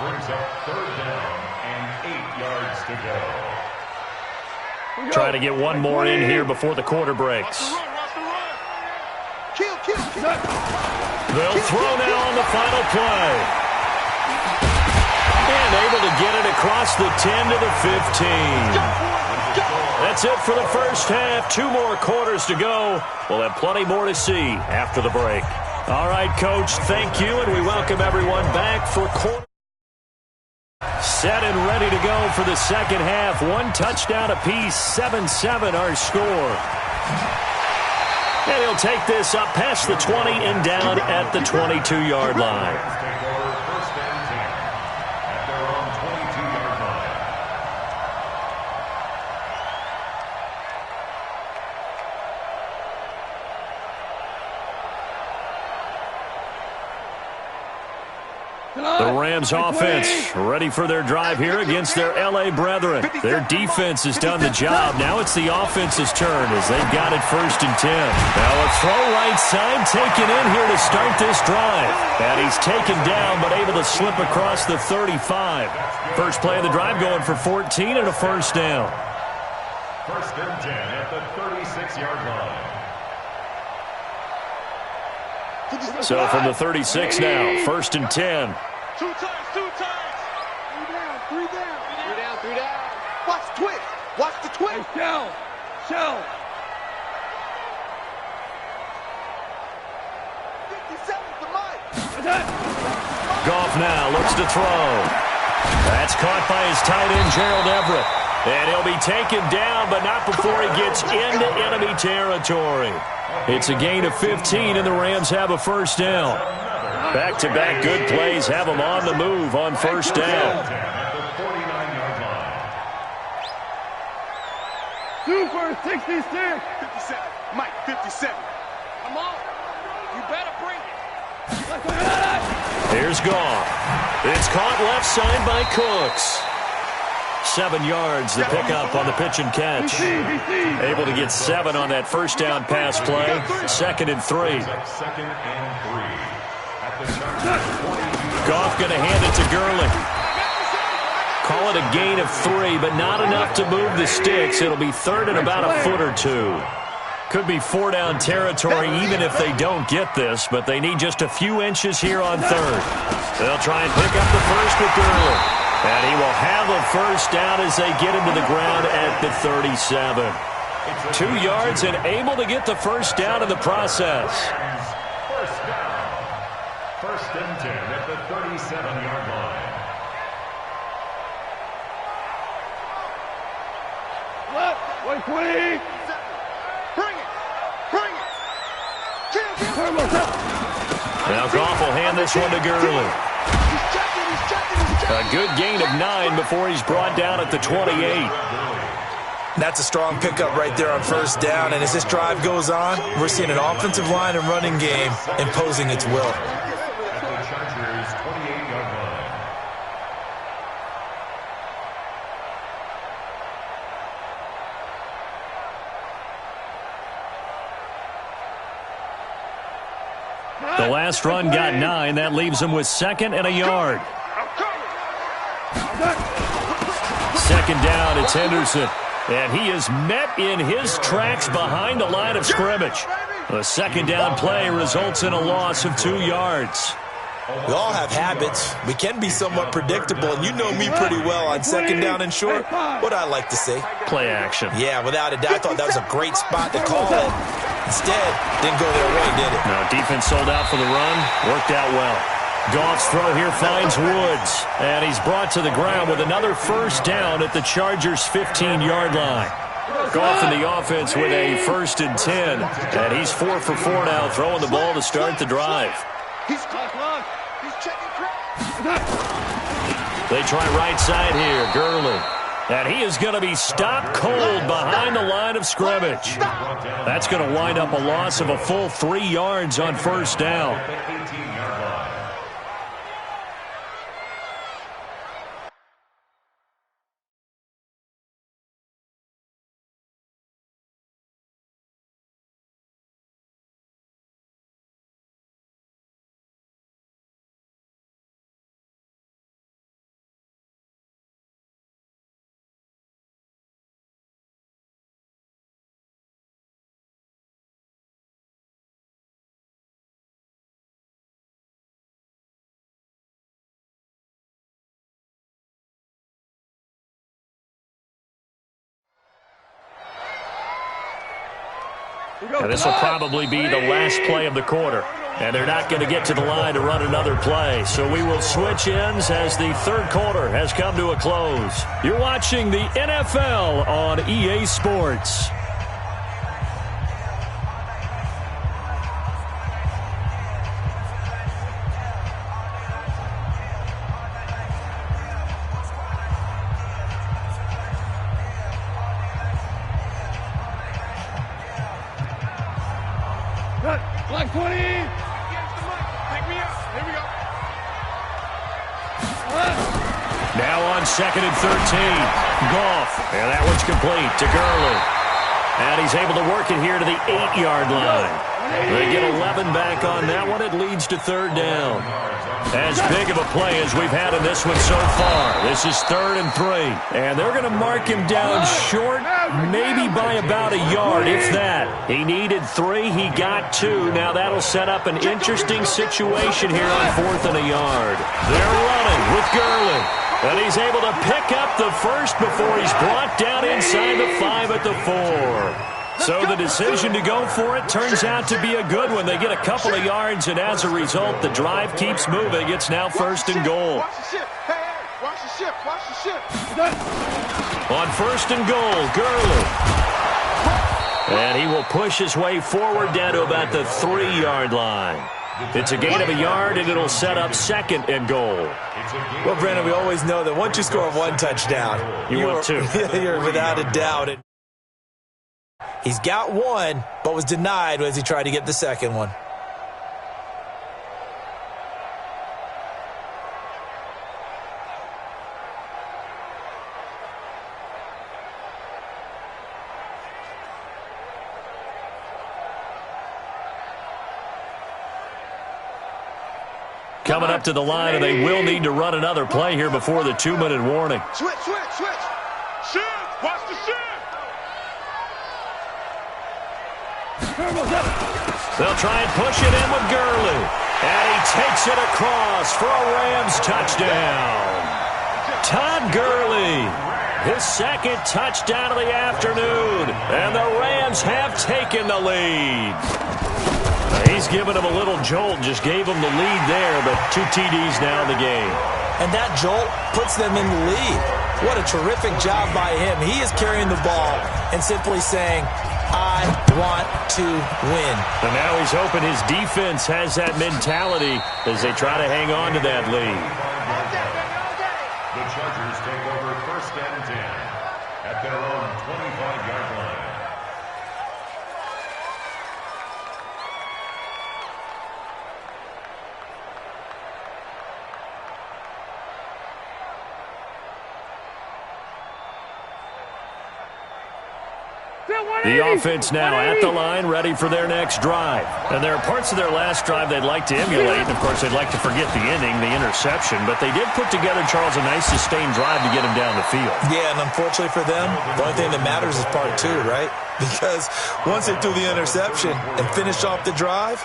Brings up 3rd down and 8 yards to go. Try to get one more in here before the quarter breaks. They'll throw now on the final play. And able to get it across the 10 to the 15. That's it for the first half. 2 more quarters to go. We'll have plenty more to see after the break. All right, Coach, thank you, and we welcome everyone back for quarter. Set and ready to go for the second half. 1 touchdown apiece, 7-7 our score. And he'll take this up past the 20 and down at the 22-yard line. The Rams offense ready for their drive here against their L.A. brethren. Their defense has done the job. Now it's the offense's turn as they've got it 1st and 10. Now a throw right side taken in here to start this drive. And he's taken down but able to slip across the 35. First play of the drive going for 14 and a first down. 1st and 10 at the 36-yard line. So from the 36 now, 1st and 10. 2 times. 3 down. Watch the twist. Watch the twist. Hey, shell. 57's the mic. Goff now looks to throw. That's caught by his tight end, Gerald Everett. And he'll be taken down, but not before he gets into enemy territory. It's a gain of 15, and the Rams have a first down. Back-to-back good plays have them on the move on first down. 2 for 66. 57. Mike, 57. Come on. You better bring it. Here's Goff. It's caught left side by Cooks. 7 yards the pickup on the pitch and catch. Able to get 7 on that first down pass play. 2nd and 3. Goff going to hand it to Gurley. Call it a gain of 3, but not enough to move the sticks. It'll be 3rd and about a foot or 2. Could be 4-down territory even if they don't get this, but they need just a few inches here on 3rd. They'll try and pick up the first with Gurley. And he will have a first down as they get him to the ground at the 37. 2 yards and able to get the first down in the process. First down. 1st and 10 at the 37-yard line. Left. 120. Bring it. Now Goff will hand this one to Gurley. A good gain of 9 before he's brought down at the 28. That's a strong pickup right there on first down, and as this drive goes on, we're seeing an offensive line and running game imposing its will. The last run got 9. That leaves him with 2nd and a yard. Second down, it's Henderson. And he is met in his tracks behind the line of scrimmage. The second down play results in a loss of 2 yards. We all have habits. We can be somewhat predictable, and you know me pretty well on second down and short. What I like to say? Play action. Yeah, without a doubt. I thought that was a great spot to call it. Instead, didn't go their way, did it? No, defense sold out for the run. Worked out well. Goff's throw here finds Woods, and he's brought to the ground with another first down at the Chargers' 15-yard line. Goff in the offense with a 1st and 10, and he's 4 for 4 now, throwing the ball to start the drive. He's checking. They try right side here, Gurley. And he is going to be stopped cold behind the line of scrimmage. That's going to wind up a loss of a full 3 yards on first down. And this will probably be the last play of the quarter. And they're not going to get to the line to run another play. So we will switch ends as the third quarter has come to a close. You're watching the NFL on EA Sports. Black 20. Take me out. Here we go. Now on 2nd and 13. Goff. And that one's complete to Gurley. And he's able to work it here to the 8-yard line. They get 11 back on that one. It leads to 3rd down. As big of a play as we've had in this one so far. This is 3rd and 3. And they're going to mark him down short, maybe by about a yard, if that. He needed 3. He got 2. Now that'll set up an interesting situation here on 4th and a yard. They're running with Gurley. And he's able to pick up the first before he's brought down inside the 5 at the 4. So the decision to go for it turns out to be a good one. They get a couple of yards, and as a result, the drive keeps moving. It's now 1st and goal. Watch the ship. Hey, watch the ship. Watch the ship. On 1st and goal, Gurley. And he will push his way forward down to about the 3-yard line. It's a gain of a yard, and it'll set up 2nd and goal. Well, Brandon, we always know that once you score 1 touchdown, you want 2. You're without a doubt. He's got 1, but was denied as he tried to get the second one. Coming up to the line, and they will need to run another play here before the 2-minute warning. Switch. Ship. Watch the ship. They'll try and push it in with Gurley. And he takes it across for a Rams touchdown. Todd Gurley, his 2nd touchdown of the afternoon. And the Rams have taken the lead. He's given him a little jolt, just gave him the lead there, but 2 TDs now in the game. And that jolt puts them in the lead. What a terrific job by him. He is carrying the ball and simply saying, I want to win. And now he's hoping his defense has that mentality as they try to hang on to that lead. The Chargers take over 1st and 10 at their own 25-yard line. The offense now at the line, ready for their next drive. And there are parts of their last drive they'd like to emulate. And, of course, they'd like to forget the inning, the interception. But they did put together, Charles, a nice sustained drive to get him down the field. Yeah, and unfortunately for them, the only thing that matters is part two, right? Because once they threw the interception and finished off the drive,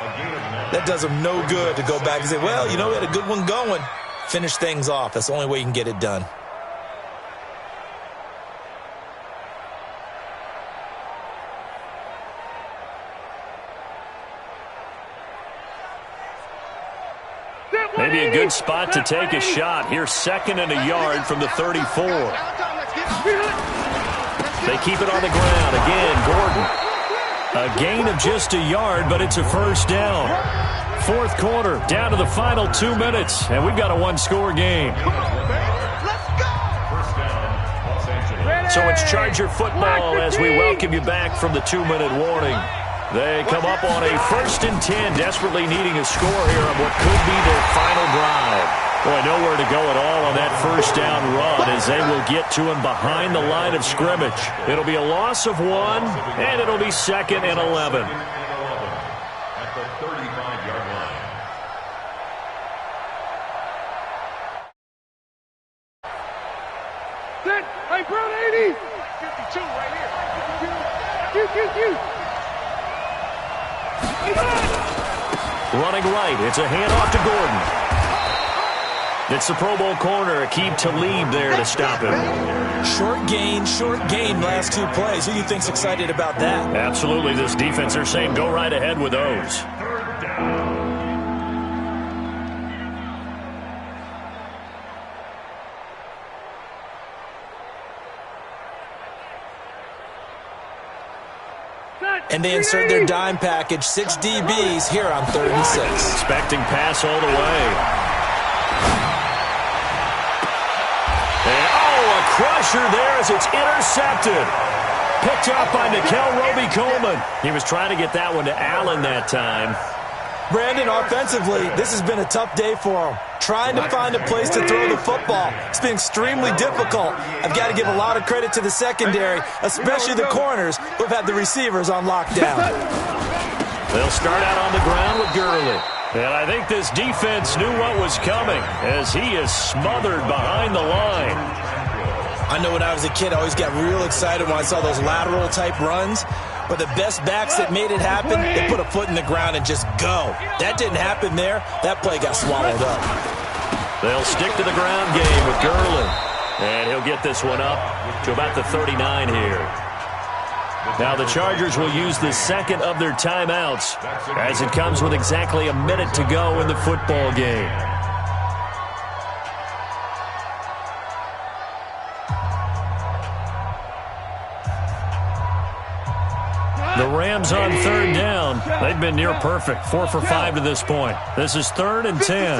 that does them no good to go back and say, well, you know, we had a good one going. Finish things off. That's the only way you can get it done. Maybe a good spot to take a shot. Here's 2nd and a yard from the 34. They keep it on the ground. Again, Gordon. A gain of just a yard, but it's a first down. 4th quarter, down to the final 2 minutes, and we've got a one-score game. So it's Charger football as we welcome you back from the 2-minute warning. They come up on a 1st and 10, desperately needing a score here on what could be their final drive. Boy, nowhere to go at all on that first down run as they will get to him behind the line of scrimmage. It'll be a loss of 1, and it'll be 2nd and 11. At the 35-yard line. Set. Hey, Brown 80. 52 right here. Running right, it's a handoff to Gordon. It's the Pro Bowl corner, Aqib Talib there to stop him. Short gain last 2 plays. Who do you think's excited about that? Absolutely, this defense, they're saying go right ahead with those. And they insert their dime package, 6 DBs here on 3rd and 6. Expecting pass all the way. And, a crusher there as it's intercepted. Picked up by Nickel Roby-Coleman. He was trying to get that one to Allen that time. Brandon, offensively, this has been a tough day for him. Trying to find a place to throw the football. It's been extremely difficult. I've got to give a lot of credit to the secondary, especially the corners who have had the receivers on lockdown. They'll start out on the ground with Gurley. And I think this defense knew what was coming as he is smothered behind the line. I know when I was a kid, I always got real excited when I saw those lateral-type runs. But the best backs that made it happen, they put a foot in the ground and just go. That didn't happen there. That play got swallowed up. They'll stick to the ground game with Gurley. And he'll get this one up to about the 39 here. Now the Chargers will use the 2nd of their timeouts as it comes with exactly a minute to go in the football game. The Rams on 3rd down. They've been near perfect. 4 for 5 to this point. This is 3rd and 10.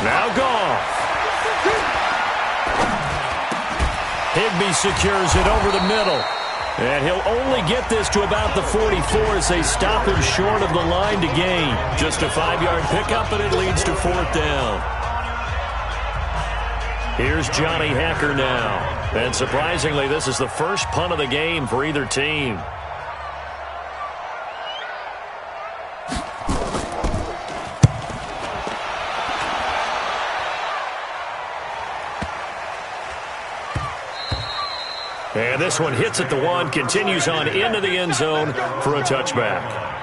Now Goff. Higbee secures it over the middle. And he'll only get this to about the 44 as they stop him short of the line to gain. Just a 5-yard pickup, and it leads to 4th down. Here's Johnny Hacker now. And surprisingly, this is the first punt of the game for either team. And this one hits at the 1, continues on into the end zone for a touchback.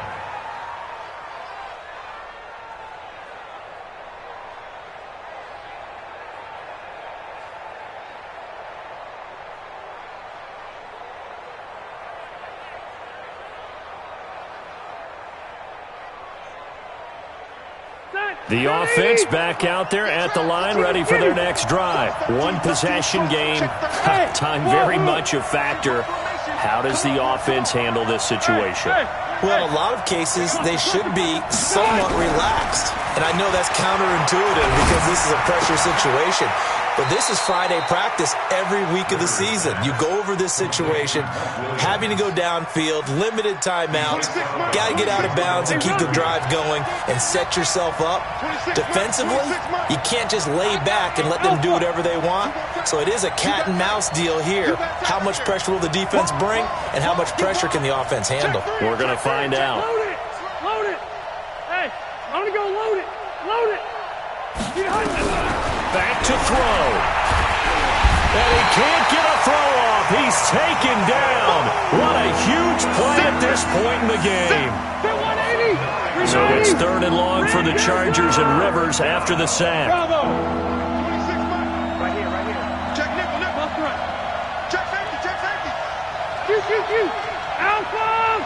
The offense back out there at the line, ready for their next drive. 1 possession game. Time very much a factor. How does the offense handle this situation? Well, in a lot of cases, they should be somewhat relaxed. And I know that's counterintuitive because this is a pressure situation. But this is Friday practice every week of the season. You go over this situation, having to go downfield, limited timeouts, got to get out of bounds and keep the drive going and set yourself up. Defensively, you can't just lay back and let them do whatever they want. So it is a cat and mouse deal here. How much pressure will the defense bring and how much pressure can the offense handle? We're going to find out. Load it. Load it. Hey, I'm going to go load it. Load it. Back to throw. And he can't get a throw off. He's taken down. What a huge play at this point in the game. So it's 3rd and long for the Chargers and Rivers after the sack. Bravo. 26 Mike. Right here. Check nickel. Left front. Check safety. Shoot. Alpha.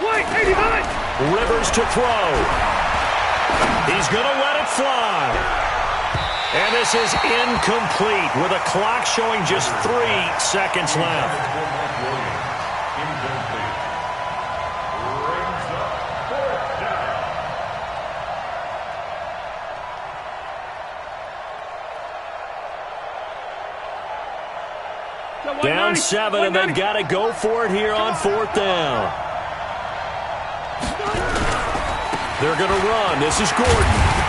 Wait, 89. Rivers to throw. He's going to let it fly. And this is incomplete with a clock showing just 3 seconds left. Down 7, and they've got to go for it here on 4th down. They're going to run. This is Gordon.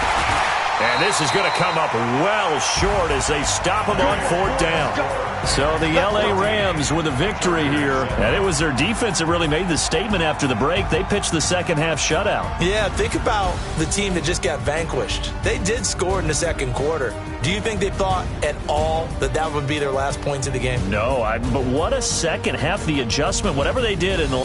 And this is going to come up well short as they stop him on 4th down. So the L.A. Rams with a victory here. And it was their defense that really made the statement after the break. They pitched the second half shutout. Yeah, think about the team that just got vanquished. They did score in the second quarter. Do you think they thought at all that would be their last points of the game? No, but what a second half. The adjustment, whatever they did in the...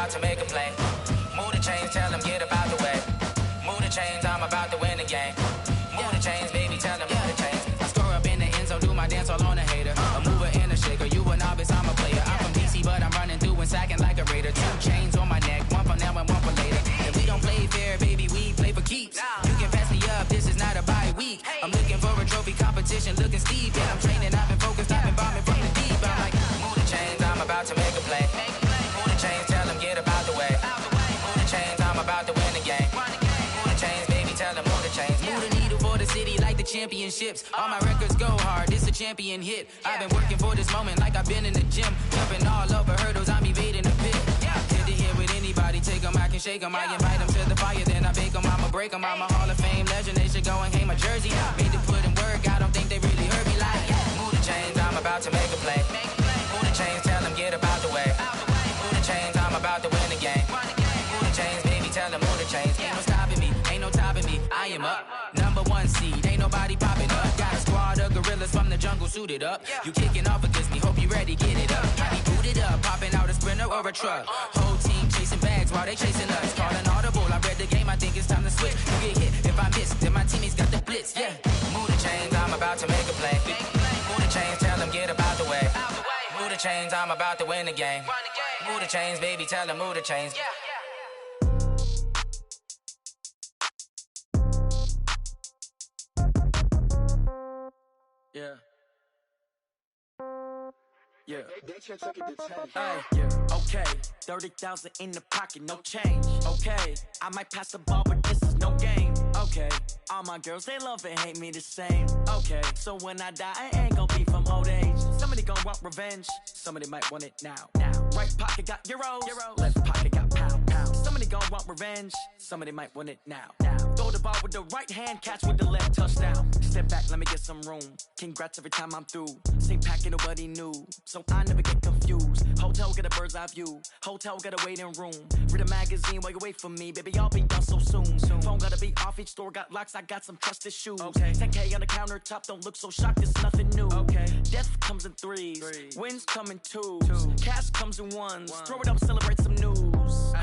about to make a play. Move the chains, tell them get about the way. Move the chains, I'm about to win the game. Move the chains, baby, tell them move the chains. I score up in the end zone, do my dance all on a hater. A mover and a shaker, you a novice, I'm a player. I'm from DC, but I'm running through and sacking like a raider. 2 chains on my neck, one for now and one for later. If we don't play fair, baby, we play for keeps. You can pass me up, this is not a bye week. I'm looking for a trophy competition, looking steep. Yeah, I'm training, I've been focused, I've been bombing from the deep. I'm like, move the chains, I'm about to make a play. Move the chains, tell them get about the way. Move the chains, I'm about to win the game. Move the chains, baby, tell them move the chains. Move the needle for the city like the championships. All my records go hard, this a champion hit. I've been working for this moment like I've been in the gym. Jumping all over hurdles, I'm evading the pit. Hit to hit with anybody, take them, I can shake them. I invite them to the fire, then I bake them, I'ma break them. I'm a Hall of Fame legend, they should go and hang my jersey. Made to put in work, I don't think they really heard me like. Move the chains, I'm about to make a play. Move the chains, tell them get about the way. Move the chains, I'm about to win the game. Move the chains, baby, tell them move the chains. Ain't no stopping me, ain't no topping me, I am up. #1 seed, ain't nobody popping up. Got a squad of gorillas from the jungle suited up. You kicking off against me, hope you ready, get it up. I be booted up, popping out a sprinter or a truck. Whole team chasing bags while they chasing us. Calling audible, I read the game, I think it's time to switch. You get hit, if I miss, then my teammates got the blitz, yeah. Move the chains, I'm about to make a play. Move the chains, tell them get about the way. Move the chains, I'm about to win the game. Move the chains, baby, tell them move the chains. Yeah. Yeah. Yeah. Okay. 30,000 in the pocket, no change. Okay. I might pass the ball, but this is no game. Okay. All my girls, they love and hate me the same. Okay. So when I die, I ain't gon' be from old age. Somebody gon' want revenge. Somebody might want it now. Right pocket got euros. Left pocket got pound. Somebody gon' want revenge. Somebody might want it now. Throw the ball with the right hand, catch with the left, touchdown. Step back, let me get some room. Congrats every time I'm through. Same packet, nobody knew. So I never get confused. Hotel get a bird's eye view. Hotel get a waiting room. Read a magazine while you wait for me. Baby, I'll be done so soon. Phone gotta be off, each store got locks. I got some trusted shoes. 10K on the countertop, don't look so shocked, it's nothing new. Death comes in threes. Wins come in twos. Cash comes in ones. Throw it up, celebrate some news.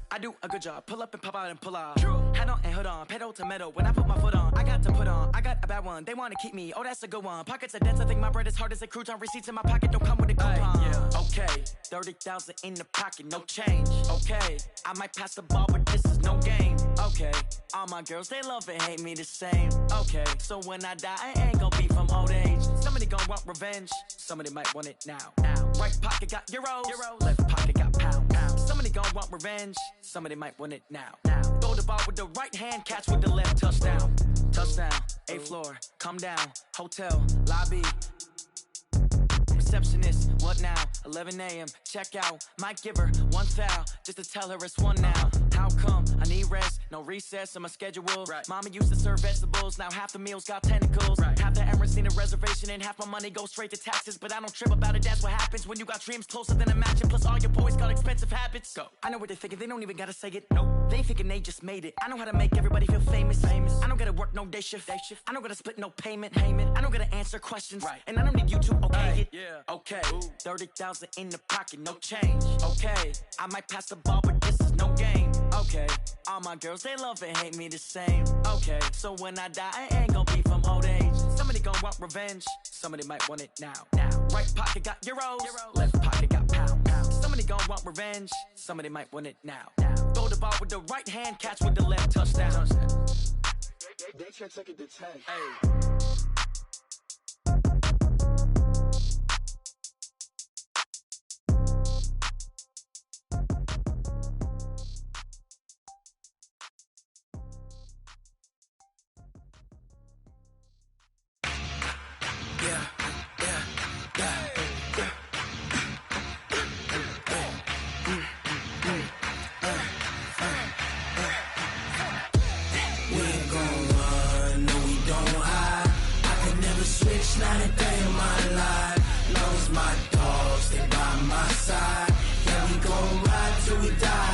I do a good job, pull up and pop out and pull off. Hat on and hood on, pedal to metal. When I put my foot on, I got to put on. I got a bad one, they wanna keep me, oh that's a good one. Pockets are dense, I think my bread is hard as a crouton. Receipts in my pocket don't come with a coupon. Okay, 30,000 in the pocket, no change. Okay, I might pass the ball, but this is no game. Okay, all my girls, they love and hate me the same. Okay, so when I die, I ain't gon' be from old age. Somebody gon' want revenge, somebody might want it now. Right pocket got euros. Left pocket got pound. Somebody gon' want revenge, somebody might want it now. Throw the ball with the right hand, catch with the left, touchdown. Touchdown, 8th floor, come down, hotel, lobby. Receptionist, what now? 11 a.m., check out. Might give her one foul, just to tell her it's one now. How come? I need rest, no recess in my schedule. Mama used to serve vegetables, now half the meals got tentacles. Half the Emirates need a reservation and half my money goes straight to taxes. But I don't trip about it, that's what happens when you got dreams closer than a matching. Plus all your boys got expensive habits. Go. I know what they're thinking, they don't even gotta say it. Nope. They thinking they just made it. I know how to make everybody feel famous. I don't gotta work no day shift. I don't gotta split no payment. I don't gotta answer questions. And I don't need you to okay it. Okay, 30,000 in the pocket, no change. Okay, I might pass the ball, but this is no game. Okay, all my girls, they love and hate me the same. Okay, so when I die, I ain't gon' be from old age. Somebody gon' want revenge, somebody might want it now. Right pocket got euros, left pocket got pound. Somebody gon' want revenge, somebody might want it now. Throw the ball with the right hand, catch with the left, touchdown. They can't take it to 10. Not a day in my life. Long as my dogs stay by my side. Yeah, we gon' ride till we die.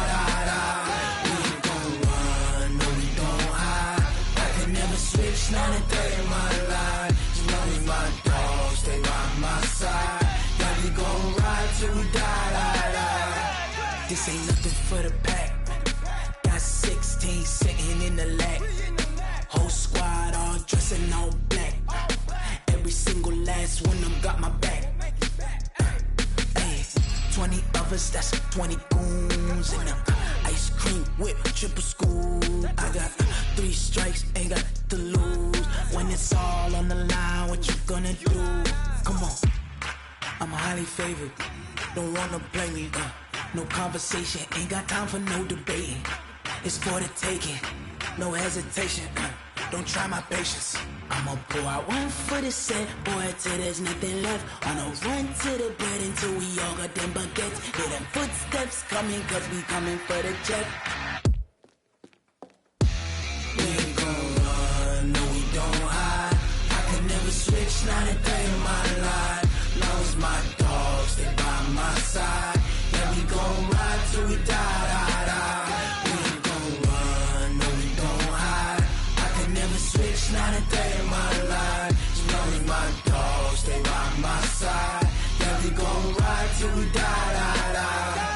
We ain't gon' run, no we don't hide. I can never switch, not a day in my life. As long as my dogs stay by my side. Yeah, we gon' ride till we die. This ain't nothing for the pack. Got 16 sitting in the lap. Whole squad all dressing all black. Every single last one of them got my back. 20 of us, that's 20 goons in them. Ice cream whip, triple scoop. I got 3 strikes, ain't got to lose. When it's all on the line, what you gonna do? Come on, I'm highly favored. Don't wanna play me, no conversation, ain't got time for no debating. It's for the taking, no hesitation. Don't try my patience. I'ma pour out one for the set, boy, till there's nothing left. On a run to the bread until we all got them baguettes. Hear them footsteps coming, cause we coming for the jet. We ain't gon' run, no we don't hide. I can never switch, not a day in my life. Long as my dogs stay by my side. Yeah, we gon' ride till we die, die, die. We ain't gon' run, no we don't hide. I can never switch, not a day in my life. As long as my dogs stay by my side. Yeah, we gon' ride till we die, die, die.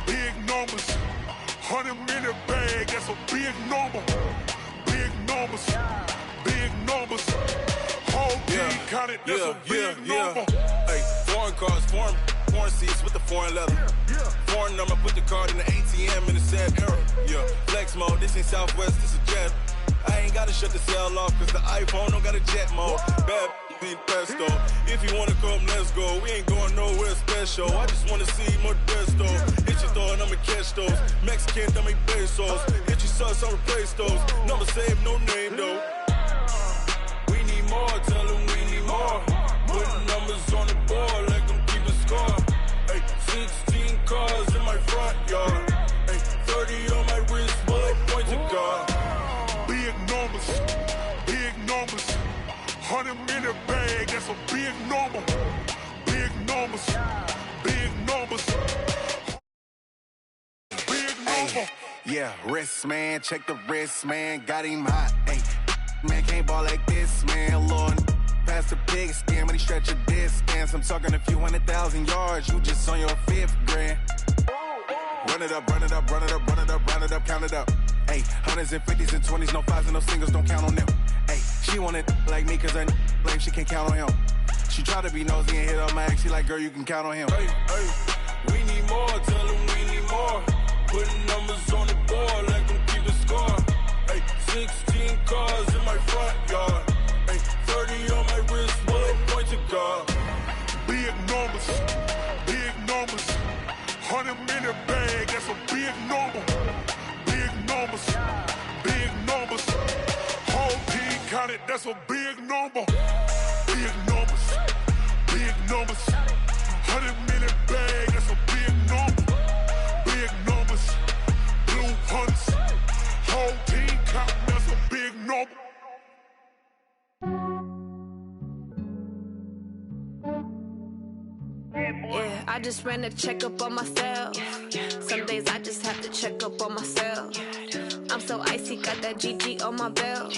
Big numbers, 100-minute bag, that's a big number. Big numbers, whole team counted, that's a big number. Hey, foreign cars, foreign seats with the foreign leather. Foreign number, put the card in the ATM in the sad era. Yeah, flex mode, this ain't Southwest, this is jet. I ain't gotta shut the cell off, cause the iPhone don't got a jet mode. Bad being pesto. If you wanna come, let's go. We ain't going nowhere special. I just wanna see more desto. Hit your throw and I'ma catch those. Mexican, I make pesos. Hit your sus, I'll replace those. Number save, no name though. We need more, tell them we need more. Putting numbers on the board, let them keep a score. Hey, 16 cars in my front yard. Hey, 30 on my wrist, bullet point to God. Big numbers, 100-minute bag, that's a big number. Big numbers. Yeah, wrist man, check the wrist man, got him hot. Ay, man can't ball like this, man. Lord, past the pig skin, when he stretch a distance. I'm talking a few 100,000 yards, you just on your 5th grand. Run it up, count it up. Ay, 100s and 50s and 20s, no 5s and no singles, don't count on them. Ay, she want it like me, cause her blame, she can't count on him. She try to be nosy and hit up my ex, she like, girl, you can count on him. Hey, we need more, tell them we need more. Putting numbers on the board, let them keep a score. Hey, 16 cars in my front yard. Hey, 30 on my wrist, bullet point to God. Big numbers, 100-minute bag, that's a big number. Big numbers, whole team counted, that's a big number. Big numbers, 100-minute bag, that's a big number. Big numbers, blue hunts, whole team counting, that's a big number. Yeah, I just ran a checkup on myself. Some days I just have to check up on myself. I'm so icy, got that GG on my belt.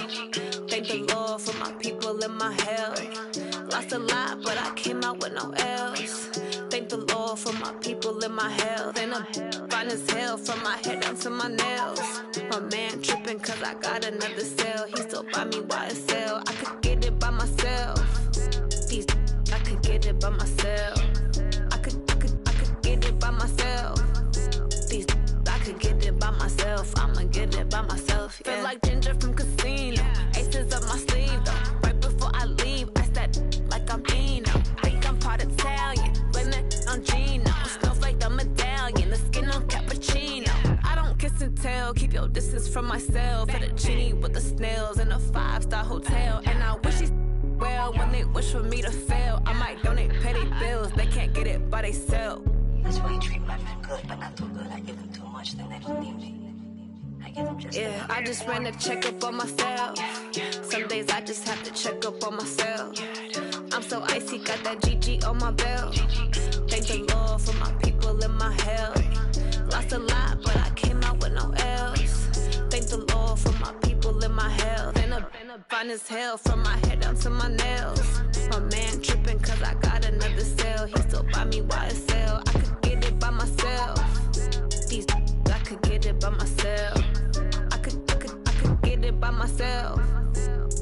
Thank the Lord for my people and my health. Lost a lot, but I came out with no L's. Thank the Lord for my people and my health. And I'm fine as hell from my head down to my nails. My man tripping cause I got another cell. He still buy me YSL. I could get it by myself. These I could get it by myself. I could get it by myself. These I could get it by myself. I'ma get it by myself. Yeah. Feel like Ginger from Casino. Aces up my sleeve though. Right before I leave, I said like I'm Dino. Think I'm part Italian. Blame that on Gino. Smells like the medallion. The skin on cappuccino. I don't kiss and tell. Keep your distance from myself. At a genie with the snails in a 5-star hotel. And I wish he's well when they wish for me to fail. I might donate petty bills. They can't get it by they self. That's why you treat my men good, but not too good. I give them too much, then they don't need me. Yeah, I just ran a checkup on myself. Some days I just have to check up on myself. I'm so icy, got that GG on my belt. Thank the Lord for my people in my health. Lost a lot, but I came out with no else. Thank the Lord for my people in my health. And a fine as hell from my head down to my nails. My man tripping cause I got another cell. He still buy me YSL. I could get it by myself. These I could get it by myself. I could get it by myself.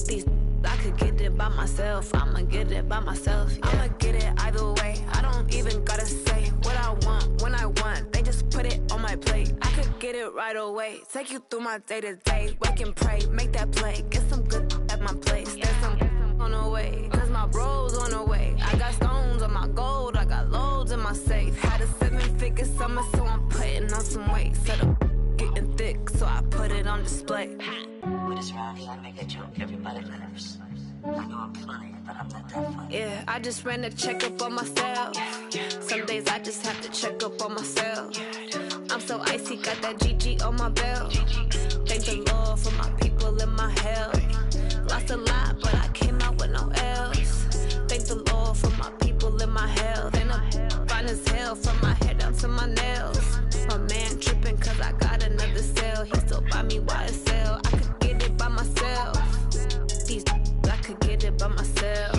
These I could get it by myself. I'ma get it by myself. Yeah. I'ma get it either way. I don't even gotta say what I want when I want. They just put it on my plate. I could get it right away. Take you through my day to day. Wake and pray, make that play. Get some good at my place. There's some on the way. Cause my bro's on the way. I got stones on my gold. I got loads in my safe. Had a 7-figure summer, so I'm putting on some weight. Set up getting thick, so I put it on display. With this round here, I make it joke. Everybody laughs. I know I'm funny, but I'm not that funny. Yeah, I just ran a checkup on myself. Some days I just have to check up on myself. I'm so icy, got that GG on my belt. Thank the Lord for my people in my health. Lost a lot, but I came out with no else. Thank the Lord for my people in my health. And I'm fine as hell from my head down to my nails. My man tripping cause I got another cell. He still buy me YSL. I could get it by myself. These I could get it by myself.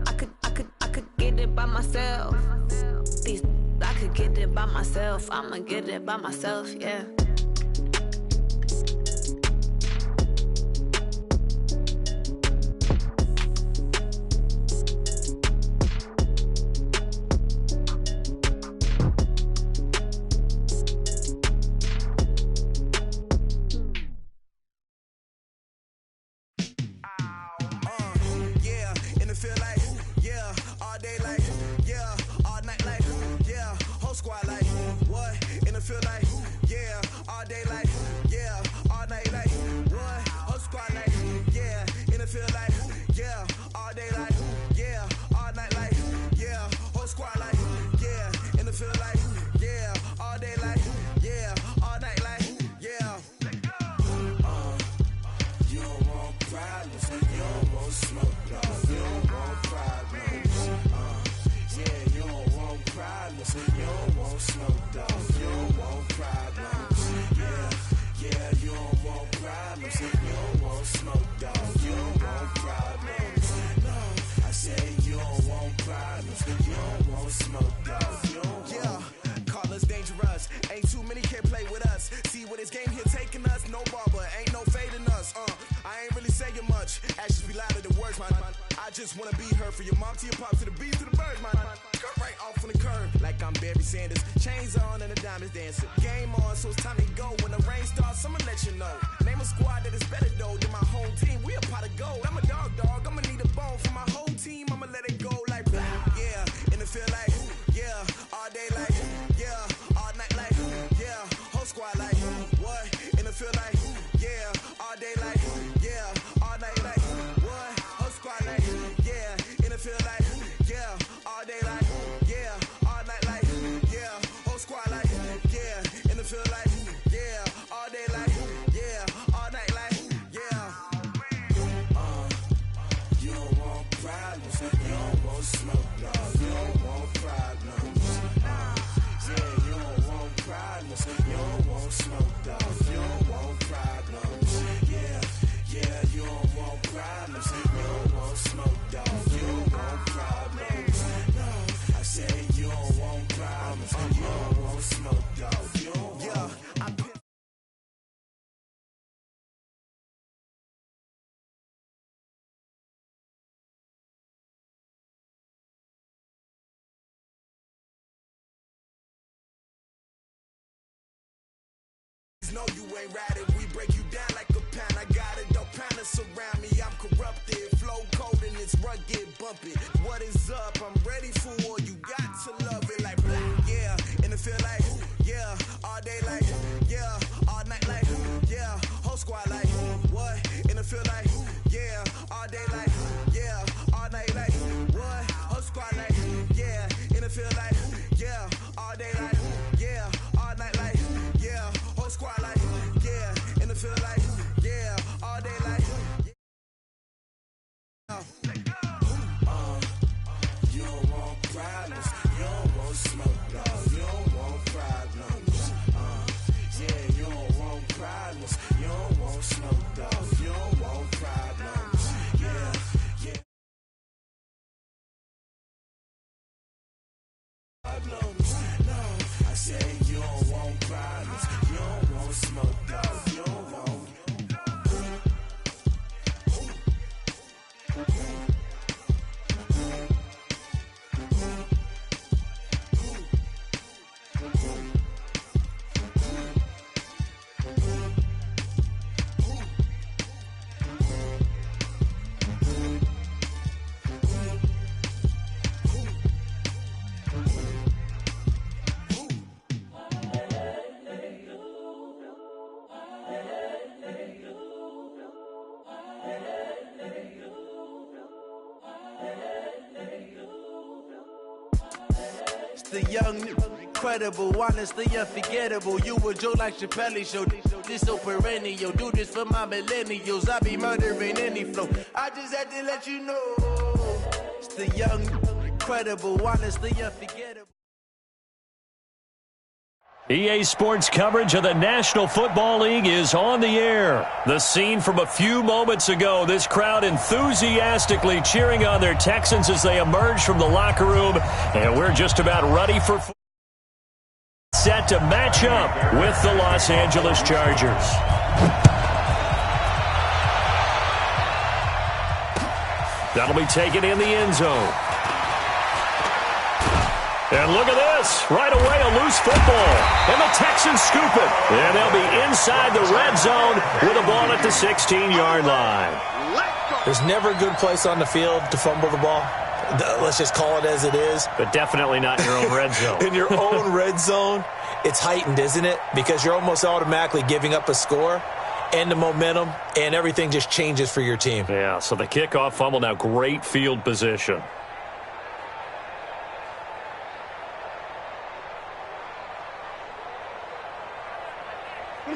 I could get it by myself. These I could get it by myself. I'ma get it by myself, yeah. No, you ain't riding, we break you down like a pound. I got it, don't pound us around me, I'm corrupted. Flow cold and it's rugged, bumpy. What is up? I'm ready for war, you got to love it like blah, yeah. And it feel like, yeah, all day like, yeah, all night like, yeah, whole squad like, what? And it feel like, yeah, all day like, yeah, all night like, what? Whole squad like, yeah, and it feel like, yeah, all day like, yeah, all night like, yeah, whole squad like, yeah, the young, incredible, honestly unforgettable. You a joke like Chappelle Show. This so perennial. Do this for my millennials. I be murdering any flow. I just had to let you know. It's the young, incredible, honestly unforgettable. EA Sports coverage of the National Football League is on the air. The scene from a few moments ago, this crowd enthusiastically cheering on their Texans as they emerge from the locker room, and we're just about ready for set to match up with the Los Angeles Chargers. That'll be taken in the end zone. And look at this. Right away, a loose football. And the Texans scoop it. And they'll be inside the red zone with a ball at the 16-yard line. There's never a good place on the field to fumble the ball. Let's just call it as it is. But definitely not in your own red zone. In your own red zone, it's heightened, isn't it? Because you're almost automatically giving up a score and the momentum, and everything just changes for your team. Yeah, so the kickoff fumble, now great field position.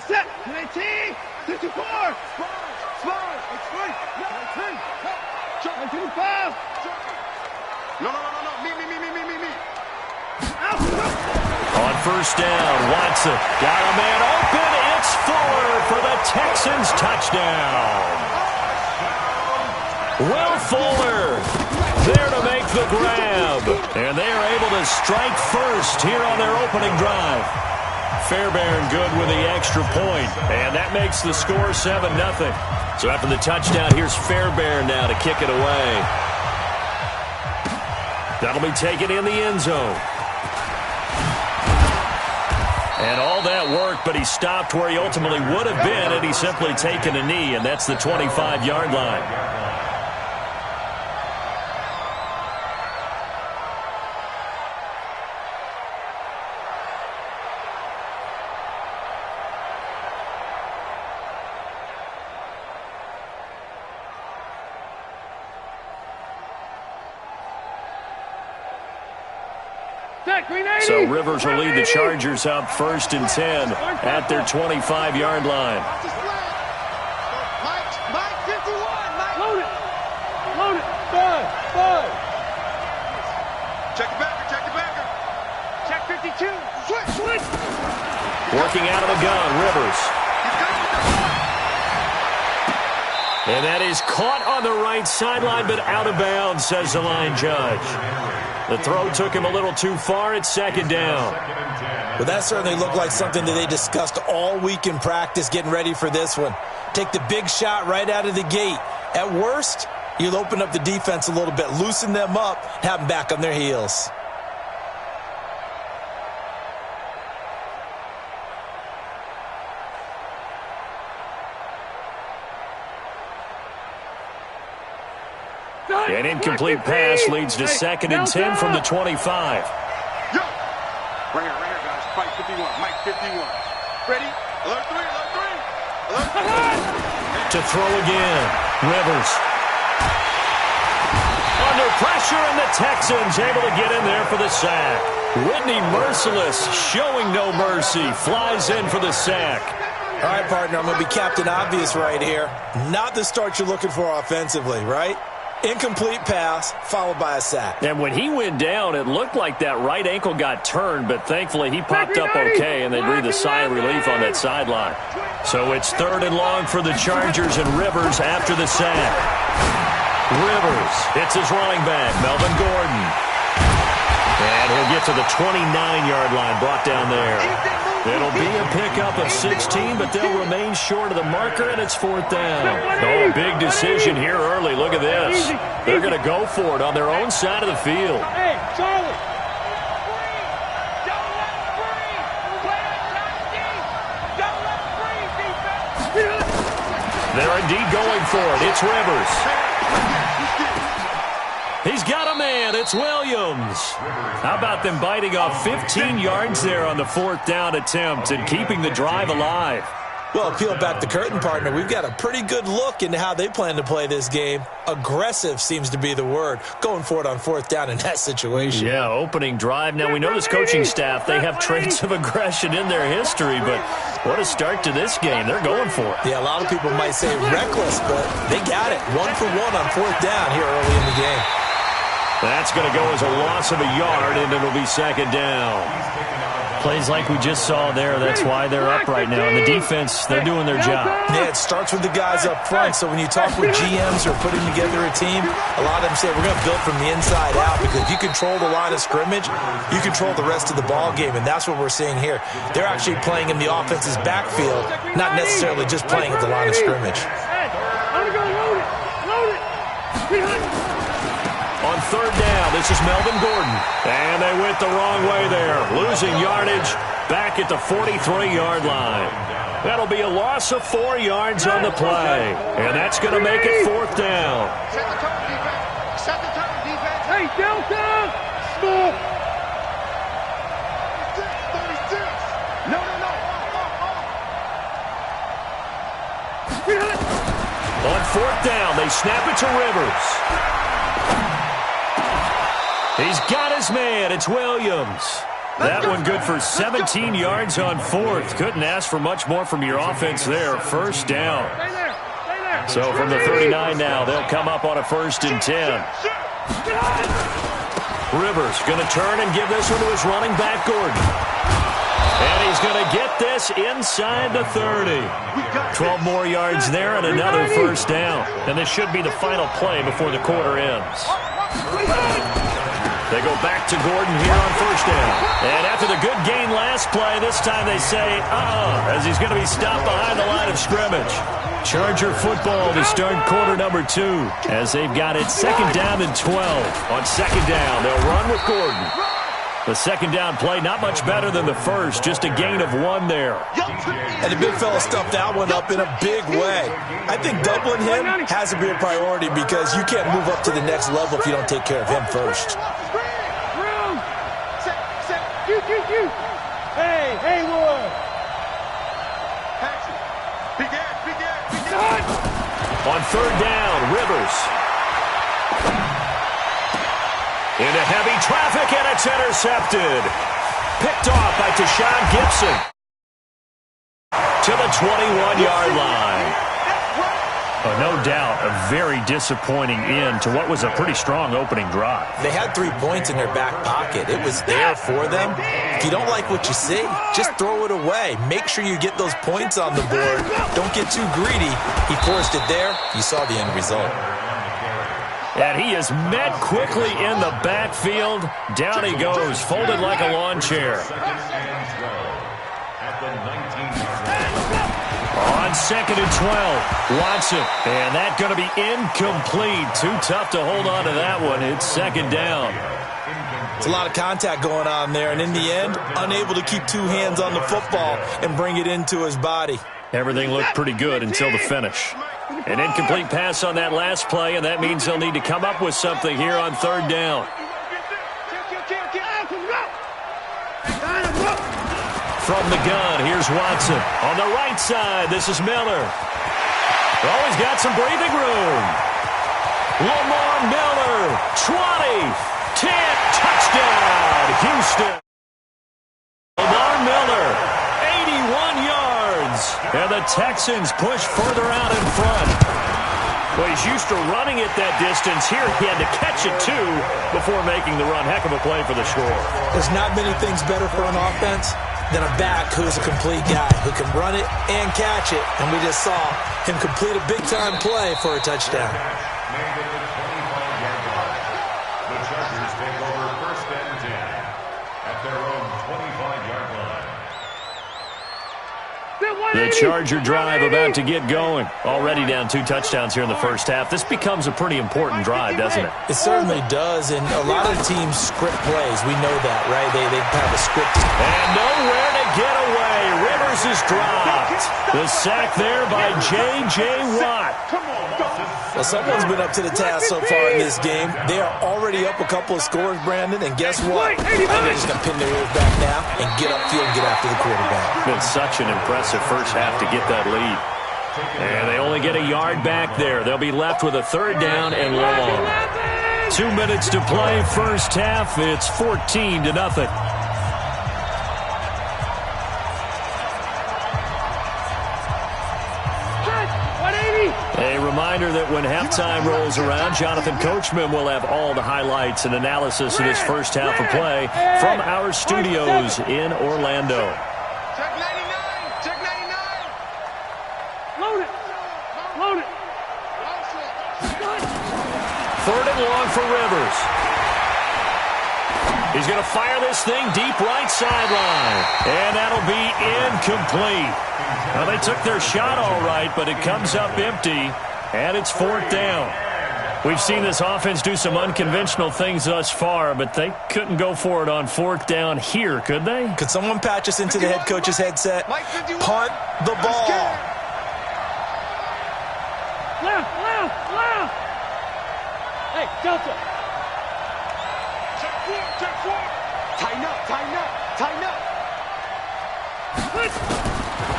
Set, 19, 54, Spar, it's free, 19, 25, no, me. On first down, Watson got a man open, it's Fuller for the Texans touchdown. Will Fuller there to make the grab, and they are able to strike first here on their opening drive. Fairbairn good with the extra point, and that makes the score 7-0. So after the touchdown, here's Fairbairn now to kick it away. That'll be taken in the end zone. And all that work, but he stopped where he ultimately would have been had he simply taken a knee, and that's the 25-yard line. So Rivers will lead the Chargers up 1st and 10 at their 25-yard line. Mike 51, Mike. Load it. 5. Check the backer. Check 52. Switch. Working out of the gun, Rivers. And that is caught on the right sideline, but out of bounds, says the line judge. The throw took him a little too far. It's 2nd down. Well, that certainly looked like something that they discussed all week in practice getting ready for this one. Take the big shot right out of the gate. At worst, you'll open up the defense a little bit, loosen them up, have them back on their heels. An incomplete pass leads to 2nd and 10 from the 25. Yo! Right here, guys. Mike 51. Ready? Alert 3. To throw again. Rivers. Under pressure, and the Texans able to get in there for the sack. Whitney Merciless showing no mercy. Flies in for the sack. All right, partner, I'm going to be Captain Obvious right here. Not the start you're looking for offensively, right? Incomplete pass, followed by a sack. And when he went down, it looked like that right ankle got turned, but thankfully he popped up okay, and they breathed a sigh of relief on that sideline. So it's 3rd and long for the Chargers, and Rivers after the sack. Rivers hits his running back, Melvin Gordon. And he'll get to the 29-yard line, brought down there. It'll be a pickup of 16, but they'll remain short of the marker, and it's 4th down. Oh, big decision here early. Look at this. They're going to go for it on their own side of the field. Hey, Charlie. They're indeed going for it. It's Rivers. He's got a man. It's Williams. How about them biting off 15 yards there on the 4th down attempt and keeping the drive alive? Well, peel back the curtain, partner. We've got a pretty good look into how they plan to play this game. Aggressive seems to be the word. Going for it on fourth down in that situation. Yeah, opening drive. Now, we know this coaching staff, they have traits of aggression in their history, but what a start to this game. They're going for it. Yeah, a lot of people might say reckless, but they got it. 1 for 1 on fourth down here early in the game. That's going to go as a loss of a yard, and it'll be second down. Plays like we just saw there. That's why they're up right now. And the defense, they're doing their job. Yeah, it starts with the guys up front. So when you talk with GMs who are putting together a team, a lot of them say we're going to build from the inside out, because if you control the line of scrimmage, you control the rest of the ball game, and that's what we're seeing here. They're actually playing in the offense's backfield, not necessarily just playing at the line of scrimmage. On third down, this is Melvin Gordon. And they went the wrong way there. Losing yardage back at the 43-yard line. That'll be a loss of 4 yards on the play. And that's going to make it fourth down. Set the tone, defense. Set the tone, defense. Hey, downtown. Small. 36. No. On fourth down, they snap it to Rivers. He's got his man. It's Williams. That one good for 17 yards on fourth. Couldn't ask for much more from your offense there. First down. So from the 39 now, they'll come up on a 1st and 10. Rivers going to turn and give this one to his running back, Gordon. And he's going to get this inside the 30. 12 more yards there and another first down. And this should be the final play before the quarter ends. They go back to Gordon here on first down. And after the good gain last play, this time they say, as he's going to be stopped behind the line of scrimmage. Charger football to start quarter number 2, as they've got it second down and 12. On second down, they'll run with Gordon. The second down play, not much better than the first, just a gain of 1 there. And the big fella stuffed that one up in a big way. I think doubling him has to be a priority, because you can't move up to the next level if you don't take care of him first. Hey, Haywood. On third down, Rivers. Into heavy traffic, and it's intercepted. Picked off by Tashawn Gibson. To the 21-yard line. No doubt, a very disappointing end to what was a pretty strong opening drive. They had 3 points in their back pocket. It was there for them. If you don't like what you see, just throw it away. Make sure you get those points on the board. Don't get too greedy. He forced it there. You saw the end result. And he is met quickly in the backfield. Down he goes, folded like a lawn chair. On second and 12, Watson. And that's going to be incomplete. Too tough to hold on to that one. It's second down. It's a lot of contact going on there. And in the end, unable to keep 2 hands on the football and bring it into his body. Everything looked pretty good until the finish. An incomplete pass on that last play, and that means they'll need to come up with something here on third down. From the gun, here's Watson. On the right side, this is Miller. Oh, he's got some breathing room. Lamar Miller, 20, 10, touchdown, Houston. Lamar Miller, 81 yards. And the Texans push further out in front. Well, he's used to running it that distance. Here, he had to catch it, too, before making the run. Heck of a play for the score. There's not many things better for an offense than a back who's a complete guy, who can run it and catch it. And we just saw him complete a big-time play for a touchdown. The Chargers take over first and 10 at their own 25-yard line. The Charger drive about to get going. Already down 2 touchdowns here in the first half. This becomes a pretty important drive, doesn't it? It certainly does, and a lot of teams script plays. We know that, right? They have a script. And nowhere to get away. Rivers is dropped. The sack there by J.J. Watt. Well, someone's been up to the task so far in this game. They are already up a couple of scores, Brandon, and guess what? They're just going to pin their ears back now and get upfield and get after the quarterback. Been such an impressive first half to get that lead. And they only get a yard back there. They'll be left with a third down and long. 2 minutes to play first half. It's 14-0. A reminder that when halftime rolls around, Jonathan Coachman will have all the highlights and analysis of this first half of play from our studios in Orlando. Check 99. Check 99. Load it. Load it. Third and long for Rivers. He's going to fire this thing deep right sideline. And that'll be incomplete. Well, they took their shot all right, but it comes up empty, and it's fourth down. We've seen this offense do some unconventional things thus far, but they couldn't go for it on fourth down here, could they? Could someone patch us into the head coach's headset? Punt the ball. Left. Hey, Delta. Check four. Tighten up.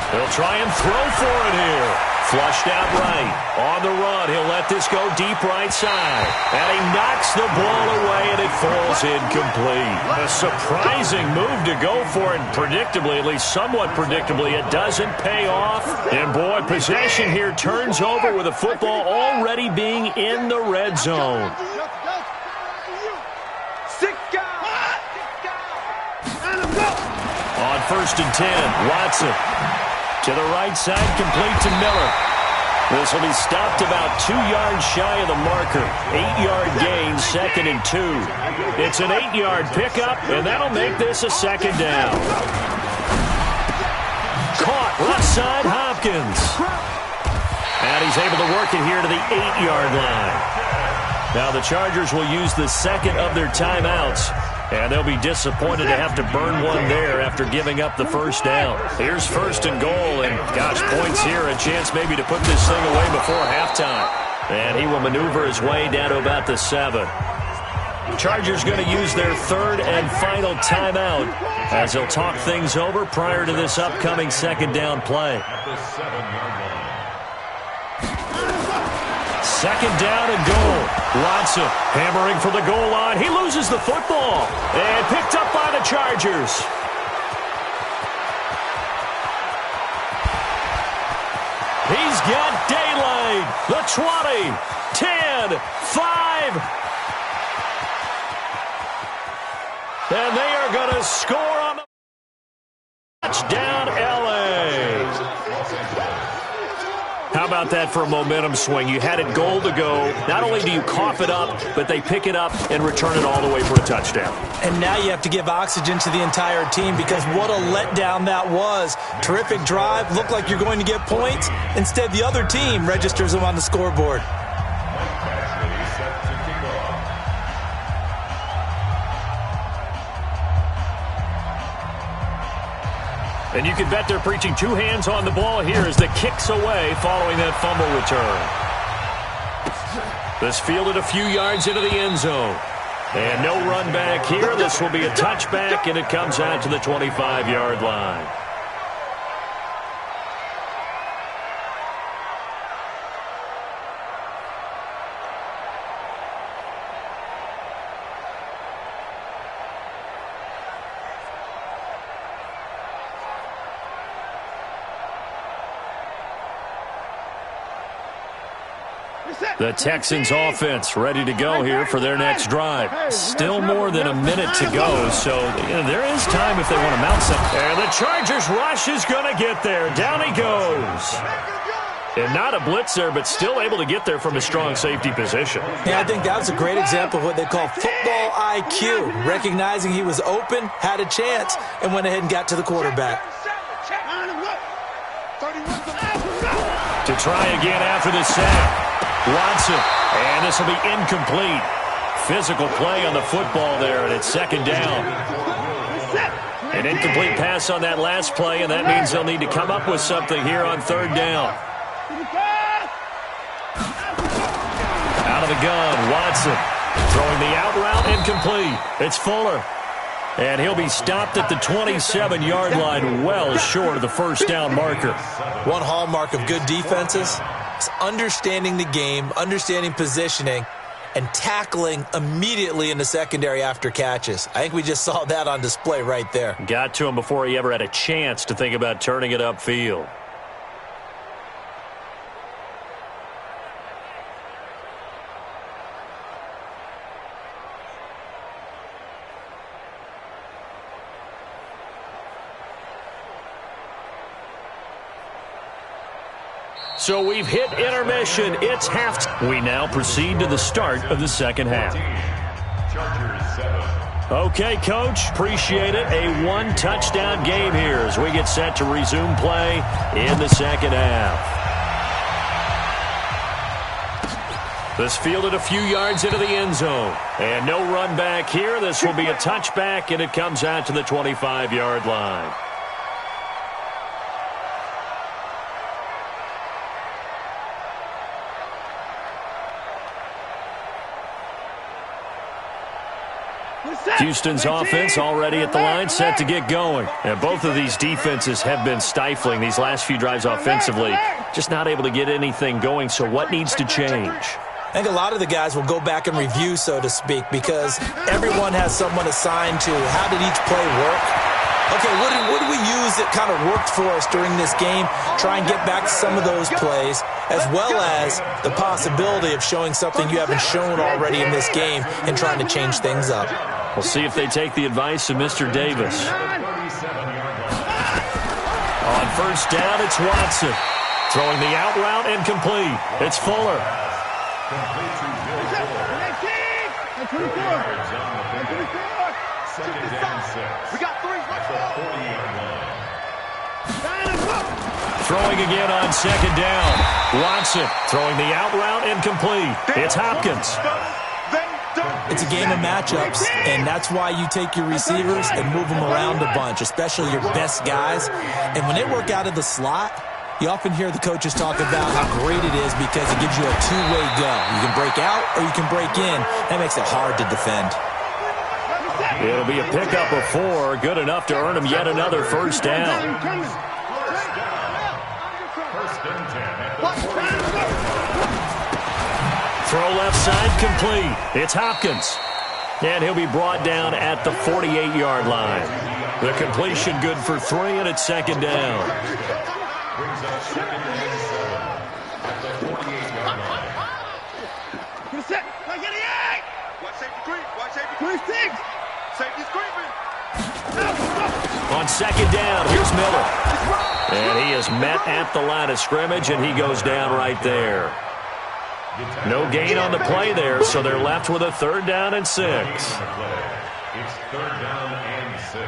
He'll try and throw for it here. Flushed out right. On the run, he'll let this go deep right side. And he knocks the ball away, and it falls incomplete. A surprising move to go for it, and predictably, at least somewhat predictably, it doesn't pay off. And, boy, possession here turns over with the football already being in the red zone. On first and 10, Watson. To the right side, complete to Miller. This will be stopped about 2 yards shy of the marker. 8-yard gain, 2nd and 2. It's an 8-yard pickup, and that'll make this a second down. Caught, left side, Hopkins. And he's able to work it here to the 8-yard line. Now the Chargers will use the second of their timeouts. And they'll be disappointed to have to burn one there after giving up the first down. Here's first and goal, and gosh, points here, a chance maybe to put this thing away before halftime. And he will maneuver his way down to about the 7. Chargers going to use their third and final timeout as they'll talk things over prior to this upcoming second down play. Second down and goal. Watson hammering for the goal line. He loses the football. And picked up by the Chargers. He's got daylight. The 20, 10, 5. And they are going to score on the touchdown, L.A. How about that for a momentum swing? You had it goal to go. Not only do you cough it up, but they pick it up and return it all the way for a touchdown. And now you have to give oxygen to the entire team because what a letdown that was. Terrific drive. Looked like you're going to get points. Instead, the other team registers them on the scoreboard. And you can bet they're preaching 2 hands on the ball here as the kick's away following that fumble return. This fielded a few yards into the end zone. And no run back here. This will be a touchback, and it comes out to the 25-yard line. The Texans offense ready to go here for their next drive. Still more than a minute to go, so there is time if they want to mount something. And the Chargers rush is going to get there. Down he goes. And not a blitzer, but still able to get there from a strong safety position. Yeah, I think that was a great example of what they call football IQ. Recognizing he was open, had a chance, and went ahead and got to the quarterback. To try again after the sack. Watson, and this will be incomplete. Physical play on the football there, and it's second down. An incomplete pass on that last play, and that means they'll need to come up with something here on third down. Out of the gun, Watson. Throwing the out route, incomplete. It's Fuller. And he'll be stopped at the 27-yard line, well short of the first down marker. One hallmark of good defenses is understanding the game, understanding positioning, and tackling immediately in the secondary after catches. I think we just saw that on display right there. Got to him before he ever had a chance to think about turning it upfield. So we've hit intermission. It's half. We now proceed to the start of the second half. Okay, Coach, appreciate it. A one-touchdown game here as we get set to resume play in the second half. This fielded a few yards into the end zone. And no run back here. This will be a touchback, and it comes out to the 25-yard line. Houston's offense already at the line, set to get going. And both of these defenses have been stifling these last few drives offensively. Just not able to get anything going, so what needs to change? I think a lot of the guys will go back and review, so to speak, because everyone has someone assigned to how did each play work. Okay, what did we use that kind of worked for us during this game? Try and get back to some of those plays, as well as the possibility of showing something you haven't shown already in this game and trying to change things up. We'll see if they take the advice of Mr. Davis. On first down, it's Watson. Throwing the out route and complete. It's Fuller. Throwing again on second down. Watson throwing the out route and complete. It's Hopkins. It's a game of matchups, and that's why you take your receivers and move them around a bunch, especially your best guys. And when they work out of the slot, you often hear the coaches talk about how great it is because it gives you a two-way go. You can break out or you can break in. That makes it hard to defend. It'll be a pickup of 4, good enough to earn him yet another first down. Throw left side, complete. It's Hopkins. And he'll be brought down at the 48-yard line. The completion good for 3, and it's second down. Brings up second and 7 at the 48-yard line. Good set. 88. Watch safety creep. Watch safety creep. 26. Safety's creeping. On second down, here's Miller. And he is met at the line of scrimmage, and he goes down right there. No gain on the play there, so they're left with a 3rd down and 6. It's 3rd down and 6.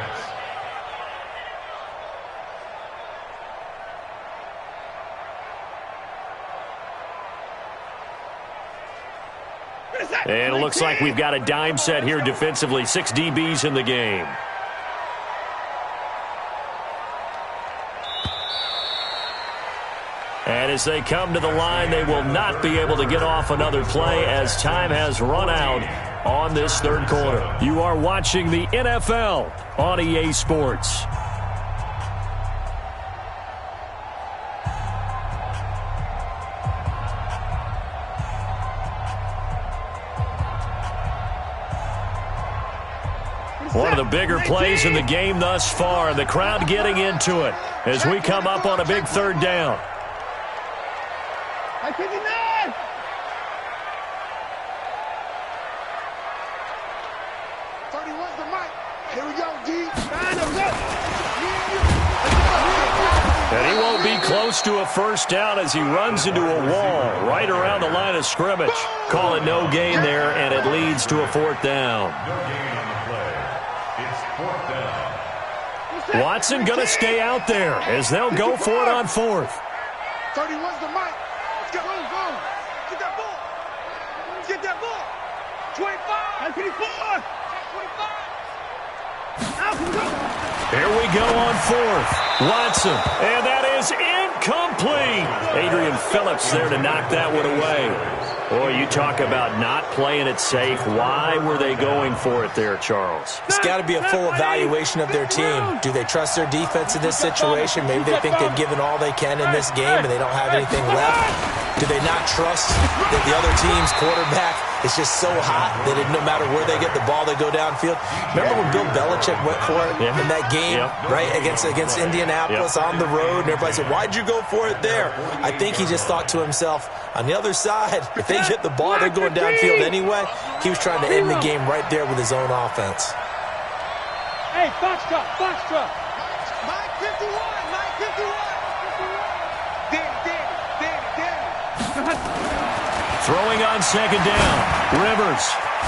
And it looks like we've got a dime set here defensively. 6 DBs in the game. And as they come to the line, they will not be able to get off another play as time has run out on this 3rd quarter. You are watching the NFL on EA Sports. One of the bigger plays in the game thus far, and the crowd getting into it as we come up on a big 3rd down. 59. Here we go, D. And he won't be close to a first down as he runs into a wall right around the line of scrimmage. Call it no gain there, and it leads to a 4th down. No gain on the play. It's 4th down. Watson going to stay out there as they'll go for it on 4th. 31's the mic. Let's go. Get that ball. Get that ball. 25. 24. 25. Here we go on 4th. Watson, and that is incomplete. Adrian Phillips there to knock that one away. Boy, you talk about not playing it safe. Why were they going for it there, Charles? It's got to be a full evaluation of their team. Do they trust their defense in this situation? Maybe they think they've given all they can in this game and they don't have anything left. Do they not trust that the other team's quarterback is just so hot that no matter where they get the ball, they go downfield? Remember when Bill Belichick went for it in that game, right, against Indianapolis on the road, and everybody said, why'd you go for it there? I think he just thought to himself, on the other side, if they get the ball, they're going downfield anyway. He was trying to end the game right there with his own offense. Hey, box truck. Mike 51. Throwing on second down. Rivers.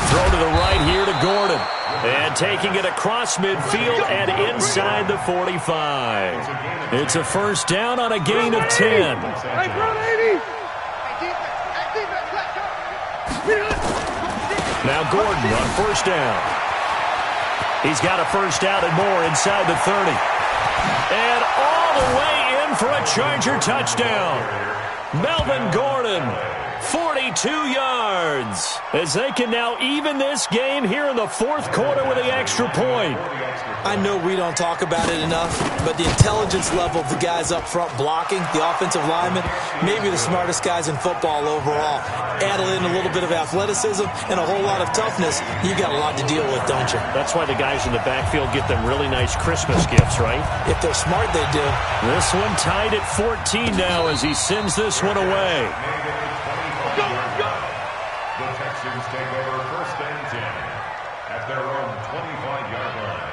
Throw to the right here to Gordon. And taking it across midfield and inside the 45. It's a first down on a gain of 10. Now Gordon on first down. He's got a first down and more inside the 30. And all the way in for a Charger touchdown. Melvin Gordon, 42 yards, as they can now even this game here in the fourth quarter with the extra point. I know we don't talk about it enough, but the intelligence level of the guys up front blocking, the offensive linemen, maybe the smartest guys in football overall. Add in a little bit of athleticism and a whole lot of toughness, you got a lot to deal with, don't you? That's why the guys in the backfield get them really nice Christmas gifts, right? If they're smart, they do. This one tied at 14 now as he sends this one away. The Texans take over first and 10 at their own 25-yard line.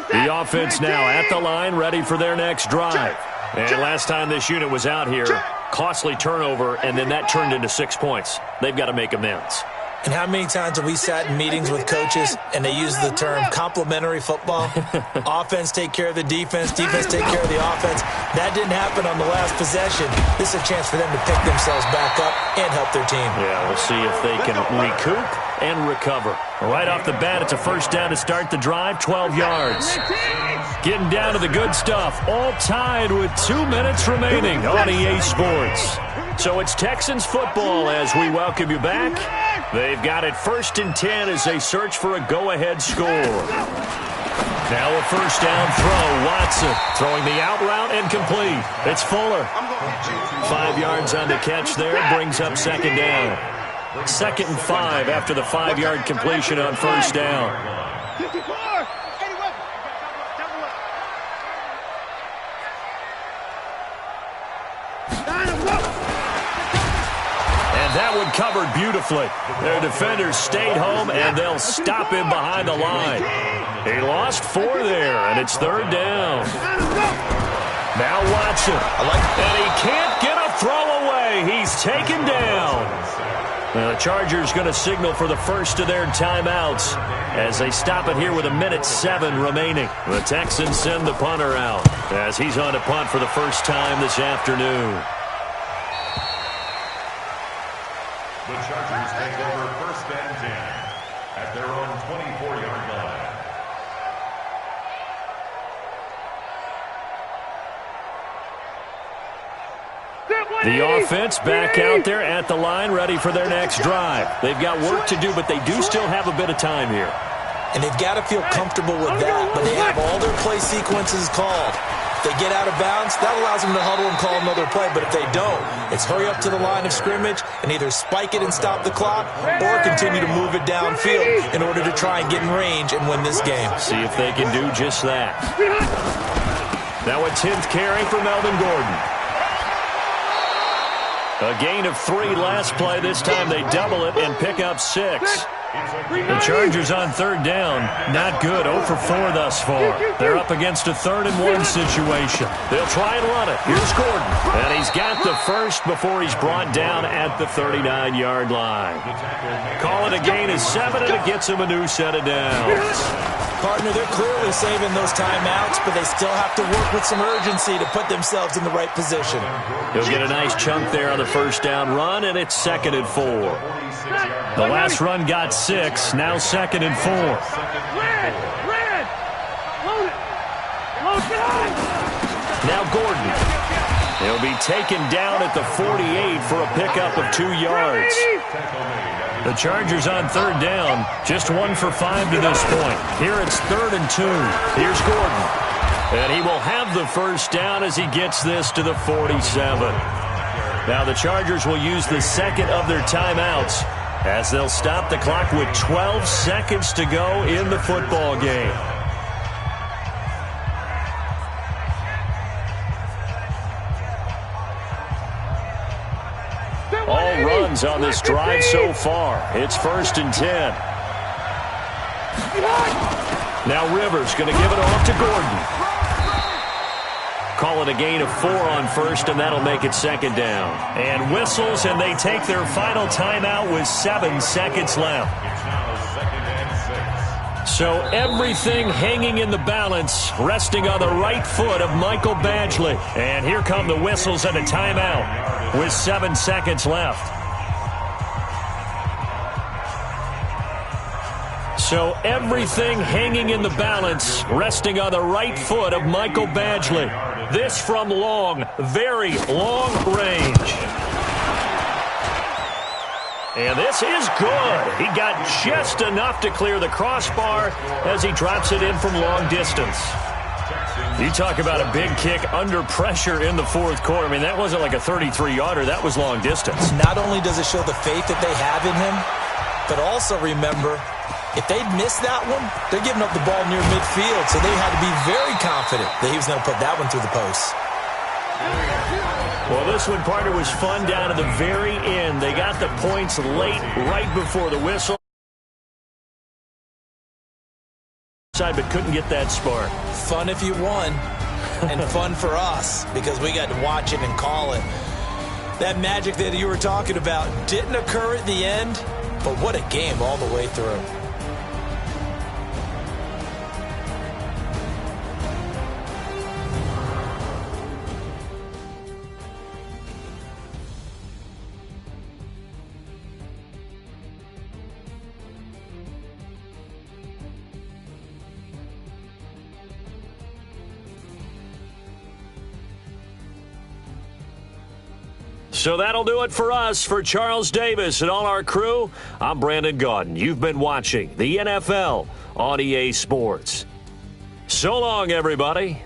The offense now at the line, ready for their next drive. And last time this unit was out here, costly turnover, and then that turned into 6 points. They've got to make amends. And how many times have we sat in meetings with coaches and they use the term complementary football? Offense take care of the defense, defense take care of the offense. That didn't happen on the last possession. This is a chance for them to pick themselves back up and help their team. Yeah, we'll see if they can recoup and recover. Right off the bat, it's a first down to start the drive, 12 yards. Getting down to the good stuff, all tied with 2 minutes remaining on EA Sports. So it's Texans football as we welcome you back. They've got it first and 10 as they search for a go-ahead score. Now a first down throw. Watson throwing the out route and complete. It's Fuller. 5 yards on the catch there. Brings up second down. 2nd and 5 after the 5-yard completion on first down. That one covered beautifully. Their defenders stayed home, and they'll stop him behind the line. He lost 4 there, and it's third down. Now Watson. And he can't get a throw away. He's taken down. Now the Chargers going to signal for the first of their timeouts as they stop it here with 1:07 remaining. The Texans send the punter out as he's on to punt for the first time this afternoon. The Chargers take over first and 10 at their own 24-yard line. The offense back out there at the line, ready for their next drive. They've got work to do, but they do still have a bit of time here. And they've got to feel comfortable with that, but they have all their play sequences called. If they get out of bounds, that allows them to huddle and call another play. But if they don't, it's hurry up to the line of scrimmage and either spike it and stop the clock or continue to move it downfield in order to try and get in range and win this game. See if they can do just that. Now a 10th carry for Melvin Gordon. A gain of 3 last play. This time they double it and pick up 6. The Chargers on third down. Not good. 0 for 4 thus far. They're up against a 3rd and 1 situation. They'll try and run it. Here's Gordon. And he's got the first before he's brought down at the 39-yard line. Call it a gain of 7, and it gets him a new set of downs. Partner, they're clearly saving those timeouts, but they still have to work with some urgency to put themselves in the right position. He'll get a nice chunk there on the first down run, and it's 2nd and 4. The last run got 6, now 2nd and 4. Red! Load it! Load it! Now Gordon. He'll be taken down at the 48 for a pickup of 2 yards. The Chargers on third down, just 1 for 5 to this point. Here it's 3rd and 2. Here's Gordon. And he will have the first down as he gets this to the 47. Now the Chargers will use the second of their timeouts as they'll stop the clock with 12 seconds to go in the football game. All runs on this drive so far. It's 1st and 10. Now Rivers going to give it off to Gordon. Call it a gain of 4 on first, and that'll make it 2nd down. And whistles, and they take their final timeout with 7 seconds left. So everything hanging in the balance, resting on the right foot of Michael Badgley. And here come the whistles and a timeout with 7 seconds left. So everything hanging in the balance, resting on the right foot of Michael Badgley. This from long, very long range. And this is good. He got just enough to clear the crossbar as he drops it in from long distance. You talk about a big kick under pressure in the 4th quarter. I mean, that wasn't like a 33-yarder. That was long distance. Not only does it show the faith that they have in him, but also remember, if they'd missed that one, they're giving up the ball near midfield, so they had to be very confident that he was going to put that one through the post. Well, this one, partner, was fun down to the very end. They got the points late, right before the whistle. But couldn't get that spark. Fun if you won, and fun for us, because we got to watch it and call it. That magic that you were talking about didn't occur at the end, but what a game all the way through. So that'll do it for us. For Charles Davis and all our crew, I'm Brandon Gaudin. You've been watching the NFL on EA Sports. So long, everybody.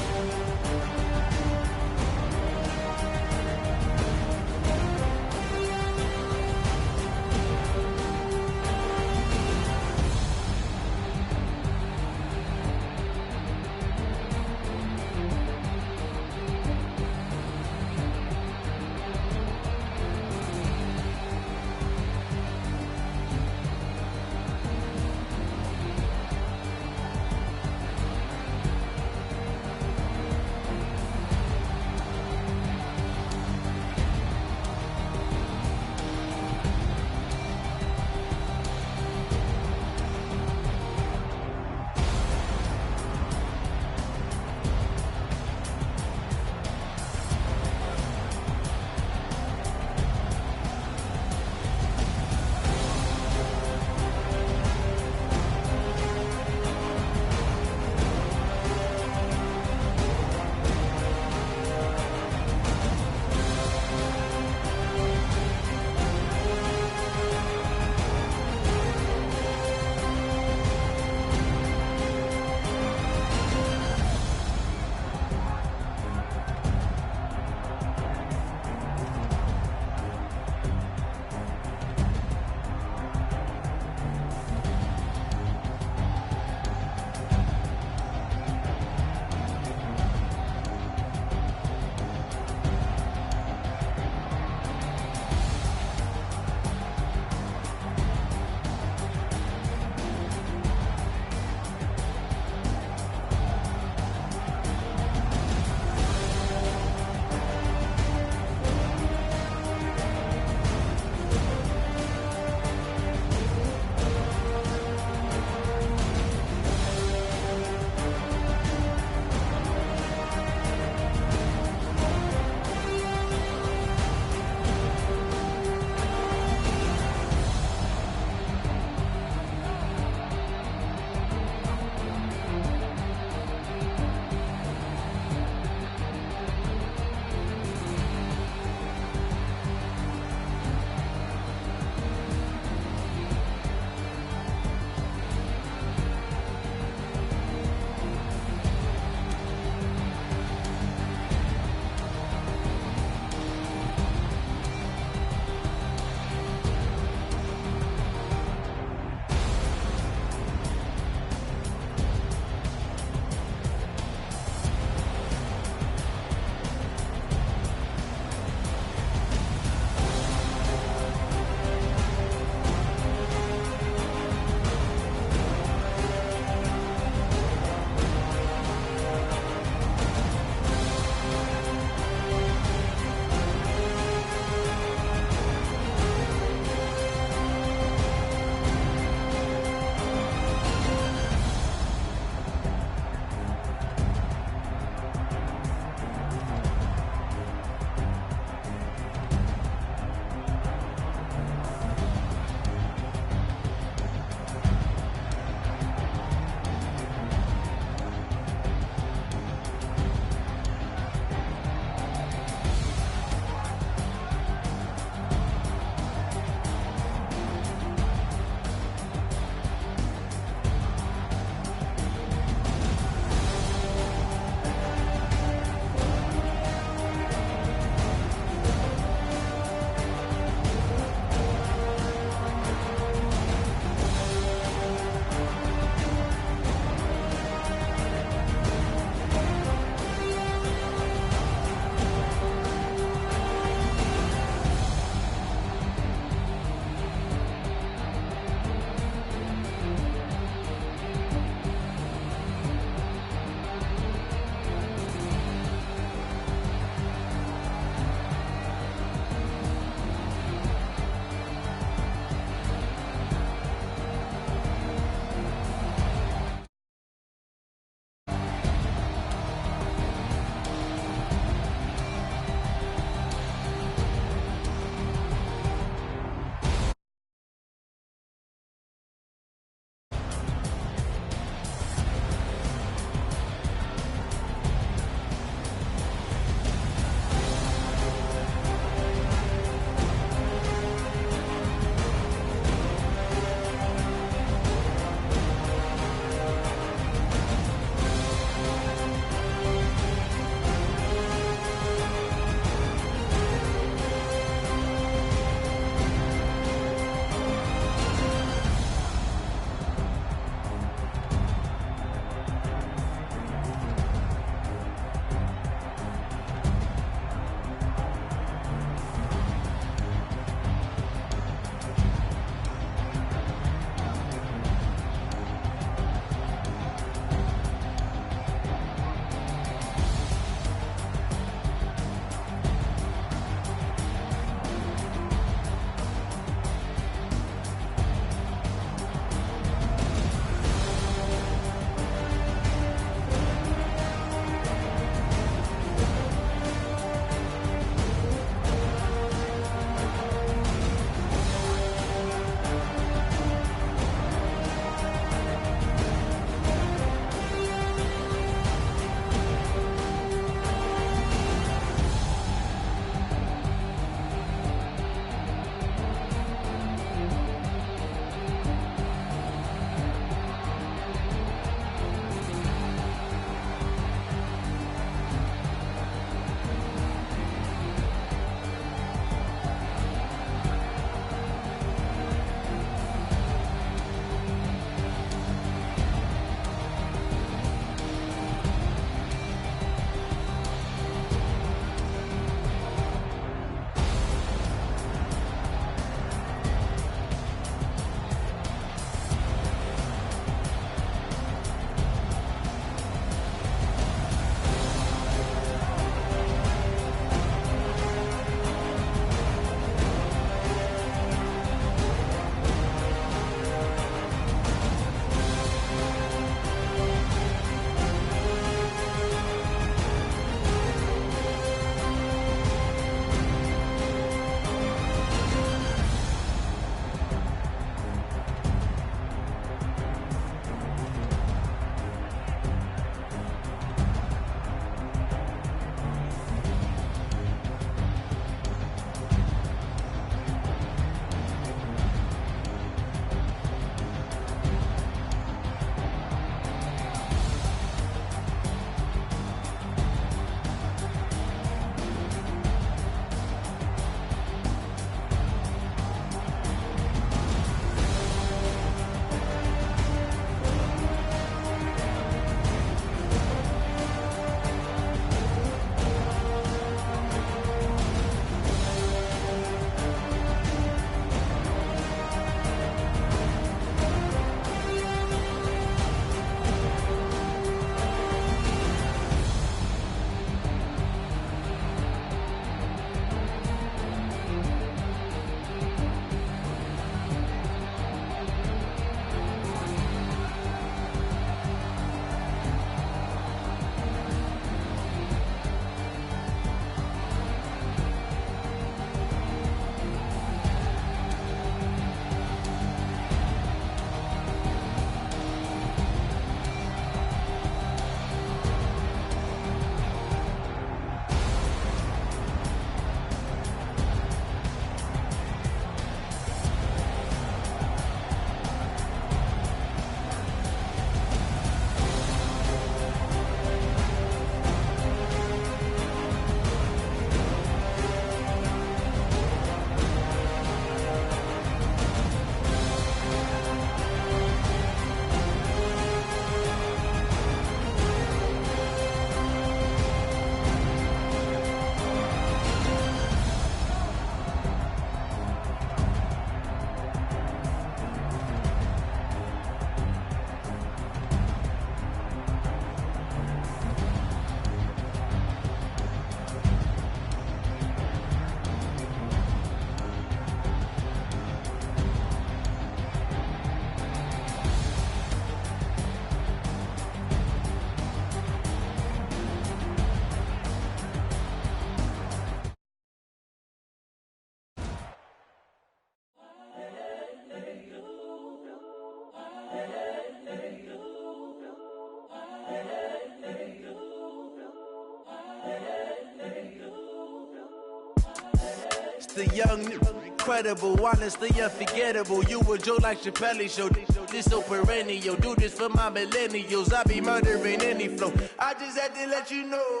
the young, incredible, honestly unforgettable. You a joke like Chappelle Show. This so perennial. Do this for my millennials. I be murdering any flow. I just had to let you know.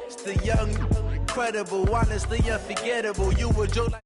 It's the young, incredible, honestly unforgettable. You a joke like